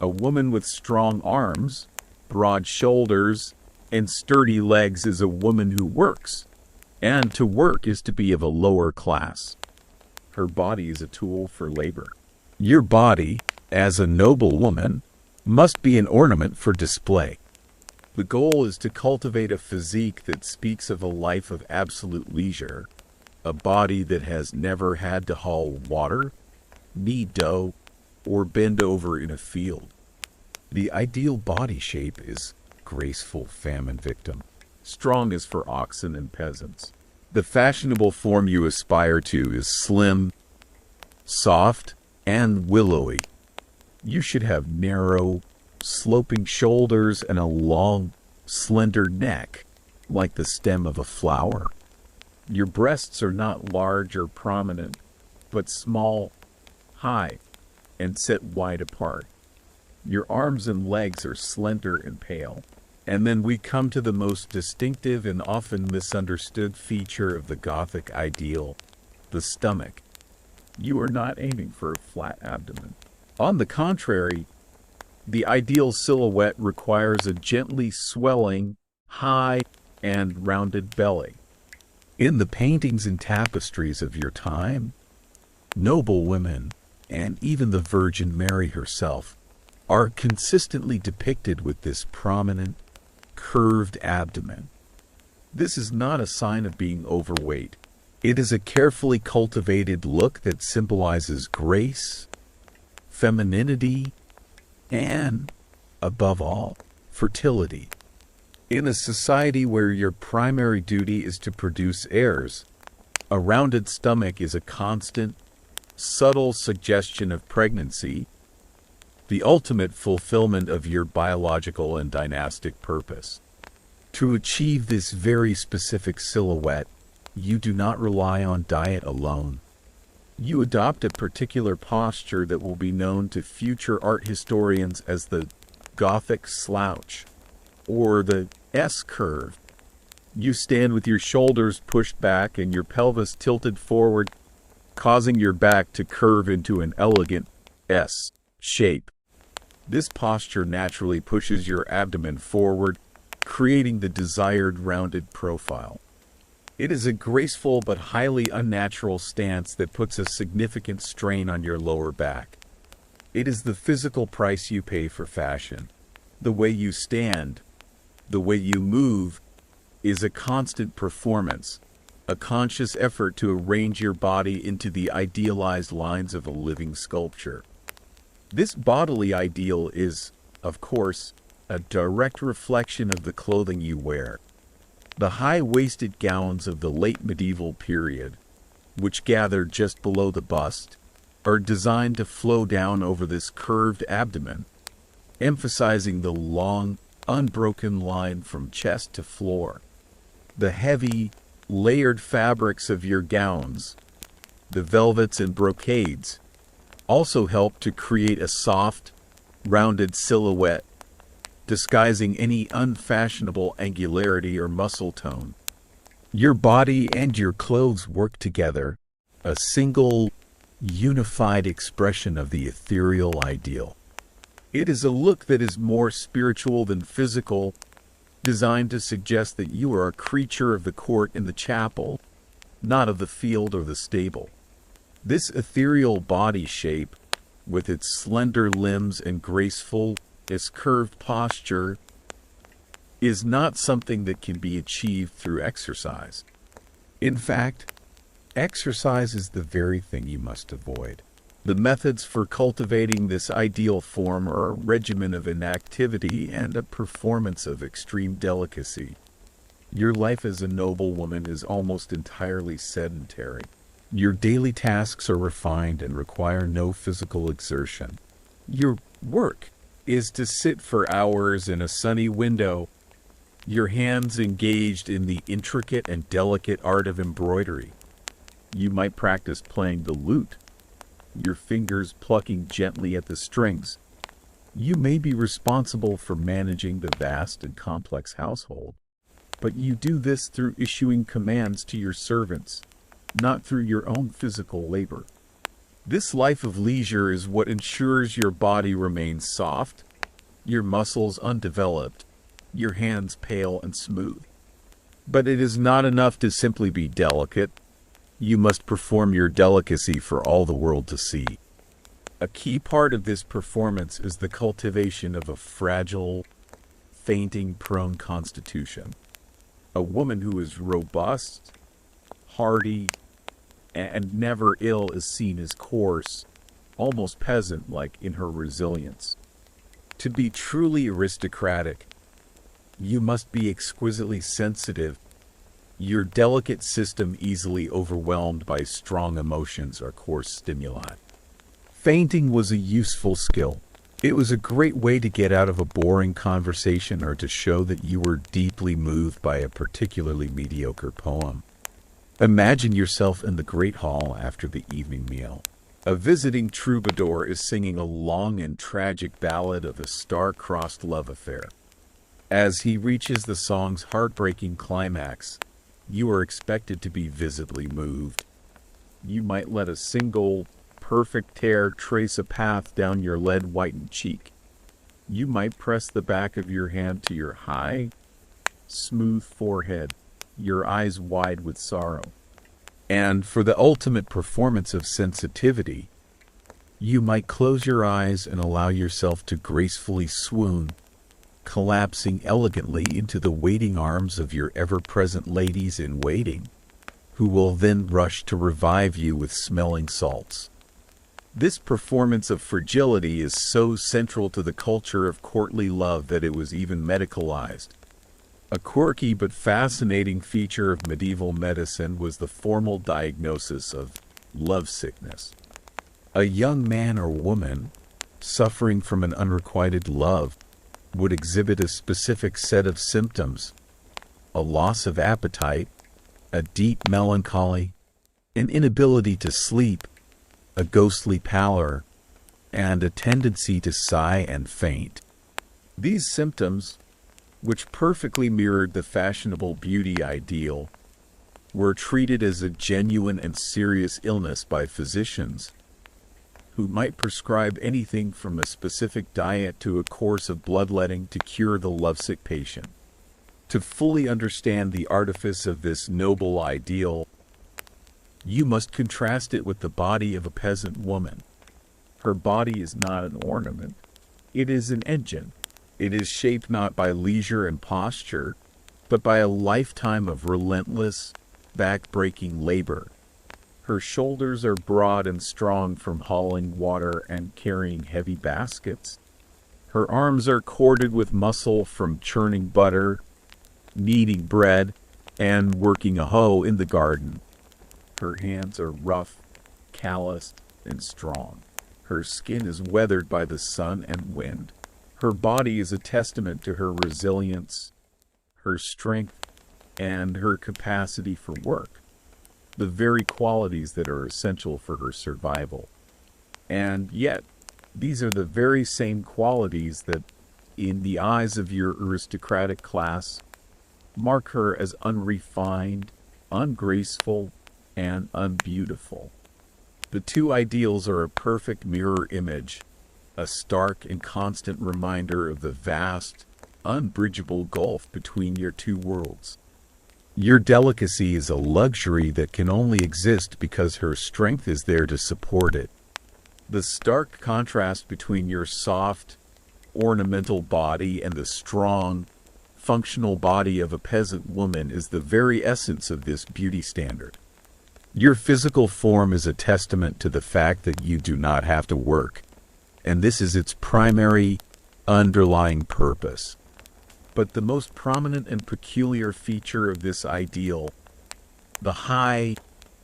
A woman with strong arms, broad shoulders, and sturdy legs is a woman who works, and to work is to be of a lower class. Her body is a tool for labor. Your body, as a noble woman, must be an ornament for display. The goal is to cultivate a physique that speaks of a life of absolute leisure, a body that has never had to haul water, knead dough, or bend over in a field. The ideal body shape is graceful famine victim. Strong is for oxen and peasants. The fashionable form you aspire to is slim, soft, and willowy. You should have narrow, sloping shoulders and a long, slender neck, like the stem of a flower. Your breasts are not large or prominent, but small, high, and set wide apart. Your arms and legs are slender and pale. And then we come to the most distinctive and often misunderstood feature of the Gothic ideal, the stomach. You are not aiming for a flat abdomen. On the contrary, the ideal silhouette requires a gently swelling, high, and rounded belly. In the paintings and tapestries of your time, noble women, and even the Virgin Mary herself, are consistently depicted with this prominent, curved abdomen. This is not a sign of being overweight. It is a carefully cultivated look that symbolizes grace, femininity, and, above all, fertility. In a society where your primary duty is to produce heirs, a rounded stomach is a constant, subtle suggestion of pregnancy, the ultimate fulfillment of your biological and dynastic purpose. To achieve this very specific silhouette, you do not rely on diet alone. You adopt a particular posture that will be known to future art historians as the Gothic slouch, or the S-curve. You stand with your shoulders pushed back and your pelvis tilted forward, causing your back to curve into an elegant S shape. This posture naturally pushes your abdomen forward, creating the desired rounded profile. It is a graceful but highly unnatural stance that puts a significant strain on your lower back. It is the physical price you pay for fashion. The way you stand, the way you move, is a constant performance, a conscious effort to arrange your body into the idealized lines of a living sculpture. This bodily ideal is, of course, a direct reflection of the clothing you wear. The high-waisted gowns of the late medieval period, which gather just below the bust, are designed to flow down over this curved abdomen, emphasizing the long, unbroken line from chest to floor. The heavy, layered fabrics of your gowns, the velvets and brocades, also help to create a soft, rounded silhouette, disguising any unfashionable angularity or muscle tone. Your body and your clothes work together, a single, unified expression of the ethereal ideal. It is a look that is more spiritual than physical, designed to suggest that you are a creature of the court and the chapel, not of the field or the stable. This ethereal body shape, with its slender limbs and graceful, curved posture, is not something that can be achieved through exercise. In fact, exercise is the very thing you must avoid. The methods for cultivating this ideal form are a regimen of inactivity and a performance of extreme delicacy. Your life as a noble woman is almost entirely sedentary. Your daily tasks are refined and require no physical exertion. Your work is to sit for hours in a sunny window, your hands engaged in the intricate and delicate art of embroidery. You might practice playing the lute, your fingers plucking gently at the strings. You may be responsible for managing the vast and complex household, but you do this through issuing commands to your servants, not through your own physical labor. This life of leisure is what ensures your body remains soft, your muscles undeveloped, your hands pale and smooth. But it is not enough to simply be delicate. You must perform your delicacy for all the world to see. A key part of this performance is the cultivation of a fragile, fainting-prone constitution. A woman who is robust, hardy, and never ill is seen as coarse, almost peasant-like in her resilience. To be truly aristocratic, you must be exquisitely sensitive, your delicate system easily overwhelmed by strong emotions or coarse stimuli. Fainting was a useful skill. It was a great way to get out of a boring conversation or to show that you were deeply moved by a particularly mediocre poem. Imagine yourself in the great hall after the evening meal. A visiting troubadour is singing a long and tragic ballad of a star-crossed love affair. As he reaches the song's heartbreaking climax, you are expected to be visibly moved. You might let a single, perfect tear trace a path down your lead-whitened cheek. You might press the back of your hand to your high, smooth forehead, your eyes wide with sorrow. And for the ultimate performance of sensitivity, you might close your eyes and allow yourself to gracefully swoon, collapsing elegantly into the waiting arms of your ever-present ladies-in-waiting, who will then rush to revive you with smelling salts. This performance of fragility is so central to the culture of courtly love that it was even medicalized. A quirky but fascinating feature of medieval medicine was the formal diagnosis of lovesickness. A young man or woman, suffering from an unrequited love, would exhibit a specific set of symptoms: a loss of appetite, a deep melancholy, an inability to sleep, a ghostly pallor, and a tendency to sigh and faint. These symptoms, which perfectly mirrored the fashionable beauty ideal, were treated as a genuine and serious illness by physicians, who might prescribe anything from a specific diet to a course of bloodletting to cure the lovesick patient. To fully understand the artifice of this noble ideal, you must contrast it with the body of a peasant woman. Her body is not an ornament. It is an engine. It is shaped not by leisure and posture, but by a lifetime of relentless, back-breaking labor. Her shoulders are broad and strong from hauling water and carrying heavy baskets. Her arms are corded with muscle from churning butter, kneading bread, and working a hoe in the garden. Her hands are rough, calloused, and strong. Her skin is weathered by the sun and wind. Her body is a testament to her resilience, her strength, and her capacity for work, the very qualities that are essential for her survival. And yet, these are the very same qualities that, in the eyes of your aristocratic class, mark her as unrefined, ungraceful, and unbeautiful. The two ideals are a perfect mirror image, a stark and constant reminder of the vast, unbridgeable gulf between your two worlds. Your delicacy is a luxury that can only exist because her strength is there to support it. The stark contrast between your soft, ornamental body and the strong, functional body of a peasant woman is the very essence of this beauty standard. Your physical form is a testament to the fact that you do not have to work, and this is its primary, underlying purpose. But the most prominent and peculiar feature of this ideal, the high,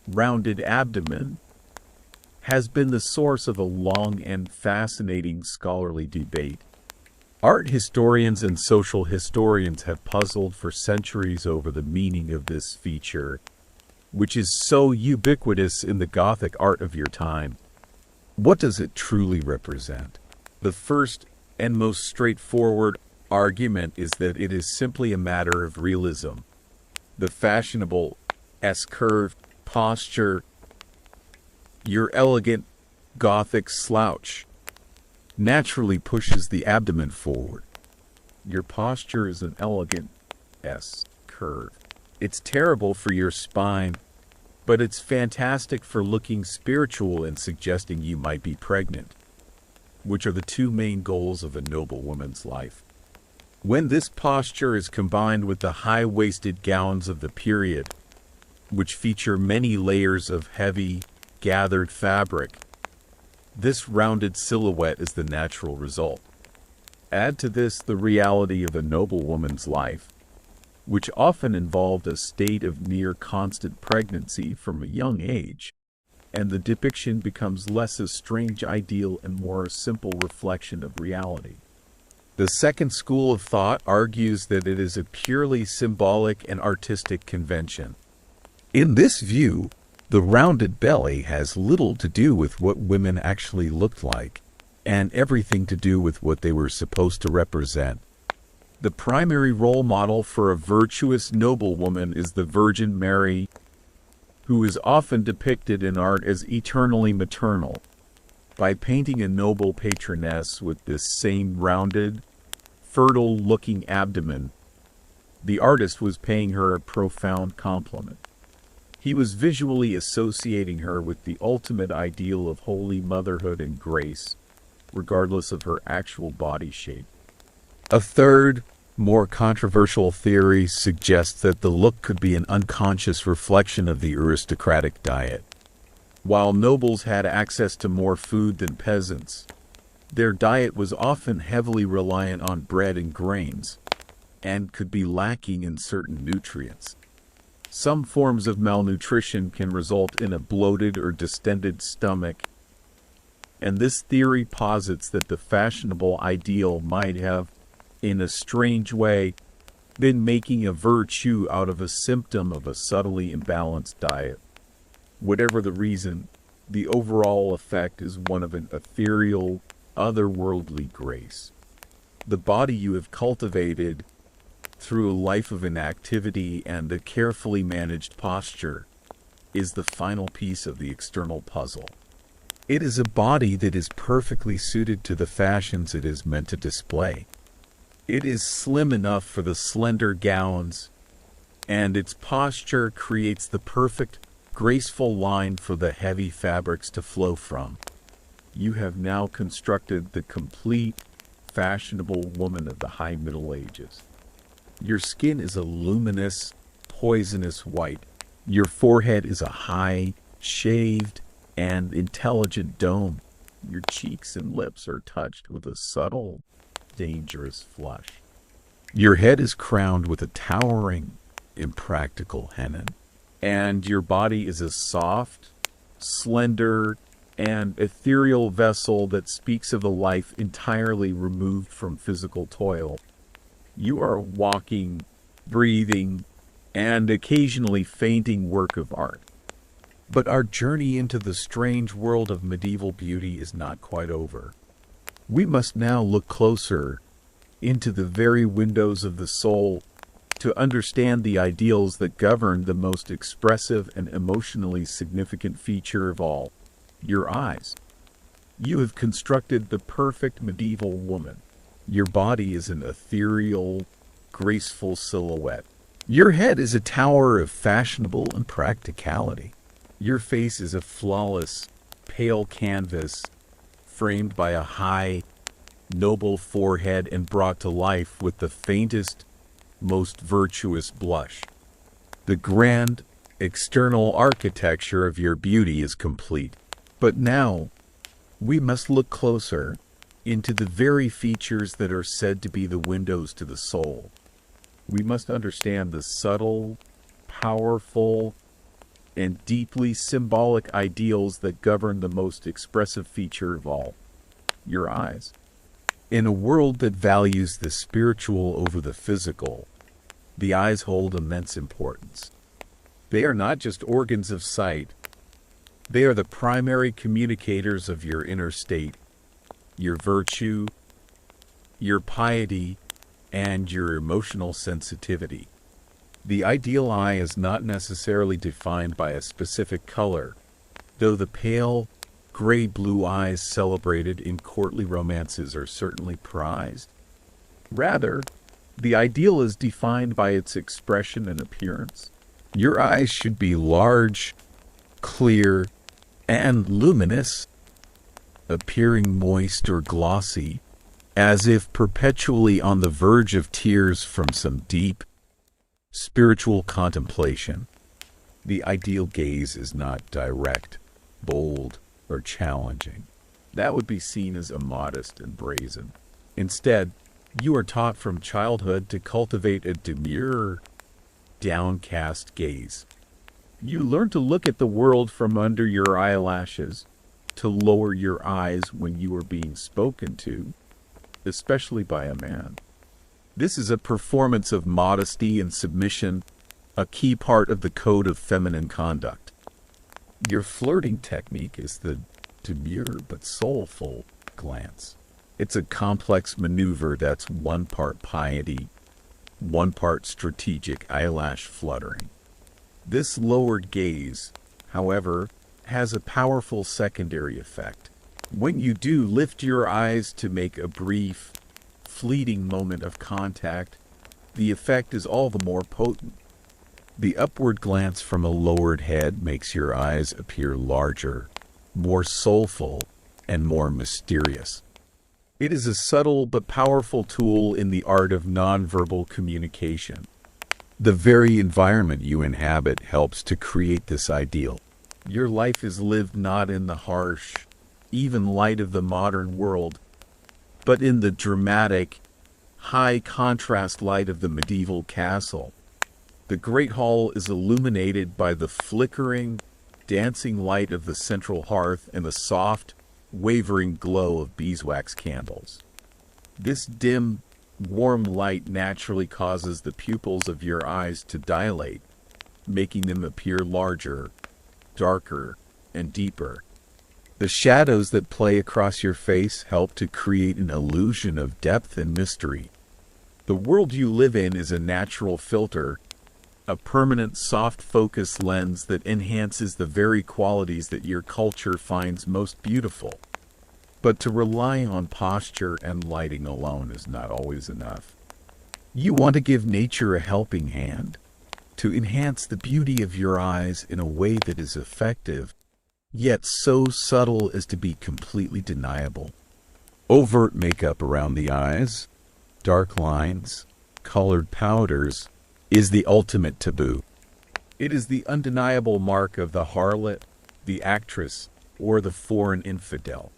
rounded abdomen, has been the source of a long and fascinating scholarly debate. Art historians and social historians have puzzled for centuries over the meaning of this feature, which is so ubiquitous in the Gothic art of your time. What does it truly represent? The first and most straightforward argument is that it is simply a matter of realism. The fashionable S-curved posture, your elegant Gothic slouch, naturally pushes the abdomen forward. Your posture is an elegant S-curve. It's terrible for your spine, but it's fantastic for looking spiritual and suggesting you might be pregnant, which are the two main goals of a noble woman's life. When this posture is combined with the high-waisted gowns of the period, which feature many layers of heavy, gathered fabric, this rounded silhouette is the natural result. Add to this the reality of a noble woman's life, which often involved a state of near constant pregnancy from a young age, and the depiction becomes less a strange ideal and more a simple reflection of reality. The second school of thought argues that it is a purely symbolic and artistic convention. In this view, the rounded belly has little to do with what women actually looked like, and everything to do with what they were supposed to represent. The primary role model for a virtuous noblewoman is the Virgin Mary, who is often depicted in art as eternally maternal. By painting a noble patroness with this same rounded, fertile-looking abdomen, The artist was paying her a profound compliment. He was visually associating her with the ultimate ideal of holy motherhood and grace, regardless of her actual body shape. A third, more controversial theory suggests that the look could be an unconscious reflection of the aristocratic diet. While nobles had access to more food than peasants, their diet was often heavily reliant on bread and grains, and could be lacking in certain nutrients. Some forms of malnutrition can result in a bloated or distended stomach, and this theory posits that the fashionable ideal might have, in a strange way, been making a virtue out of a symptom of a subtly imbalanced diet. Whatever the reason, the overall effect is one of an ethereal, otherworldly grace. The body you have cultivated through a life of inactivity and a carefully managed posture is the final piece of the external puzzle. It is a body that is perfectly suited to the fashions it is meant to display. It is slim enough for the slender gowns, and its posture creates the perfect, graceful line for the heavy fabrics to flow from. You have now constructed the complete, fashionable woman of the high Middle Ages. Your skin is a luminous, poisonous white. Your forehead is a high, shaved, and intelligent dome. Your cheeks and lips are touched with a subtle, dangerous flush. Your head is crowned with a towering, impractical Hennin, and your body is a soft, slender, and ethereal vessel that speaks of a life entirely removed from physical toil. You are a walking, breathing, and occasionally fainting work of art. But our journey into the strange world of medieval beauty is not quite over. We must now look closer into the very windows of the soul to understand the ideals that govern the most expressive and emotionally significant feature of all, your eyes. You have constructed the perfect medieval woman. Your body is an ethereal, graceful silhouette. Your head is a tower of fashionable and practicality. Your face is a flawless, pale canvas, framed by a high, noble forehead and brought to life with the faintest, most virtuous blush. The grand, external architecture of your beauty is complete. But now, we must look closer into the very features that are said to be the windows to the soul. We must understand the subtle, powerful, and deeply symbolic ideals that govern the most expressive feature of all, your eyes. In a world that values the spiritual over the physical, the eyes hold immense importance. They are not just organs of sight. They are the primary communicators of your inner state, your virtue, your piety, and your emotional sensitivity. The ideal eye is not necessarily defined by a specific color, though the pale, gray-blue eyes celebrated in courtly romances are certainly prized. Rather, the ideal is defined by its expression and appearance. Your eyes should be large, clear, and luminous, appearing moist or glossy, as if perpetually on the verge of tears from some deep, spiritual contemplation. The ideal gaze is not direct, bold, or challenging. That would be seen as immodest and brazen. Instead, you are taught from childhood to cultivate a demure, downcast gaze. You learn to look at the world from under your eyelashes, to lower your eyes when you are being spoken to, especially by a man. This is a performance of modesty and submission, a key part of the code of feminine conduct. Your flirting technique is the demure but soulful glance. It's a complex maneuver that's one part piety, one part strategic eyelash fluttering. This lowered gaze, however, has a powerful secondary effect. When you do lift your eyes to make a brief, fleeting moment of contact, the effect is all the more potent. The upward glance from a lowered head makes your eyes appear larger, more soulful, and more mysterious. It is a subtle but powerful tool in the art of nonverbal communication. The very environment you inhabit helps to create this ideal. Your life is lived not in the harsh, even light of the modern world, but in the dramatic, high-contrast light of the medieval castle. The great hall is illuminated by the flickering, dancing light of the central hearth and the soft, wavering glow of beeswax candles. This dim, warm light naturally causes the pupils of your eyes to dilate, making them appear larger, darker, and deeper. The shadows that play across your face help to create an illusion of depth and mystery. The world you live in is a natural filter, a permanent soft focus lens that enhances the very qualities that your culture finds most beautiful. But to rely on posture and lighting alone is not always enough. You want to give nature a helping hand, to enhance the beauty of your eyes in a way that is effective, yet so subtle as to be completely deniable. Overt makeup around the eyes, dark lines, colored powders, is the ultimate taboo. It is the undeniable mark of the harlot, the actress, or the foreign infidel.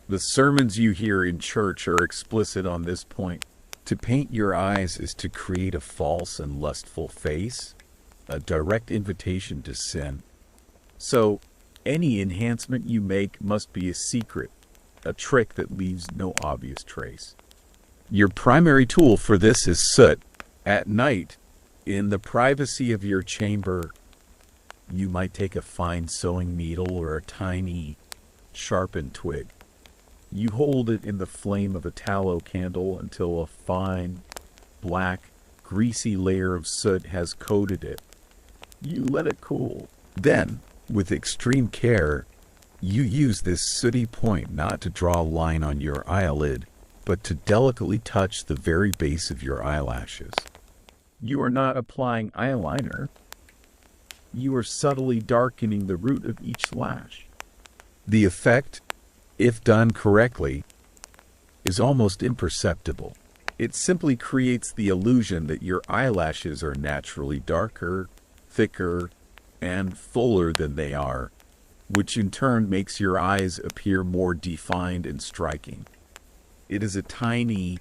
The sermons you hear in church are explicit on this point. To paint your eyes is to create a false and lustful face, a direct invitation to sin. So, any enhancement you make must be a secret, a trick that leaves no obvious trace. Your primary tool for this is soot. At night, in the privacy of your chamber, you might take a fine sewing needle or a tiny, sharpened twig. You hold it in the flame of a tallow candle until a fine, black, greasy layer of soot has coated it. You let it cool. Then, with extreme care, you use this sooty point not to draw a line on your eyelid, but to delicately touch the very base of your eyelashes. You are not applying eyeliner. You are subtly darkening the root of each lash. The effect, if done correctly, is almost imperceptible. It simply creates the illusion that your eyelashes are naturally darker, thicker, and fuller than they are, which in turn makes your eyes appear more defined and striking. It is a tiny,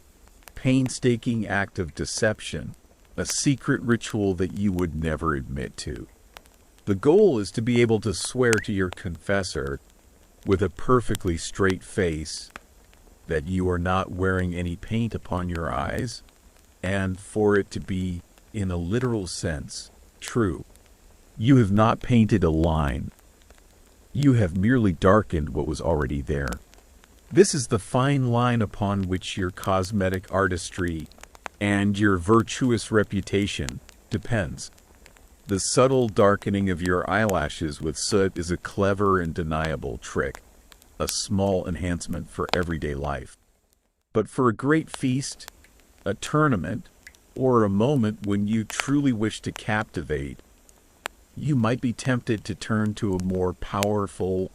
painstaking act of deception, a secret ritual that you would never admit to. The goal is to be able to swear to your confessor, with a perfectly straight face, that you are not wearing any paint upon your eyes, and for it to be, in a literal sense, true. You have not painted a line. You have merely darkened what was already there. This is the fine line upon which your cosmetic artistry and your virtuous reputation depends. The subtle darkening of your eyelashes with soot is a clever and deniable trick, a small enhancement for everyday life. But for a great feast, a tournament, or a moment when you truly wish to captivate, you might be tempted to turn to a more powerful,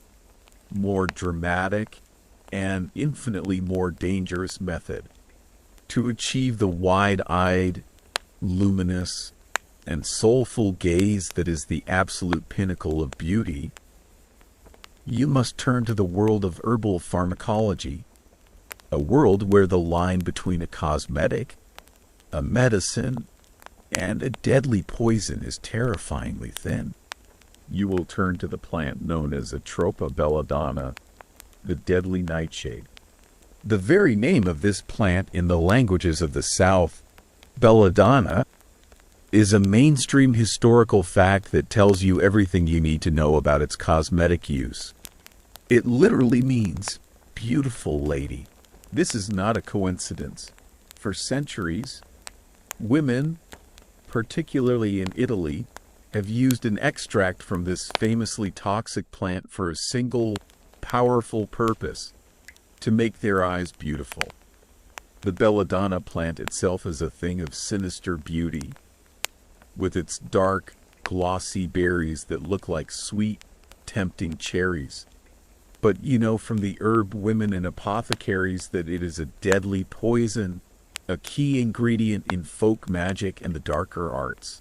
more dramatic, and infinitely more dangerous method. To achieve the wide-eyed, luminous, and soulful gaze that is the absolute pinnacle of beauty, you must turn to the world of herbal pharmacology, a world where the line between a cosmetic, a medicine, and a deadly poison is terrifyingly thin. You will turn to the plant known as Atropa belladonna, the deadly nightshade. The very name of this plant in the languages of the South, belladonna, is a mainstream historical fact that tells you everything you need to know about its cosmetic use. It literally means beautiful lady. This is not a coincidence. For centuries, women, particularly in Italy, have used an extract from this famously toxic plant for a single, powerful purpose: to make their eyes beautiful. The belladonna plant itself is a thing of sinister beauty, with its dark, glossy berries that look like sweet, tempting cherries. But you know from the herb women and apothecaries that it is a deadly poison, a key ingredient in folk magic and the darker arts.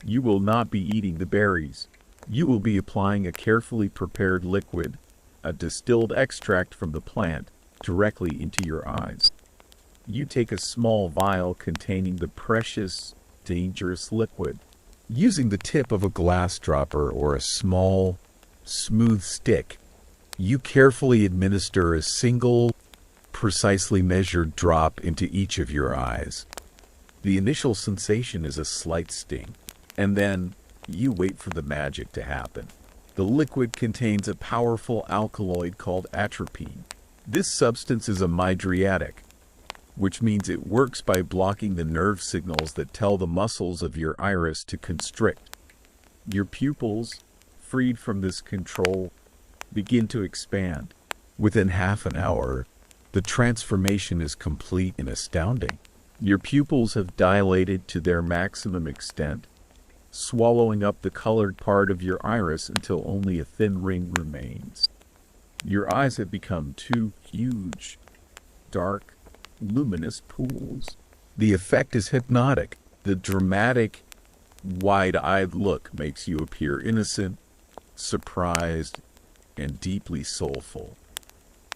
You will not be eating the berries. You will be applying a carefully prepared liquid, a distilled extract from the plant, directly into your eyes. You take a small vial containing the precious, dangerous liquid. Using the tip of a glass dropper or a small, smooth stick, you carefully administer a single, precisely measured drop into each of your eyes. The initial sensation is a slight sting, and then you wait for the magic to happen. The liquid contains a powerful alkaloid called atropine. This substance is a mydriatic, which means it works by blocking the nerve signals that tell the muscles of your iris to constrict. Your pupils, freed from this control, begin to expand. Within half an hour, the transformation is complete and astounding. Your pupils have dilated to their maximum extent, swallowing up the colored part of your iris until only a thin ring remains. Your eyes have become two huge, dark, luminous pools. The effect is hypnotic. The dramatic, wide-eyed look makes you appear innocent, surprised, and deeply soulful.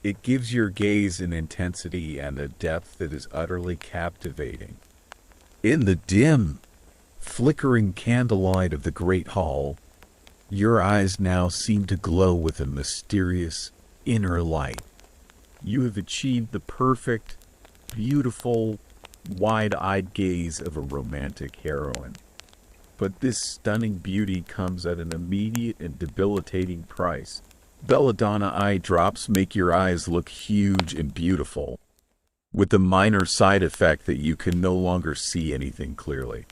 It gives your gaze an intensity and a depth that is utterly captivating. In the dim, flickering candlelight of the great hall, your eyes now seem to glow with a mysterious inner light. You have achieved the perfect, beautiful, wide-eyed gaze of a romantic heroine. But this stunning beauty comes at an immediate and debilitating price. Belladonna eye drops make your eyes look huge and beautiful, with the minor side effect that you can no longer see anything clearly.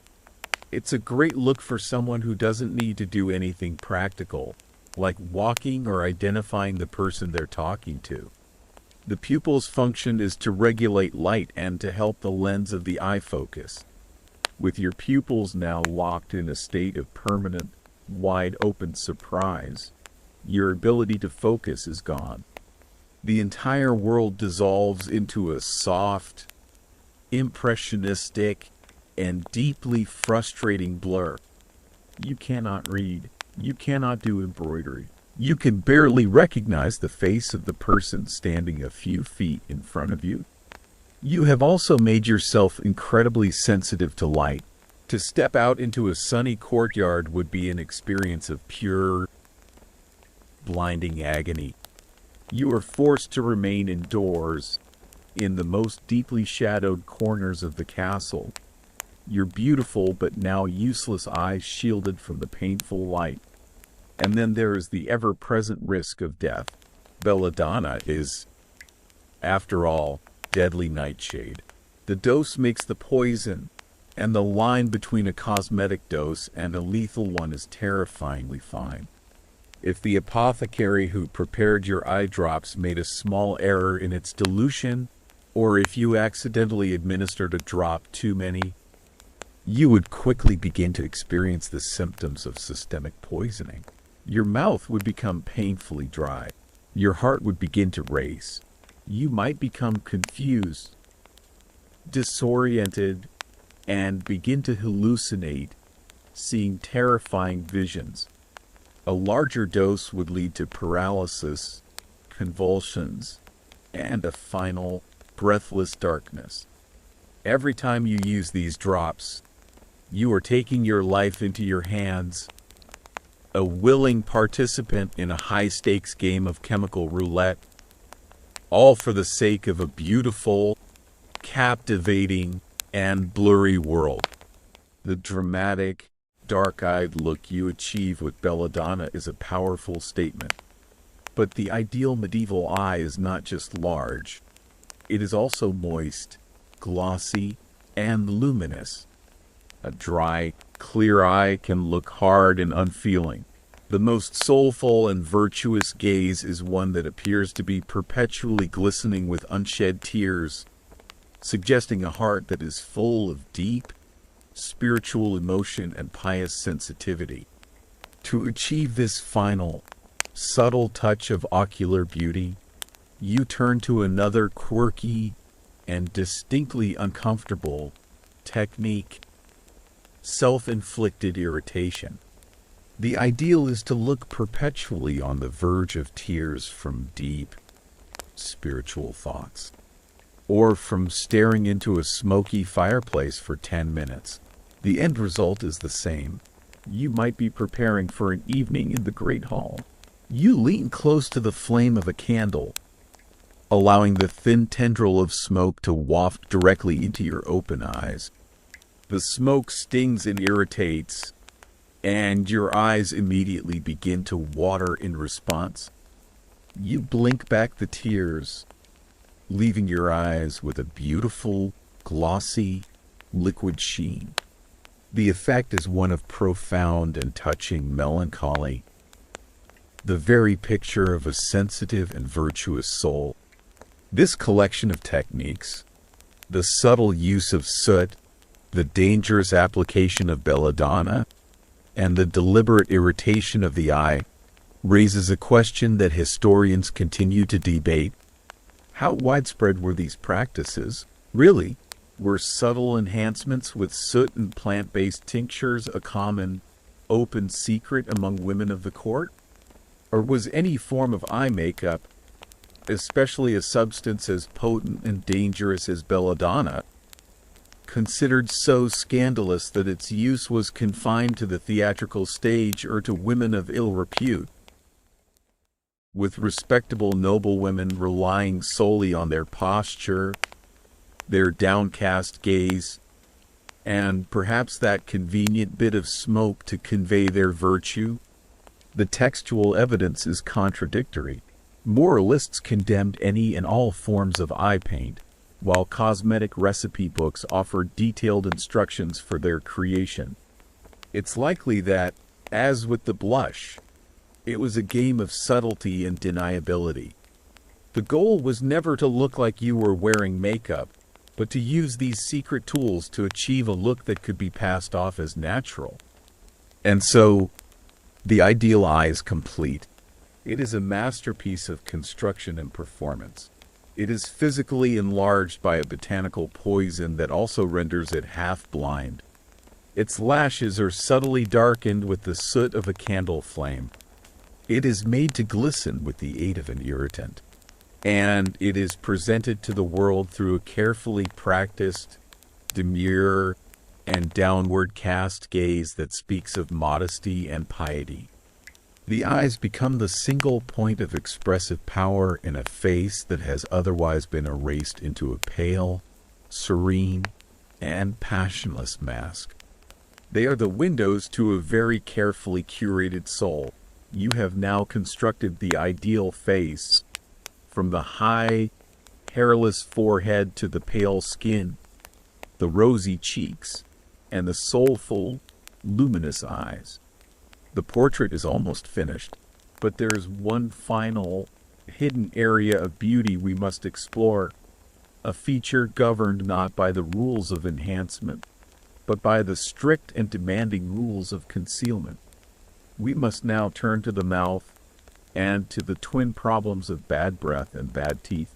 It's a great look for someone who doesn't need to do anything practical, like walking or identifying the person they're talking to. The pupil's function is to regulate light and to help the lens of the eye focus. With your pupils now locked in a state of permanent, wide-open surprise, your ability to focus is gone. The entire world dissolves into a soft, impressionistic, and deeply frustrating blur. You cannot read. You cannot do embroidery. You can barely recognize the face of the person standing a few feet in front of you. You have also made yourself incredibly sensitive to light. To step out into a sunny courtyard would be an experience of pure, blinding agony. You are forced to remain indoors, in the most deeply shadowed corners of the castle, your beautiful but now useless eyes shielded from the painful light. And then there is the ever-present risk of death. Belladonna is, after all, deadly nightshade. The dose makes the poison, and the line between a cosmetic dose and a lethal one is terrifyingly fine. If the apothecary who prepared your eye drops made a small error in its dilution, or if you accidentally administered a drop too many, you would quickly begin to experience the symptoms of systemic poisoning. Your mouth would become painfully dry. Your heart would begin to race. You might become confused, disoriented, and begin to hallucinate, seeing terrifying visions. A larger dose would lead to paralysis, convulsions, and a final, breathless darkness. Every time you use these drops, you are taking your life into your hands, a willing participant in a high-stakes game of chemical roulette, all for the sake of a beautiful, captivating, and blurry world. The dramatic, dark-eyed look you achieve with belladonna is a powerful statement. But the ideal medieval eye is not just large. It is also moist, glossy, and luminous. A dry, clear eye can look hard and unfeeling. The most soulful and virtuous gaze is one that appears to be perpetually glistening with unshed tears, suggesting a heart that is full of deep, spiritual emotion and pious sensitivity. To achieve this final, subtle touch of ocular beauty, you turn to another quirky and distinctly uncomfortable technique: self-inflicted irritation. The ideal is to look perpetually on the verge of tears from deep, spiritual thoughts, or from staring into a smoky fireplace for 10 minutes. The end result is the same. You might be preparing for an evening in the Great Hall. You lean close to the flame of a candle, allowing the thin tendril of smoke to waft directly into your open eyes. The smoke stings and irritates, and your eyes immediately begin to water in response. You blink back the tears, leaving your eyes with a beautiful, glossy, liquid sheen. The effect is one of profound and touching melancholy, the very picture of a sensitive and virtuous soul. This collection of techniques, the subtle use of soot, the dangerous application of belladonna, and the deliberate irritation of the eye, raises a question that historians continue to debate. How widespread were these practices? Really, were subtle enhancements with soot and plant-based tinctures a common, open secret among women of the court? Or was any form of eye makeup, especially a substance as potent and dangerous as belladonna, considered so scandalous that its use was confined to the theatrical stage or to women of ill repute, with respectable noblewomen relying solely on their posture, their downcast gaze, and perhaps that convenient bit of smoke to convey their virtue? The textual evidence is contradictory. Moralists condemned any and all forms of eye paint, while cosmetic recipe books offer detailed instructions for their creation. It's likely that, as with the blush, it was a game of subtlety and deniability. The goal was never to look like you were wearing makeup, but to use these secret tools to achieve a look that could be passed off as natural. And so, the ideal eye is complete. It is a masterpiece of construction and performance. It is physically enlarged by a botanical poison that also renders it half-blind. Its lashes are subtly darkened with the soot of a candle flame. It is made to glisten with the aid of an irritant. And it is presented to the world through a carefully practiced, demure, and downward cast gaze that speaks of modesty and piety. The eyes become the single point of expressive power in a face that has otherwise been erased into a pale, serene, and passionless mask. They are the windows to a very carefully curated soul. You have now constructed the ideal face, from the high, hairless forehead to the pale skin, the rosy cheeks, and the soulful, luminous eyes. The portrait is almost finished, but there is one final, hidden area of beauty we must explore, a feature governed not by the rules of enhancement, but by the strict and demanding rules of concealment. We must now turn to the mouth and to the twin problems of bad breath and bad teeth.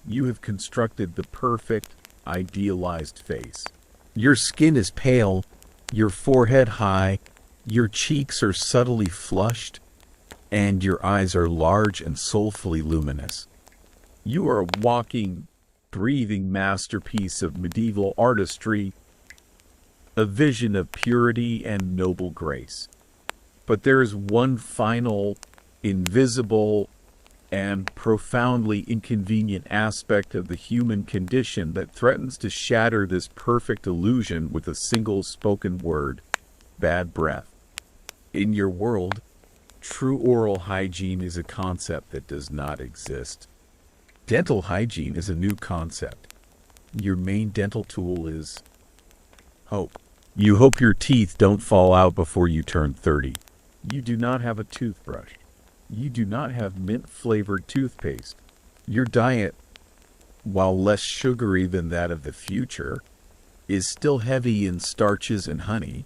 You have constructed the perfect, idealized face. Your skin is pale, your forehead high, your cheeks are subtly flushed, and your eyes are large and soulfully luminous. You are a walking, breathing masterpiece of medieval artistry, a vision of purity and noble grace. But there is one final, invisible, and profoundly inconvenient aspect of the human condition that threatens to shatter this perfect illusion with a single spoken word: bad breath. In your world, true oral hygiene is a concept that does not exist. Dental hygiene is a new concept. Your main dental tool is hope. You hope your teeth don't fall out before you turn 30. You do not have a toothbrush. You do not have mint-flavored toothpaste. Your diet while less sugary than that of the future, is still heavy in starches and honey,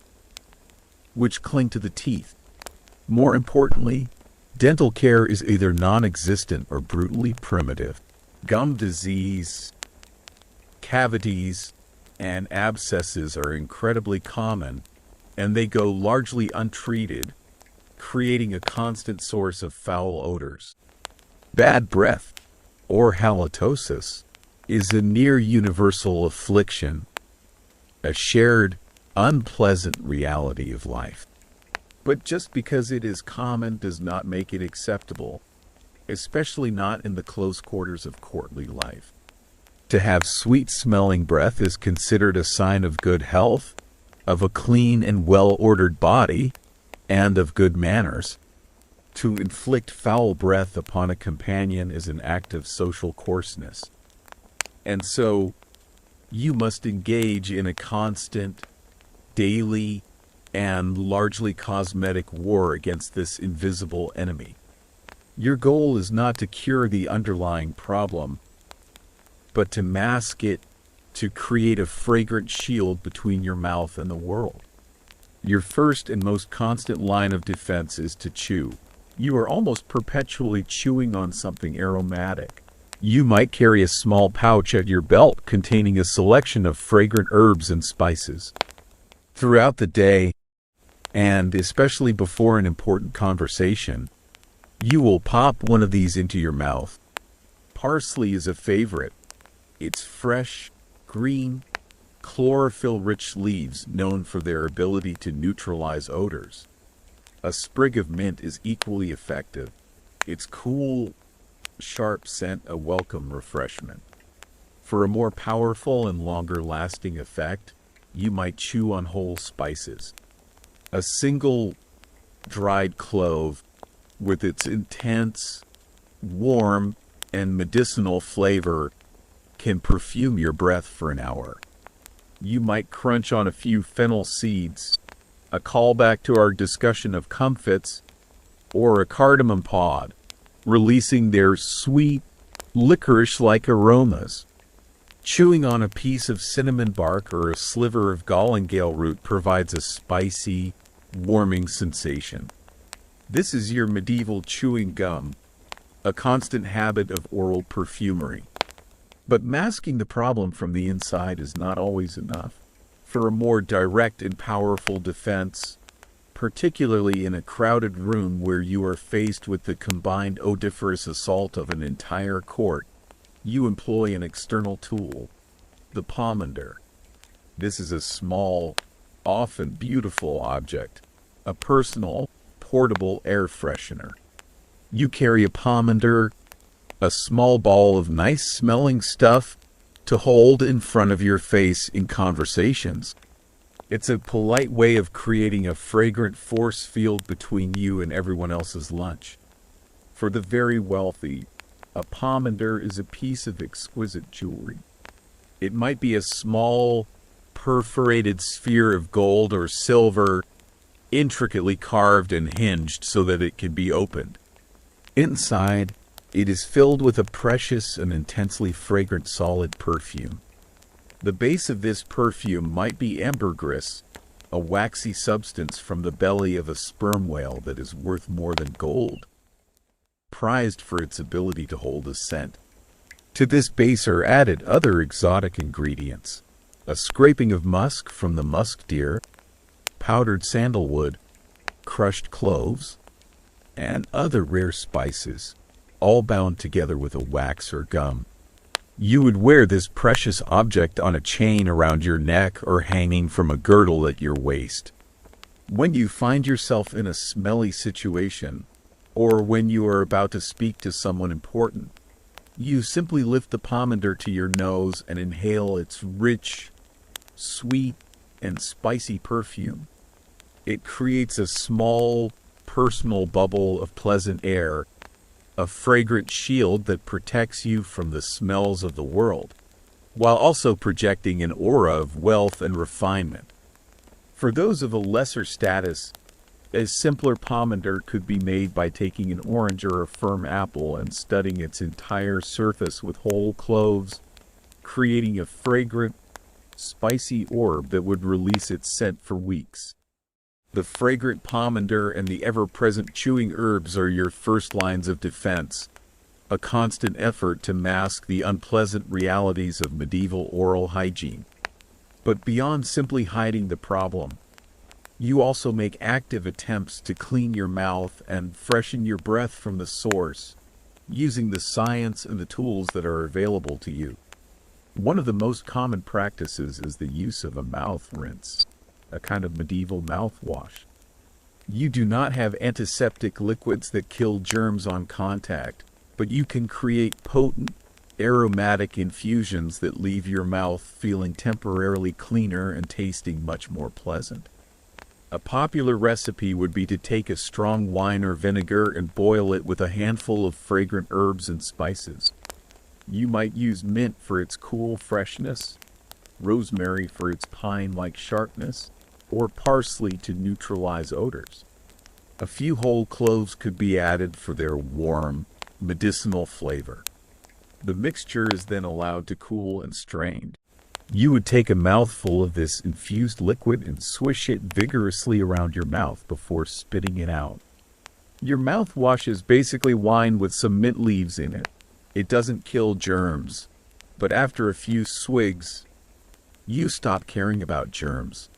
which cling to the teeth. More importantly, dental care is either non-existent or brutally primitive. Gum disease, cavities, and abscesses are incredibly common, and they go largely untreated, creating a constant source of foul odors. Bad breath, or halitosis, is a near universal affliction, a shared, unpleasant reality of life. But just because it is common does not make it acceptable, especially not in the close quarters of courtly life. To have sweet-smelling breath is considered a sign of good health, of a clean and well-ordered body, and of good manners. To inflict foul breath upon a companion is an act of social coarseness. And so, you must engage in a constant, daily, and largely cosmetic war against this invisible enemy. Your goal is not to cure the underlying problem, but to mask it, to create a fragrant shield between your mouth and the world. Your first and most constant line of defense is to chew. You are almost perpetually chewing on something aromatic. You might carry a small pouch at your belt containing a selection of fragrant herbs and spices. Throughout the day, and especially before an important conversation, you will pop one of these into your mouth. Parsley is a favorite. Its fresh, green, chlorophyll-rich leaves known for their ability to neutralize odors. A sprig of mint is equally effective. Its cool, sharp scent a welcome refreshment. For a more powerful and longer-lasting effect, you might chew on whole spices. A single dried clove, with its intense, warm, and medicinal flavor, can perfume your breath for an hour. You might crunch on a few fennel seeds, a callback to our discussion of comfits, or a cardamom pod, releasing their sweet, licorice-like aromas. Chewing on a piece of cinnamon bark or a sliver of galangal root provides a spicy, warming sensation. This is your medieval chewing gum, a constant habit of oral perfumery. But masking the problem from the inside is not always enough. For a more direct and powerful defense, particularly in a crowded room where you are faced with the combined odoriferous assault of an entire court, you employ an external tool, the pomander. This is a small, often beautiful object, a personal, portable air freshener. You carry a pomander, a small ball of nice-smelling stuff to hold in front of your face in conversations. It's a polite way of creating a fragrant force field between you and everyone else's lunch. For the very wealthy, a pomander is a piece of exquisite jewelry. It might be a small, perforated sphere of gold or silver, intricately carved and hinged so that it can be opened. Inside, it is filled with a precious and intensely fragrant solid perfume. The base of this perfume might be ambergris, a waxy substance from the belly of a sperm whale that is worth more than gold, prized for its ability to hold a scent. To this base are added other exotic ingredients, a scraping of musk from the musk deer, powdered sandalwood, crushed cloves, and other rare spices, all bound together with a wax or gum. You would wear this precious object on a chain around your neck or hanging from a girdle at your waist. When you find yourself in a smelly situation, or when you are about to speak to someone important, you simply lift the pomander to your nose and inhale its rich, sweet, and spicy perfume. It creates a small, personal bubble of pleasant air, a fragrant shield that protects you from the smells of the world, while also projecting an aura of wealth and refinement. For those of a lesser status, a simpler pomander could be made by taking an orange or a firm apple and studding its entire surface with whole cloves, creating a fragrant, spicy orb that would release its scent for weeks. The fragrant pomander and the ever-present chewing herbs are your first lines of defense, a constant effort to mask the unpleasant realities of medieval oral hygiene. But beyond simply hiding the problem, you also make active attempts to clean your mouth and freshen your breath from the source, using the science and the tools that are available to you. One of the most common practices is the use of a mouth rinse, a kind of medieval mouthwash. You do not have antiseptic liquids that kill germs on contact, but you can create potent, aromatic infusions that leave your mouth feeling temporarily cleaner and tasting much more pleasant. A popular recipe would be to take a strong wine or vinegar and boil it with a handful of fragrant herbs and spices. You might use mint for its cool freshness, rosemary for its pine-like sharpness, or parsley to neutralize odors. A few whole cloves could be added for their warm, medicinal flavor. The mixture is then allowed to cool and strained. You would take a mouthful of this infused liquid and swish it vigorously around your mouth before spitting it out. Your mouthwash is basically wine with some mint leaves in it. It doesn't kill germs, but after a few swigs, you stop caring about germs.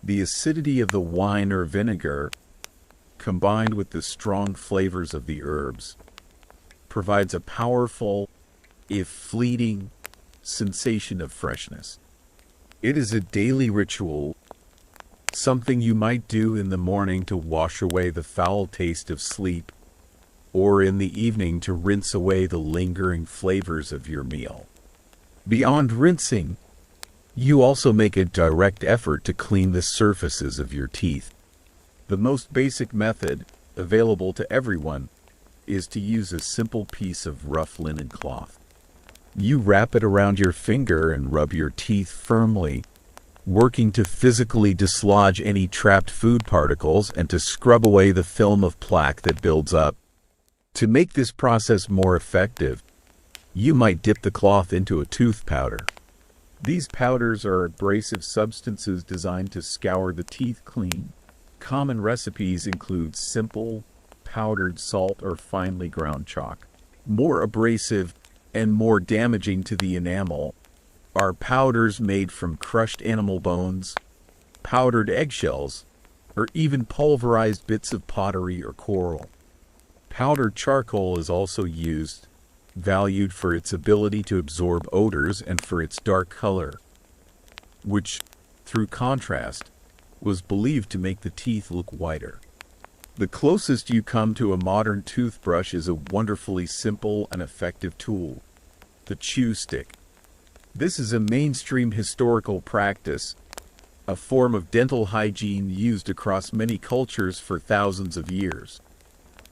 The acidity of the wine or vinegar, combined with the strong flavors of the herbs, provides a powerful, if fleeting, sensation of freshness. It is a daily ritual, something you might do in the morning to wash away the foul taste of sleep, or in the evening to rinse away the lingering flavors of your meal. Beyond rinsing, you also make a direct effort to clean the surfaces of your teeth. The most basic method, available to everyone, is to use a simple piece of rough linen cloth. You wrap it around your finger and rub your teeth firmly, working to physically dislodge any trapped food particles and to scrub away the film of plaque that builds up. To make this process more effective, you might dip the cloth into a tooth powder. These powders are abrasive substances designed to scour the teeth clean. Common recipes include simple, powdered salt or finely ground chalk. More abrasive and more damaging to the enamel are powders made from crushed animal bones, powdered eggshells, or even pulverized bits of pottery or coral. Powdered charcoal is also used, valued for its ability to absorb odors and for its dark color, which, through contrast, was believed to make the teeth look whiter. The closest you come to a modern toothbrush is a wonderfully simple and effective tool, the chew stick. This is a mainstream historical practice, a form of dental hygiene used across many cultures for thousands of years.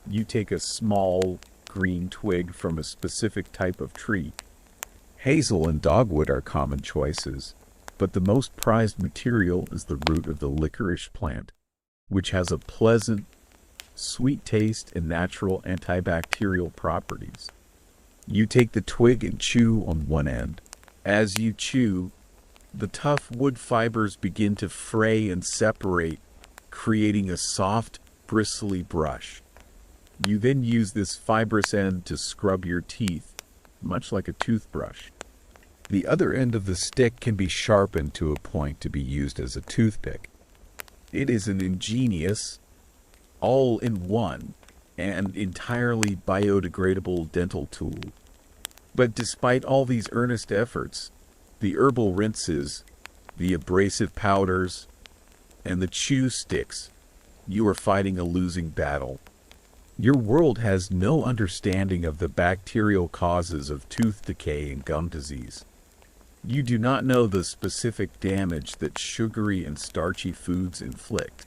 You take a small, green twig from a specific type of tree. Hazel and dogwood are common choices, but the most prized material is the root of the licorice plant, which has a pleasant, sweet taste and natural antibacterial properties. You take the twig and chew on one end. As you chew, the tough wood fibers begin to fray and separate, creating a soft, bristly brush. You then use this fibrous end to scrub your teeth, much like a toothbrush. The other end of the stick can be sharpened to a point to be used as a toothpick. It is an ingenious, all-in-one, and entirely biodegradable dental tool. But despite all these earnest efforts, the herbal rinses, the abrasive powders, and the chew sticks, you are fighting a losing battle. Your world has no understanding of the bacterial causes of tooth decay and gum disease. You do not know the specific damage that sugary and starchy foods inflict.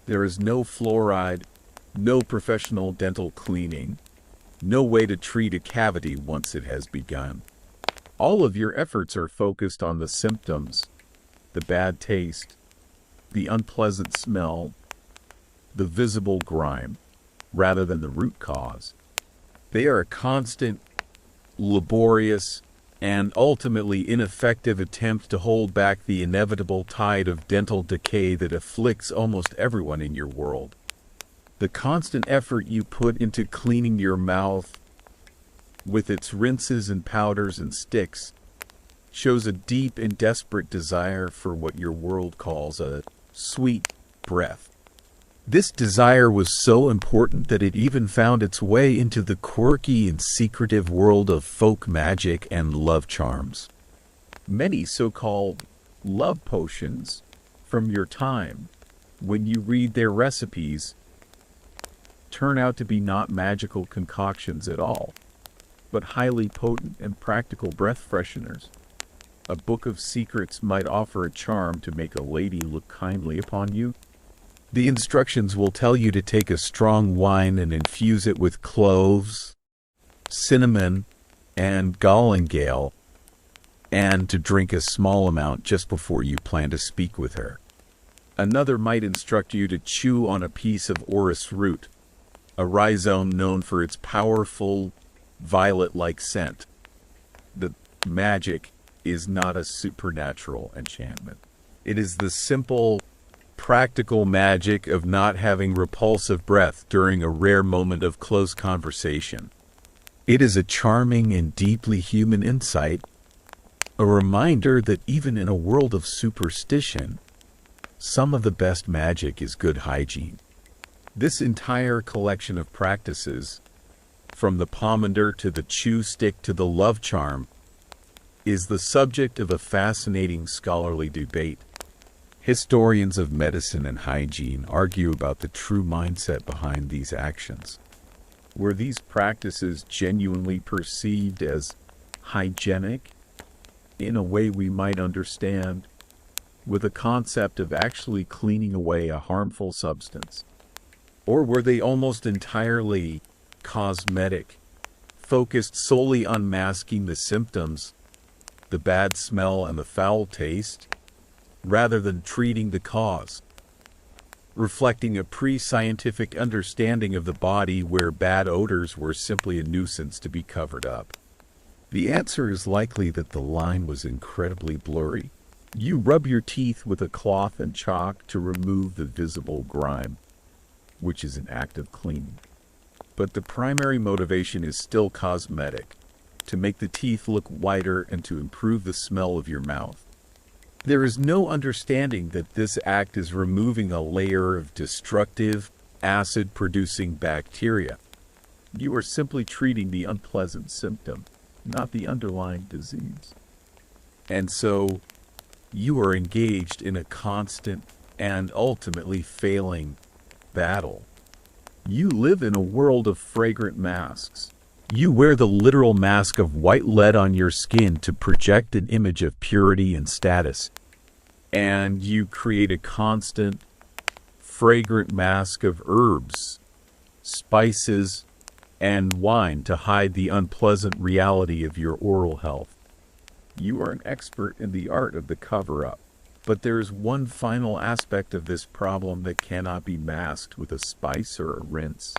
There is no fluoride, no professional dental cleaning, no way to treat a cavity once it has begun. All of your efforts are focused on the symptoms, the bad taste, the unpleasant smell, the visible grime, rather than the root cause. They are a constant, laborious, and ultimately ineffective attempt to hold back the inevitable tide of dental decay that afflicts almost everyone in your world. The constant effort you put into cleaning your mouth with its rinses and powders and sticks shows a deep and desperate desire for what your world calls a sweet breath. This desire was so important that it even found its way into the quirky and secretive world of folk magic and love charms. Many so-called love potions from your time, when you read their recipes, turn out to be not magical concoctions at all, but highly potent and practical breath fresheners. A book of secrets might offer a charm to make a lady look kindly upon you. The instructions will tell you to take a strong wine and infuse it with cloves, cinnamon, and galangal, and to drink a small amount just before you plan to speak with her. Another might instruct you to chew on a piece of orris root, a rhizome known for its powerful, violet-like scent. The magic is not a supernatural enchantment. It is the simple, practical magic of not having repulsive breath during a rare moment of close conversation. It is a charming and deeply human insight, a reminder that even in a world of superstition, some of the best magic is good hygiene. This entire collection of practices, from the pomander to the chew stick to the love charm, is the subject of a fascinating scholarly debate. Historians of medicine and hygiene argue about the true mindset behind these actions. Were these practices genuinely perceived as hygienic, in a way we might understand, with a concept of actually cleaning away a harmful substance? Or were they almost entirely cosmetic, focused solely on masking the symptoms, the bad smell and the foul taste, rather than treating the cause, reflecting a pre-scientific understanding of the body where bad odors were simply a nuisance to be covered up? The answer is likely that the line was incredibly blurry. You rub your teeth with a cloth and chalk to remove the visible grime, which is an act of cleaning. But the primary motivation is still cosmetic, to make the teeth look whiter and to improve the smell of your mouth. There is no understanding that this act is removing a layer of destructive, acid-producing bacteria. You are simply treating the unpleasant symptom, not the underlying disease. And so, you are engaged in a constant and ultimately failing battle. You live in a world of fragrant masks. You wear the literal mask of white lead on your skin to project an image of purity and status. And you create a constant, fragrant mask of herbs, spices, and wine to hide the unpleasant reality of your oral health. You are an expert in the art of the cover-up. But there is one final aspect of this problem that cannot be masked with a spice or a rinse.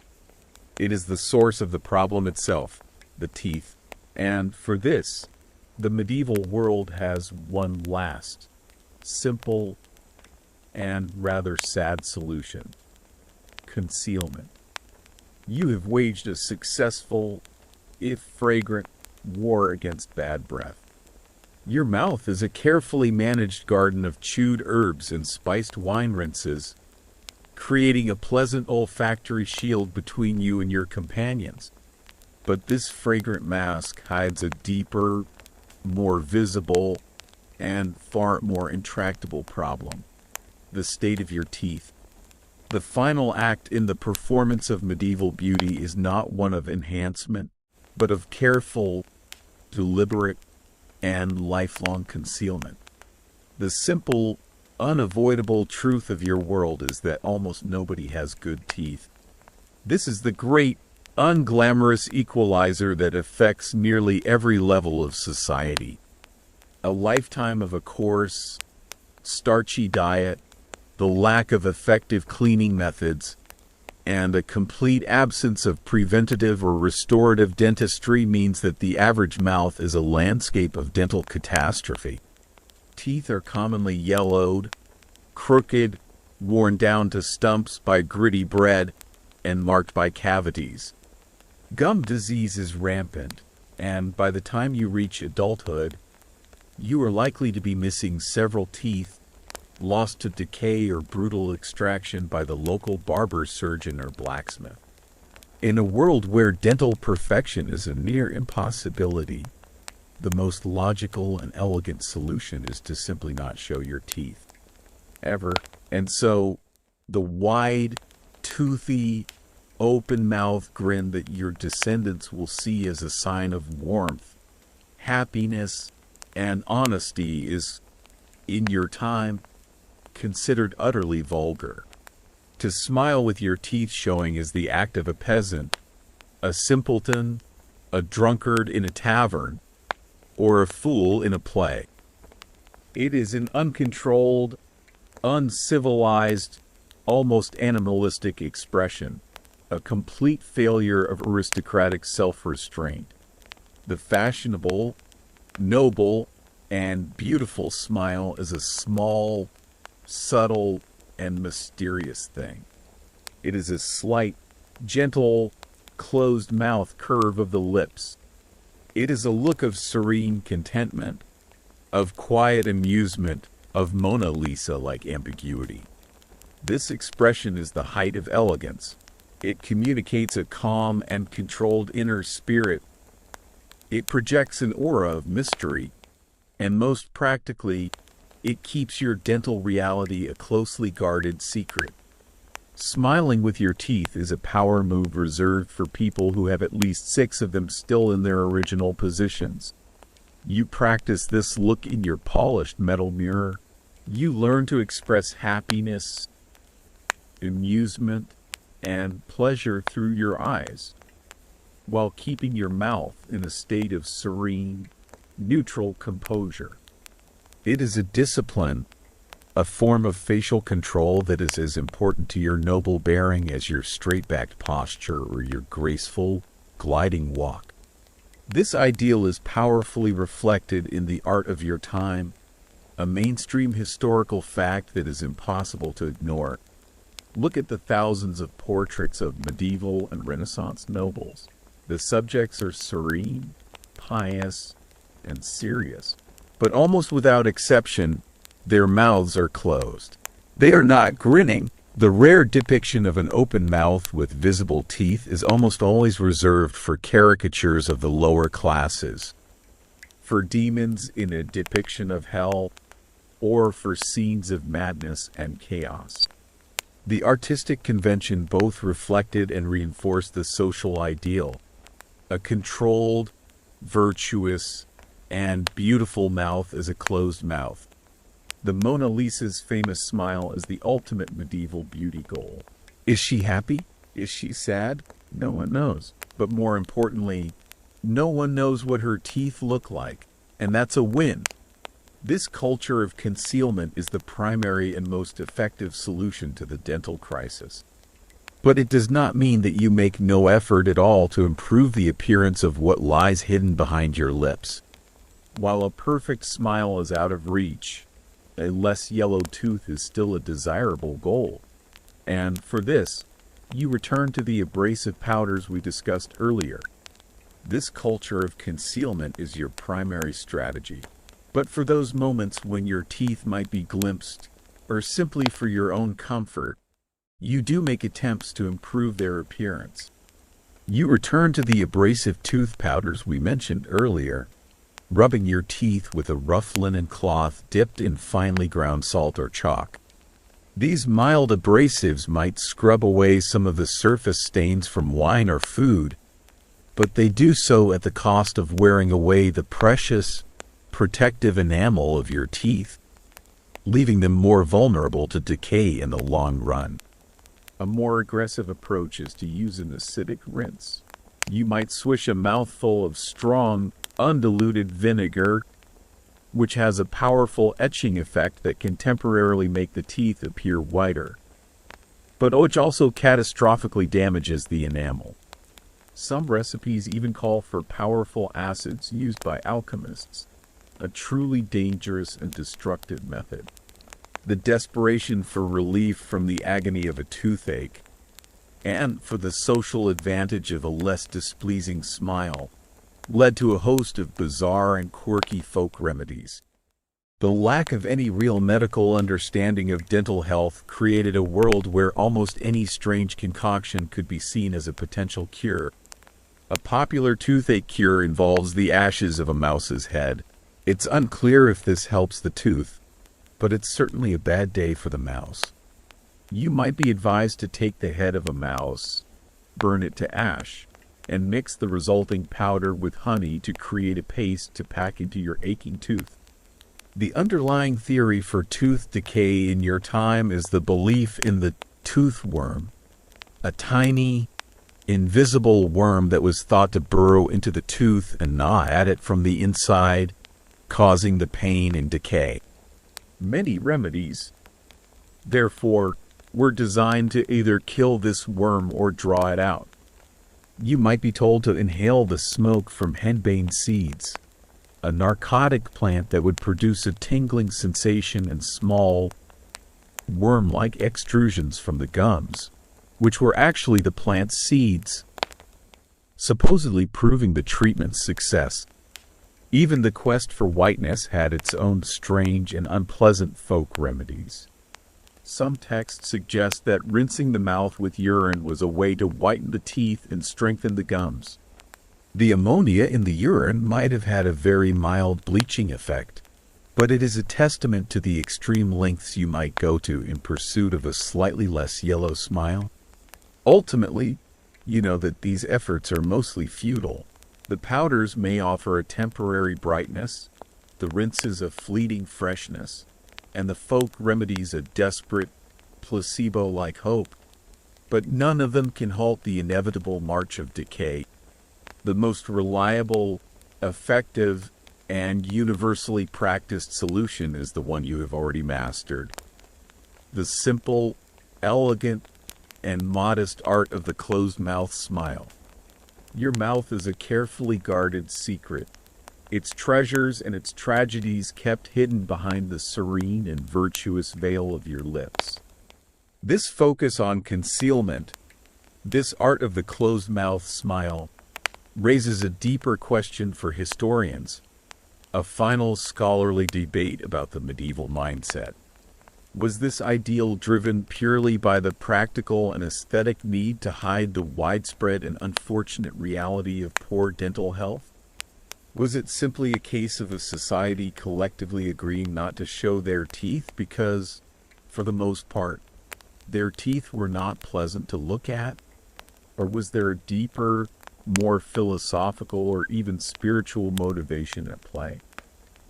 It is the source of the problem itself, the teeth. And for this, the medieval world has one last, simple, and rather sad solution: concealment. You have waged a successful, if fragrant, war against bad breath. Your mouth is a carefully managed garden of chewed herbs and spiced wine rinses, creating a pleasant olfactory shield between you and your companions. But this fragrant mask hides a deeper, more visible, and far more intractable problem: the state of your teeth. The final act in the performance of medieval beauty is not one of enhancement, but of careful, deliberate, and lifelong concealment. The simple, unavoidable truth of your world is that almost nobody has good teeth. This is the great, unglamorous equalizer that affects nearly every level of society. A lifetime of a coarse, starchy diet, the lack of effective cleaning methods, and a complete absence of preventative or restorative dentistry means that the average mouth is a landscape of dental catastrophe. Teeth are commonly yellowed, crooked, worn down to stumps by gritty bread, and marked by cavities. Gum disease is rampant, and by the time you reach adulthood, you are likely to be missing several teeth, lost to decay or brutal extraction by the local barber, surgeon, or blacksmith. In a world where dental perfection is a near impossibility, the most logical and elegant solution is to simply not show your teeth. Ever. And so, the wide, toothy, open-mouthed grin that your descendants will see as a sign of warmth, happiness, and honesty is, in your time, considered utterly vulgar. To smile with your teeth showing is the act of a peasant, a simpleton, a drunkard in a tavern, or a fool in a play. It is an uncontrolled, uncivilized, almost animalistic expression, a complete failure of aristocratic self-restraint. The fashionable, noble, and beautiful smile is a small, subtle, and mysterious thing. It is a slight, gentle, closed-mouth curve of the lips. It is a look of serene contentment, of quiet amusement, of Mona Lisa-like ambiguity. This expression is the height of elegance. It communicates a calm and controlled inner spirit. It projects an aura of mystery, and most practically, it keeps your dental reality a closely guarded secret. Smiling with your teeth is a power move reserved for people who have at least 6 of them still in their original positions. You practice this look in your polished metal mirror. You learn to express happiness, amusement, and pleasure through your eyes, while keeping your mouth in a state of serene, neutral composure. It is a discipline, a form of facial control that is as important to your noble bearing as your straight-backed posture or your graceful, gliding walk. This ideal is powerfully reflected in the art of your time, a mainstream historical fact that is impossible to ignore. Look at the thousands of portraits of medieval and Renaissance nobles. The subjects are serene, pious, and serious, but almost without exception, their mouths are closed. They are not grinning. The rare depiction of an open mouth with visible teeth is almost always reserved for caricatures of the lower classes, for demons in a depiction of hell, or for scenes of madness and chaos. The artistic convention both reflected and reinforced the social ideal, a controlled, virtuous, and beautiful mouth is a closed mouth. The Mona Lisa's famous smile is the ultimate medieval beauty goal. Is she happy? Is she sad? No one knows. But more importantly, no one knows what her teeth look like, and that's a win. This culture of concealment is the primary and most effective solution to the dental crisis. But it does not mean that you make no effort at all to improve the appearance of what lies hidden behind your lips. While a perfect smile is out of reach, a less yellowed tooth is still a desirable goal. And for this, you return to the abrasive powders we discussed earlier. This culture of concealment is your primary strategy. But for those moments when your teeth might be glimpsed, or simply for your own comfort, you do make attempts to improve their appearance. You return to the abrasive tooth powders we mentioned earlier, rubbing your teeth with a rough linen cloth dipped in finely ground salt or chalk. These mild abrasives might scrub away some of the surface stains from wine or food, but they do so at the cost of wearing away the precious, protective enamel of your teeth, leaving them more vulnerable to decay in the long run. A more aggressive approach is to use an acidic rinse. You might swish a mouthful of strong, undiluted vinegar, which has a powerful etching effect that can temporarily make the teeth appear whiter. but which also catastrophically damages the enamel. Some recipes even call for powerful acids used by alchemists, a truly dangerous and destructive method. The desperation for relief from the agony of a toothache, and for the social advantage of a less displeasing smile, led to a host of bizarre and quirky folk remedies. The lack of any real medical understanding of dental health created a world where almost any strange concoction could be seen as a potential cure. A popular toothache cure involves the ashes of a mouse's head. It's unclear if this helps the tooth, but it's certainly a bad day for the mouse. You might be advised to take the head of a mouse, burn it to ash, and mix the resulting powder with honey to create a paste to pack into your aching tooth. The underlying theory for tooth decay in your time is the belief in the tooth worm, a tiny, invisible worm that was thought to burrow into the tooth and gnaw at it from the inside, causing the pain and decay. Many remedies, therefore, were designed to either kill this worm or draw it out. You might be told to inhale the smoke from henbane seeds, a narcotic plant that would produce a tingling sensation and small, worm-like extrusions from the gums, which were actually the plant's seeds, supposedly proving the treatment's success. Even the quest for whiteness had its own strange and unpleasant folk remedies. Some texts suggest that rinsing the mouth with urine was a way to whiten the teeth and strengthen the gums. The ammonia in the urine might have had a very mild bleaching effect, but it is a testament to the extreme lengths you might go to in pursuit of a slightly less yellow smile. Ultimately, you know that these efforts are mostly futile. The powders may offer a temporary brightness, the rinses a fleeting freshness, and the folk remedies a desperate, placebo-like hope, but none of them can halt the inevitable march of decay. The most reliable, effective, and universally practiced solution is the one you have already mastered. The simple, elegant, and modest art of the closed-mouth smile. Your mouth is a carefully guarded secret, its treasures and its tragedies kept hidden behind the serene and virtuous veil of your lips. This focus on concealment, this art of the closed-mouth smile, raises a deeper question for historians, a final scholarly debate about the medieval mindset. Was this ideal driven purely by the practical and aesthetic need to hide the widespread and unfortunate reality of poor dental health? Was it simply a case of a society collectively agreeing not to show their teeth because, for the most part, their teeth were not pleasant to look at? Or was there a deeper, more philosophical or even spiritual motivation at play?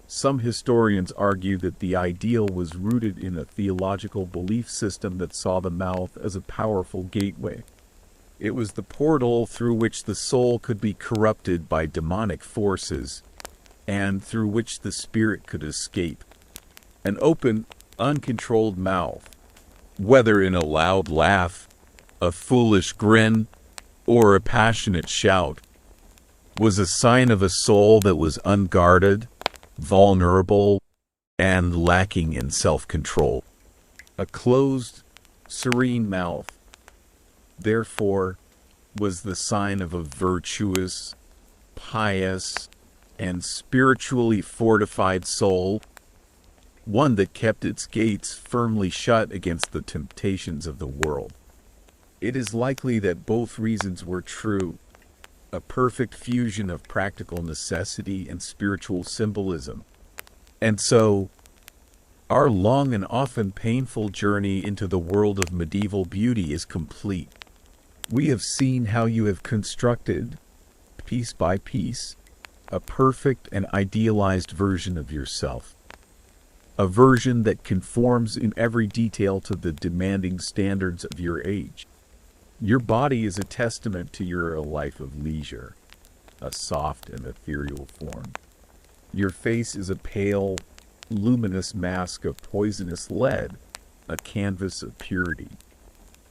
Some historians argue that the ideal was rooted in a theological belief system that saw the mouth as a powerful gateway. It was the portal through which the soul could be corrupted by demonic forces, and through which the spirit could escape. An open, uncontrolled mouth, whether in a loud laugh, a foolish grin, or a passionate shout, was a sign of a soul that was unguarded, vulnerable, and lacking in self-control. A closed, serene mouth, therefore, was the sign of a virtuous, pious, and spiritually fortified soul, one that kept its gates firmly shut against the temptations of the world. It is likely that both reasons were true, a perfect fusion of practical necessity and spiritual symbolism. And so, our long and often painful journey into the world of medieval beauty is complete. We have seen how you have constructed, piece by piece, a perfect and idealized version of yourself. A version that conforms in every detail to the demanding standards of your age. Your body is a testament to your life of leisure, a soft and ethereal form. Your face is a pale, luminous mask of poisonous lead, a canvas of purity.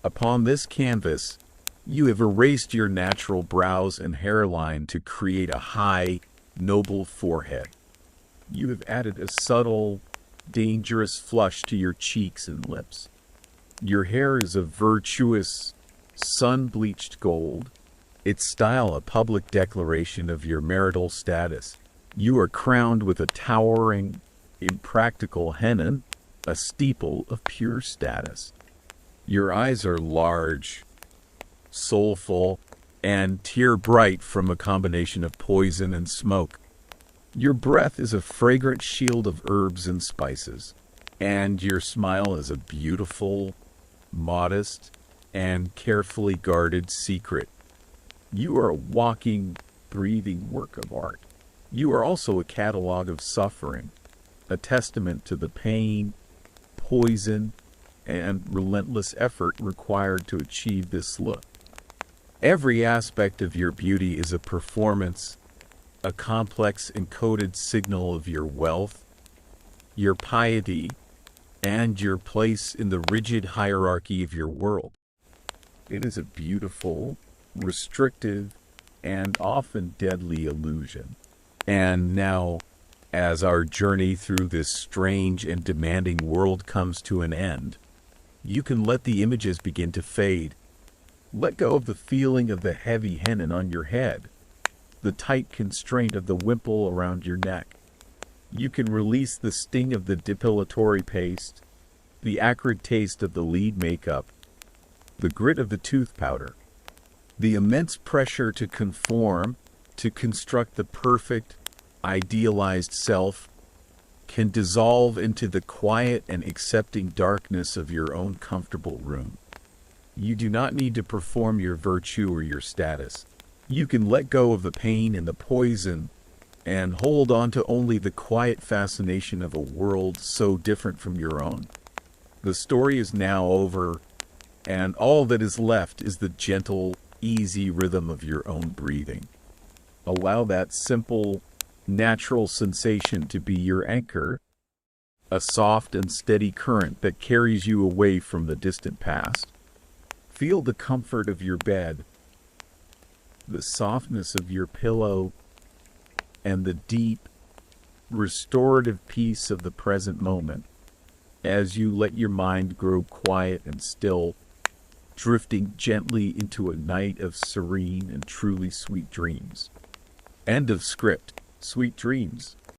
Upon this canvas, you have erased your natural brows and hairline to create a high, noble forehead. You have added a subtle, dangerous flush to your cheeks and lips. Your hair is a virtuous, sun-bleached gold, its style a public declaration of your marital status. You are crowned with a towering, impractical Hennin, a steeple of pure status. Your eyes are large, soulful, and tear-bright from a combination of poison and smoke. Your breath is a fragrant shield of herbs and spices, and your smile is a beautiful, modest, and carefully guarded secret. You are a walking, breathing work of art. You are also a catalog of suffering, a testament to the pain, poison, and relentless effort required to achieve this look. Every aspect of your beauty is a performance, a complex encoded signal of your wealth, your piety, and your place in the rigid hierarchy of your world. It is a beautiful, restrictive, and often deadly illusion. And now, as our journey through this strange and demanding world comes to an end, you can let the images begin to fade. Let go of the feeling of the heavy Hennin on your head, the tight constraint of the wimple around your neck. You can release the sting of the depilatory paste, the acrid taste of the lead makeup, the grit of the tooth powder, the immense pressure to conform, to construct the perfect, idealized self, can dissolve into the quiet and accepting darkness of your own comfortable room. You do not need to perform your virtue or your status. You can let go of the pain and the poison and hold on to only the quiet fascination of a world so different from your own. The story is now over, and all that is left is the gentle, easy rhythm of your own breathing. Allow that simple, natural sensation to be your anchor, a soft and steady current that carries you away from the distant past. Feel the comfort of your bed, the softness of your pillow, and the deep, restorative peace of the present moment as you let your mind grow quiet and still, drifting gently into a night of serene and truly sweet dreams. End of script. Sweet dreams.